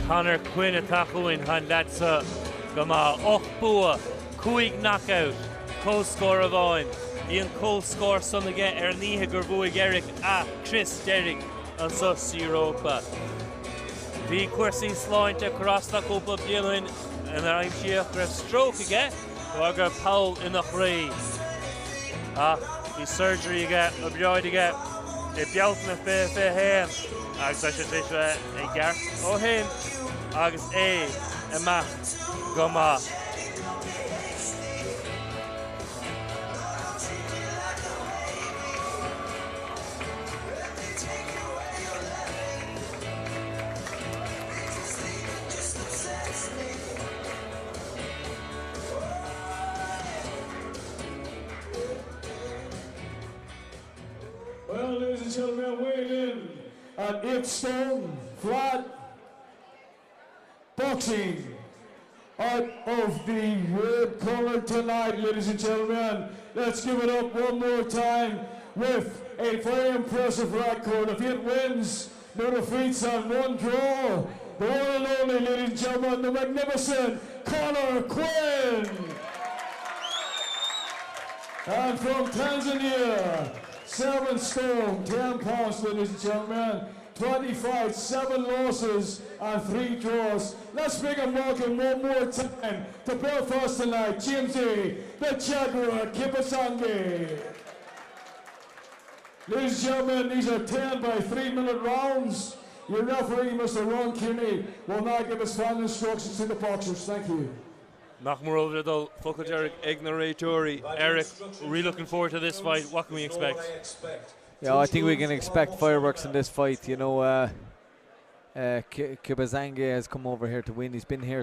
Speaker 2: Conor Quinn atá chuin han leatsa go má 8 bua, 5 knockout, co-score a bháin. Bhí an co-score son aige níthe gur bhuaigh Eric a Chris Derrick an sus Europa. Bhí cuasaí sláinte crasta cúpla blianain an aimsíoch raibh stroke aige, go gur Paul in nach ré. Bhí surgery aige, a bheáid aige, I bealt na fé héan, agus a sé trísre ag gceart ó hen, agus amach go má.
Speaker 3: Well, ladies and gentlemen, weighing in at 8 stone flat, boxing out of the red corner tonight, ladies and gentlemen. Let's give it up one more time with a very impressive record of 8 wins, no defeats and 1 draw. The one and only, ladies and gentlemen, the magnificent Conor Quinn. And from Tanzania, 7 stone, 10 pounds, ladies and gentlemen. 20 fights, 7 losses, and 3 draws. Let's make a welcome one more time to Belfast tonight, Jamesy, the Jaguar Kipasangi. Ladies and gentlemen, these are 10 by 3-minute rounds. Your referee, Mr. Ron Kinney, will now give us final instructions to the boxers. Thank you.
Speaker 2: Nach mar over the Focal Derek Ignoratori. Eric, really looking forward to this fight. What can we expect?
Speaker 1: Yeah, I think we can expect fireworks in this fight. You know, Kibazange has come over here to win. He's been here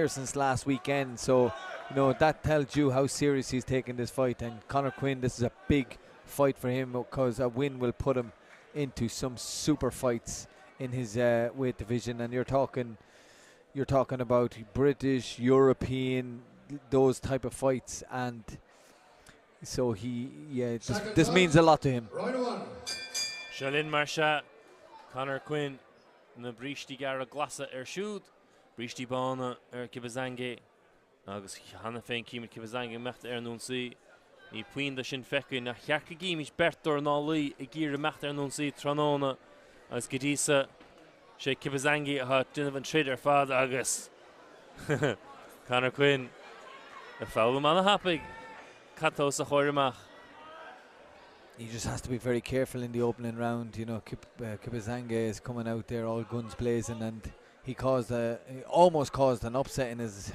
Speaker 1: since last weekend. So, you know, that tells you how serious he's taking this fight. And Conor Quinn, this is a big fight for him because a win will put him into some super fights in his weight division. And you're talking about British, European, those type of fights, and so this means a lot to him.
Speaker 2: Shalin Marsha, Conor Quinn, na Brishti Gara Glassa Siúd, Brishti Bána Kibazange, agus Hanna féin Címid Kibazange mecht Nunsi, ní puin da sin feici na chearca gíimiis bertor ná lí I gír mecht Nunsi Tróna, agus Gadisa, sé Kibazange ha duine van trid fad agus Conor Quinn a foul man a happig Katos a choirmach.
Speaker 1: He just has to be very careful in the opening round. You know, Kibazange is coming out there all guns blazing, and he almost caused an upset in his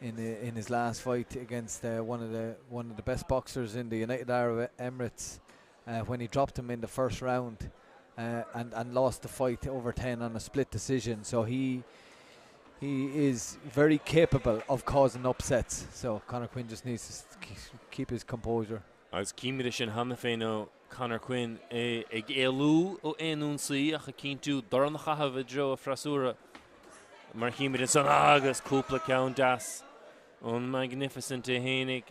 Speaker 1: in his last fight against one of the best boxers in the United Arab Emirates when he dropped him in the first round. And lost the fight over 10 on a split decision. So he is very capable of causing upsets. So Conor Quinn just needs to keep his composure.
Speaker 2: As Címid sin Hanna féin ó Conor Quinn ag éalú ó Nunsi ach a cíntu dar an chahabh dro a frasúra mar Címid san agus cúpla ceann das ón magnificent a hénig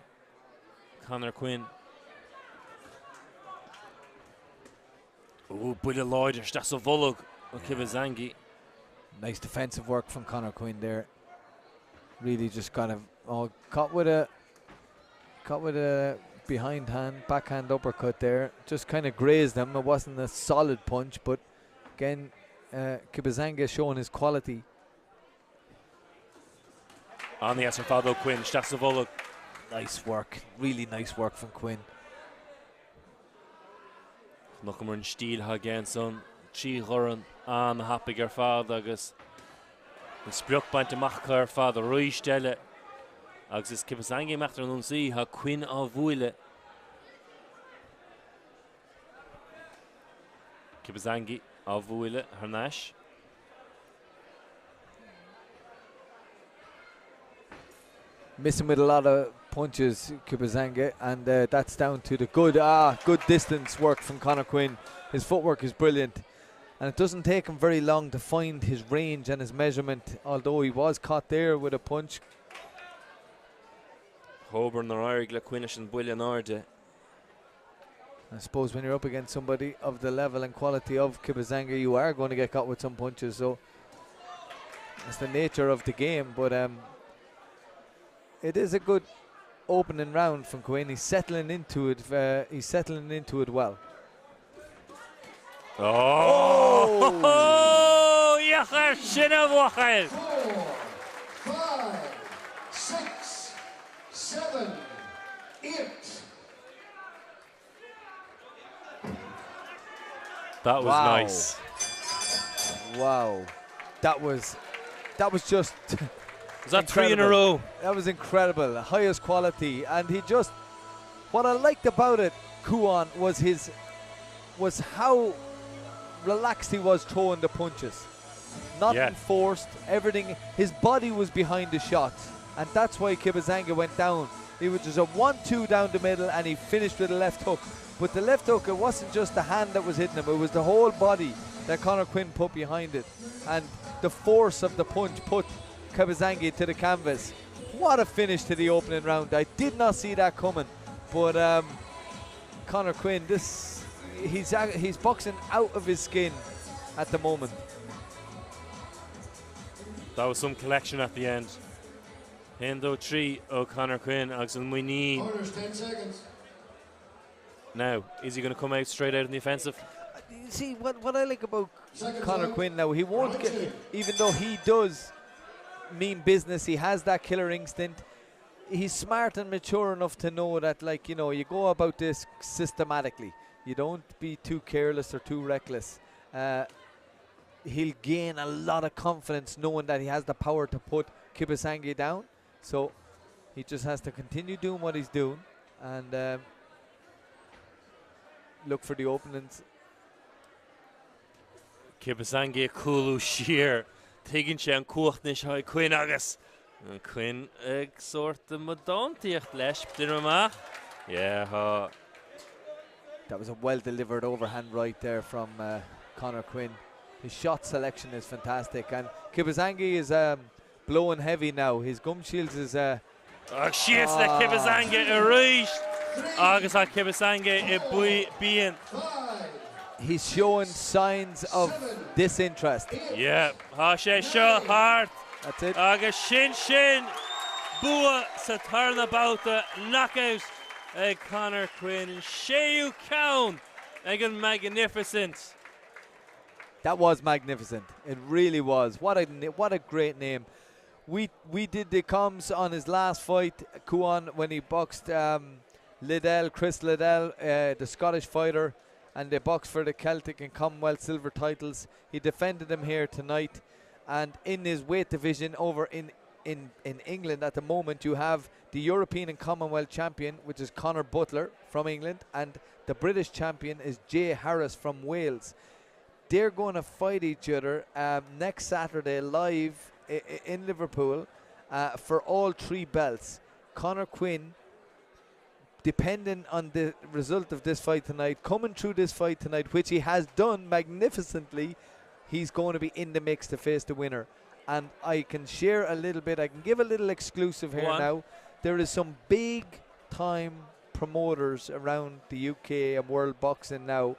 Speaker 2: Conor Quinn. Oh, bud a Lloyd, that's a Volog on Kibazange.
Speaker 1: Nice defensive work from Conor Quinn there. Really just kind of caught with a Caught with a backhand uppercut there. Just kind of grazed him. It wasn't a solid punch, but again, Kibazanga showing his quality.
Speaker 2: On the answer, Fado Quinn, Stasavola.
Speaker 1: Nice work. Really nice work from Quinn.
Speaker 2: Nuchamar and Stiel again, son. Chi Horan an happy ar fad agus. The spruch baint amach ar fad roi stelle. Agus is Kibazanga macht an unsi ha Quinn a vuile. Kibazanga a vuile Harnash.
Speaker 1: Missing with a lot of punches, Kibazanga, and that's down to the good distance work from Conor Quinn. His footwork is brilliant, and it doesn't take him very long to find his range and his measurement, although he was caught there with a punch.
Speaker 2: Hoburn or Irish le Quinnish and Bwillian Arde.
Speaker 1: I suppose when you're up against somebody of the level and quality of Kibazanga, you are going to get caught with some punches, so that's the nature of the game, but it is a good opening round from Quinn. He's settling into it. Well.
Speaker 2: Oh! Yachar Shinavachel!
Speaker 7: 4, 5, 6, 7, 8.
Speaker 2: That was nice.
Speaker 1: Wow. That was just
Speaker 2: Was that 3 in a row?
Speaker 1: That was incredible. Highest quality. And what I liked about it, Kuan, was how relaxed he was throwing the punches. Nothing forced, everything. His body was behind the shot. And that's why Kibazanga went down. It was just a 1-2 down the middle, and he finished with a left hook. But the left hook, it wasn't just the hand that was hitting him, it was the whole body that Conor Quinn put behind it. And the force of the punch put Kibazanga to the canvas. What a finish to the opening round. I did not see that coming. But Conor Quinn, he's boxing out of his skin at the moment.
Speaker 2: That was some collection at the end. Hendo 3 Conor Quinn, Axel Moini.
Speaker 7: Orders 10 seconds.
Speaker 2: Now, is he going to come out straight out in the offensive?
Speaker 1: You see, what I like about
Speaker 7: Second
Speaker 1: Conor
Speaker 7: time.
Speaker 1: Quinn now, he won't get, even though he does mean business, he has that killer instinct. He's smart and mature enough to know that, like, you know, you go about this systematically. You don't be too careless or too reckless. He'll gain a lot of confidence knowing that he has the power to put Kibazanga down. So he just has to continue doing what he's doing and look for the openings.
Speaker 2: Kibazanga Kulu Shear. Taking Shan Kuchtnish High Quinn Agus. And Quinn sort of Madontiach Lesh Dinamach. Yeah,
Speaker 1: That was a well delivered overhand right there from Conor Quinn. His shot selection is fantastic, and Kibazanga is blowing heavy now. His gum shields is
Speaker 2: Shields the Kibazanga Arish. Agus a Kibazanga being.
Speaker 1: he's showing signs of disinterest.
Speaker 2: Yeah, Hashe Shaw Hart.
Speaker 1: That's it.
Speaker 2: Agus Shin Bua Saturn about the knockout. Conor Quinn and Sheu Cowan. Again, magnificent.
Speaker 1: That was magnificent. It really was. What a great name. We did the comms on his last fight, Kuan, when he boxed Chris Liddell, the Scottish fighter, and they boxed for the Celtic and Commonwealth silver titles. He defended them here tonight, and in his weight division over in England at the moment, you have the European and Commonwealth champion, which is Conor Butler from England, and the British champion is Jay Harris from Wales. They're going to fight each other next Saturday live in Liverpool for all three belts. Conor Quinn, depending on the result of this fight tonight, coming through this fight tonight, which he has done magnificently, he's going to be in the mix to face the winner. And I can share a little bit, I can give a little exclusive here now. There is some big time promoters around the UK and world boxing now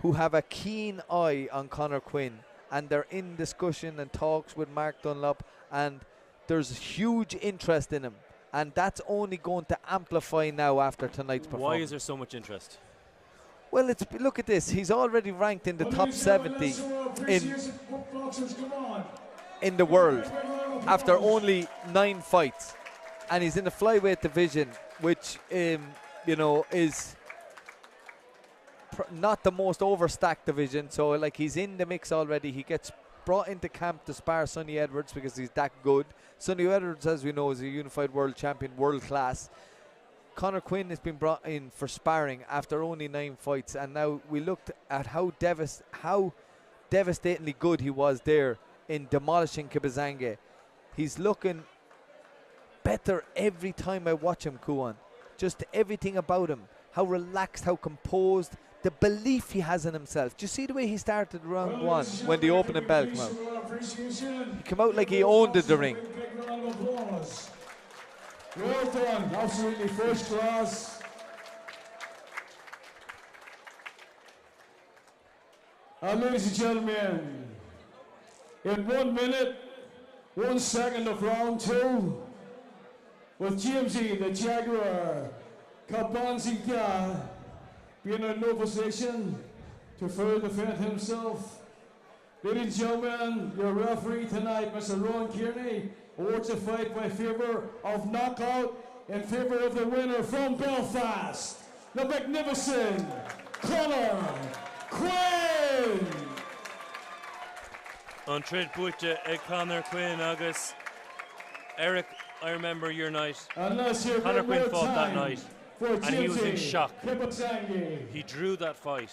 Speaker 1: who have a keen eye on Conor Quinn, and they're in discussion and talks with Mark Dunlop, and there's huge interest in him. And that's only going to amplify now after tonight's performance.
Speaker 2: Why is there so much interest?
Speaker 1: Well, look at this. He's already ranked in the top 70 in the world after only 9 fights. And he's in the flyweight division, which, is not the most overstacked division. So, like, he's in the mix already. He gets brought into camp to spar Sonny Edwards because he's that good. Sonny Edwards, as we know, is a unified world champion, world class. Conor Quinn has been brought in for sparring after only 9 fights, and now we looked at how devastatingly good he was there in demolishing Kibizange. He's looking better every time I watch him, Kuan. Just everything about him, how relaxed, how composed, the belief he has in himself. Do you see the way he started round 1 when the opening bell came out? He came out like he owned the ring.
Speaker 3: Well done, absolutely first class. And ladies and gentlemen, in 1 minute, 1 second of round 2, with Jamesy the Jaguar Kabanzika being in no position to further defend himself. Ladies and gentlemen, your referee tonight, Mr. Ron Kearney, awards the fight by favor of knockout in favor of the winner from Belfast, the magnificent Conor Quinn.
Speaker 2: An trid buite Conor Quinn agus. Eric, I remember your night. Conor Quinn fought that night, and he was in shock. He drew that fight,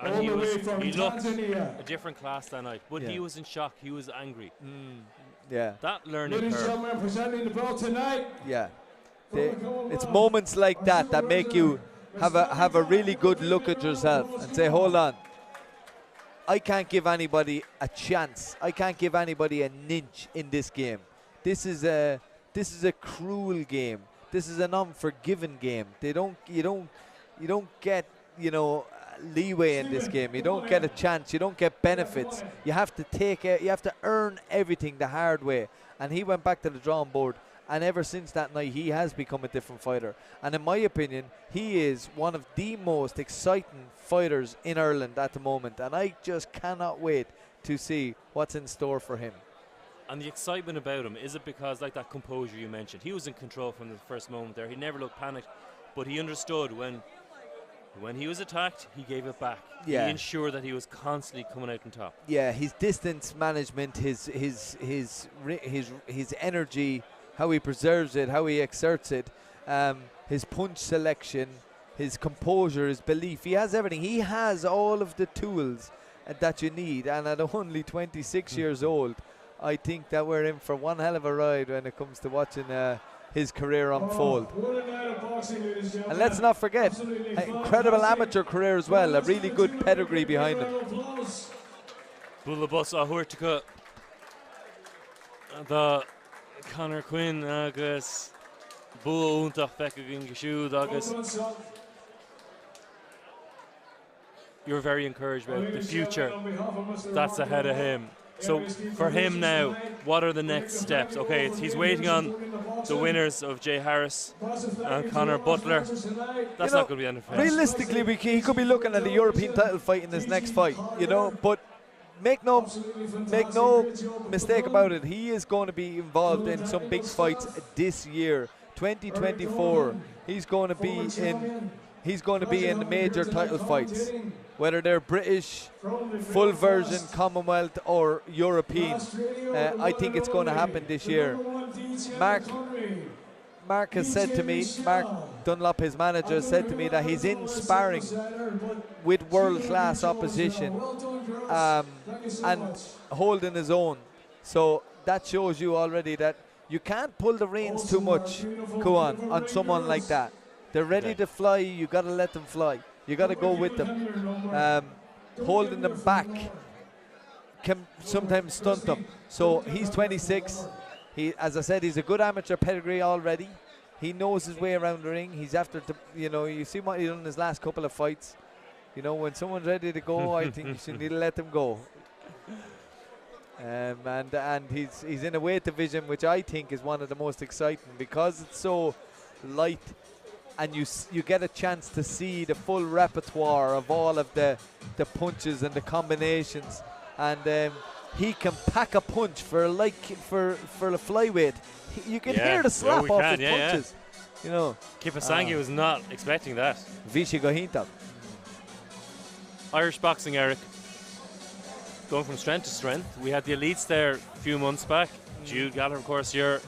Speaker 2: and he looked a different class that night. But he was in shock. He was angry.
Speaker 1: Yeah.
Speaker 2: That learning
Speaker 3: Ladies and
Speaker 2: curve.
Speaker 3: gentlemen, presenting the belt tonight.
Speaker 1: Yeah. It's moments like that that make you have a really good look at yourself and say, hold on, I can't give anybody a chance. I can't give anybody an inch in this game. This is a cruel game. This is an unforgiving game. You don't get, leeway in this game. You don't get a chance. You don't get benefits. You have to you have to earn everything the hard way. And he went back to the drawing board, and ever since that night he has become a different fighter. And in my opinion, he is one of the most exciting fighters in Ireland at the moment, and I just cannot wait to see what's in store for him.
Speaker 2: And the excitement about him, is it because, like that composure you mentioned, he was in control from the first moment there. He never looked panicked, but he understood when he was attacked, he gave it back.
Speaker 1: Yeah.
Speaker 2: He ensured that he was constantly coming out on top.
Speaker 1: Yeah, his distance management, his energy, how he preserves it, how he exerts it, his punch selection, his composure, his belief. He has everything. He has all of the tools that you need. And at only 26 years old, I think that we're in for one hell of a ride when it comes to watching his career unfold. And let's not forget, an incredible amateur career as well, a really good pedigree behind him.
Speaker 2: Bulabus a Hurtica, the Conor Quinn agus Bull Untach Fekagin Gashud agus. You're very encouraged about the future that's ahead of him. So for him now, what are the next steps? Okay, he's waiting on the winners of Jay Harris and Conor Butler. That's not going to be anything.
Speaker 1: Realistically, he could be looking at a European title fight in his next fight, but make no mistake about it, he is going to be involved in some big fights this year. 2024, he's going to be in the major title fights, whether they're British, full version, Commonwealth or European. I think it's going to happen this year. Mark has said to me, Mark Dunlop, his manager, said to me that he's in sparring with world-class opposition and holding his own. So that shows you already that you can't pull the reins too much, Kuan, on someone like that. They're ready to fly, you got to let them fly. You got to go with them. Holding them back can sometimes stunt them. So he's 26. As I said, he's a good amateur pedigree already. He knows his way around the ring. He's after, you see what he's done in his last couple of fights. When someone's ready to go, I think you should need to let them go. And he's in a weight division which I think is one of the most exciting because it's so light, and you get a chance to see the full repertoire of all of the punches and the combinations, and he can pack a punch for a flyweight. You can hear the slap off his punches. You know,
Speaker 2: Kipasangi was not expecting that.
Speaker 1: Vichy Gohinta.
Speaker 2: Irish boxing, Eric, going from strength to strength. We had the elites there a few months back. Jude Gallagher, of course, who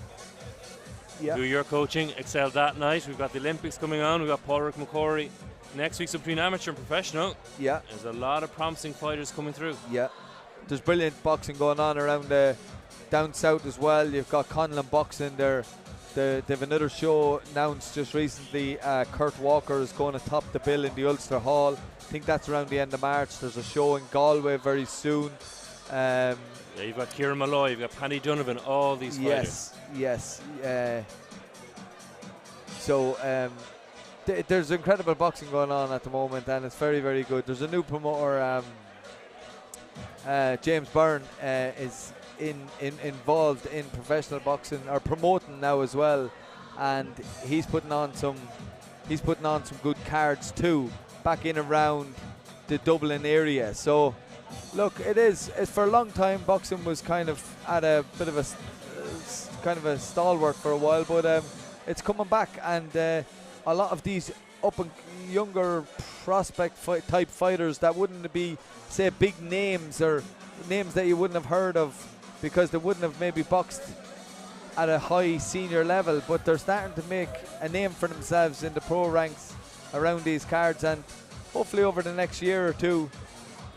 Speaker 2: you're coaching, excelled that night. We've got the Olympics coming on. We've got Paul Rick McCorry next week. So between amateur and professional, there's a lot of promising fighters coming through. Yeah,
Speaker 1: there's brilliant boxing going on around down south as well. You've got Conlon Boxing there. They've another show announced just recently. Kurt Walker is going to top the bill in the Ulster Hall. I think that's around the end of March. There's a show in Galway very soon.
Speaker 2: You've got Kieran Malloy, you've got Paddy Donovan, all these fighters.
Speaker 1: Yes. So there's incredible boxing going on at the moment, and it's very, very good. There's a new promoter, James Byrne, is involved in professional boxing, or promoting now as well, and he's putting on some good cards too, back in around the Dublin area. So look, it's for a long time boxing was kind of at a bit of a stalwart for a while, but it's coming back, and a lot of these up and younger prospect type fighters that wouldn't be, say, big names or names that you wouldn't have heard of because they wouldn't have maybe boxed at a high senior level, but they're starting to make a name for themselves in the pro ranks around these cards, and hopefully over the next year or two,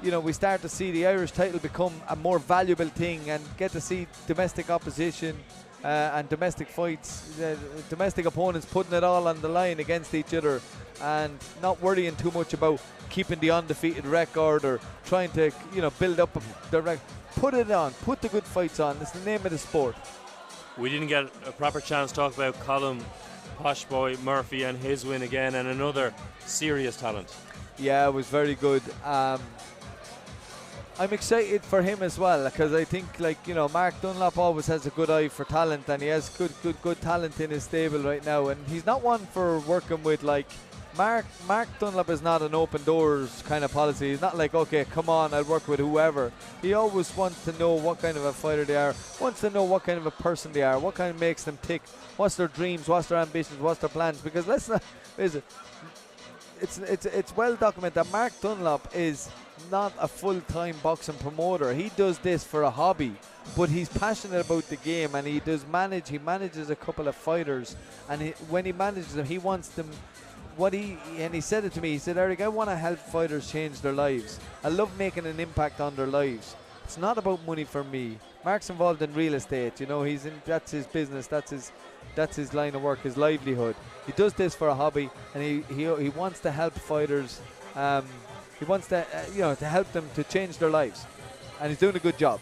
Speaker 1: you know, we start to see the Irish title become a more valuable thing and get to see domestic opposition and domestic fights, domestic opponents putting it all on the line against each other and not worrying too much about keeping the undefeated record or trying to, you know, build up the record. Put it on, put the good fights on. It's the name of the sport.
Speaker 2: We didn't get a proper chance to talk about Colin Poshboy Murphy and his win again, and another serious talent. Yeah, it was very good. I'm excited for him as well, because I think, like, you know, Mark Dunlop always has a good eye for talent, and he has good talent in his stable right now, and he's not one for working with, like, Mark Dunlop is not an open doors kind of policy. He's not like, okay, come on, I'll work with whoever. He always wants to know what kind of a fighter they are, wants to know what kind of a person they are, what kind of makes them tick, what's their dreams, what's their ambitions, what's their plans. Because let's not, it's well documented that Mark Dunlop is not a full-time boxing promoter. He does this for a hobby, but he's passionate about the game, and he manages a couple of fighters, and when he manages them, he wants them. He said it to me, he said, Eric, I want to help fighters change their lives. I love making an impact on their lives. It's not about money for me. Mark's involved in real estate, you know, that's his business, that's his line of work, his livelihood. He does this for a hobby, and he wants to help fighters. He wants to to help them to change their lives, and he's doing a good job.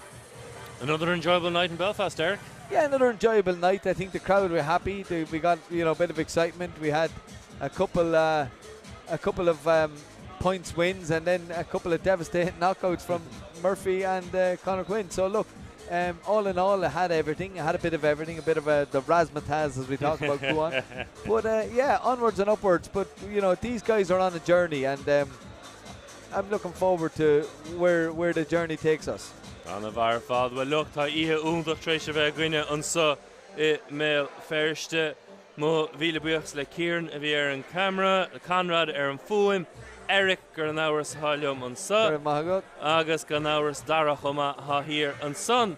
Speaker 2: Another enjoyable night in Belfast, Eric. Yeah, another enjoyable night. I think the crowd were happy. We got a bit of excitement. We had a couple of points wins, and then a couple of devastating knockouts from Murphy and Conor Quinn. So look, all in all, it had everything. It had a bit of everything, a bit of the razzmatazz, as we talk about, go on. But yeah, onwards and upwards. But you know, these guys are on a journey, and I'm looking forward to where the journey takes us. Anna bhar fád bhfuil lucht tá ihe úndach tréis a bheith gine an sa I mé ferste mo vile buchs le Kieran a bhí an camera, Conrad an fuim, Eric gur an áras háliom an sa agus gan áras darachoma ha hir an son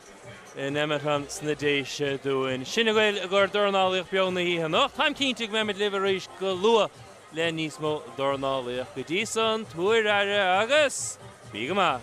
Speaker 2: in Emmethan snadéise dúin. Sinna gael gur dornálaach beonna hí hanach. Time cíntig me mit liveréis go lua le nísmo dornálaach go dísan tuair agus bígama.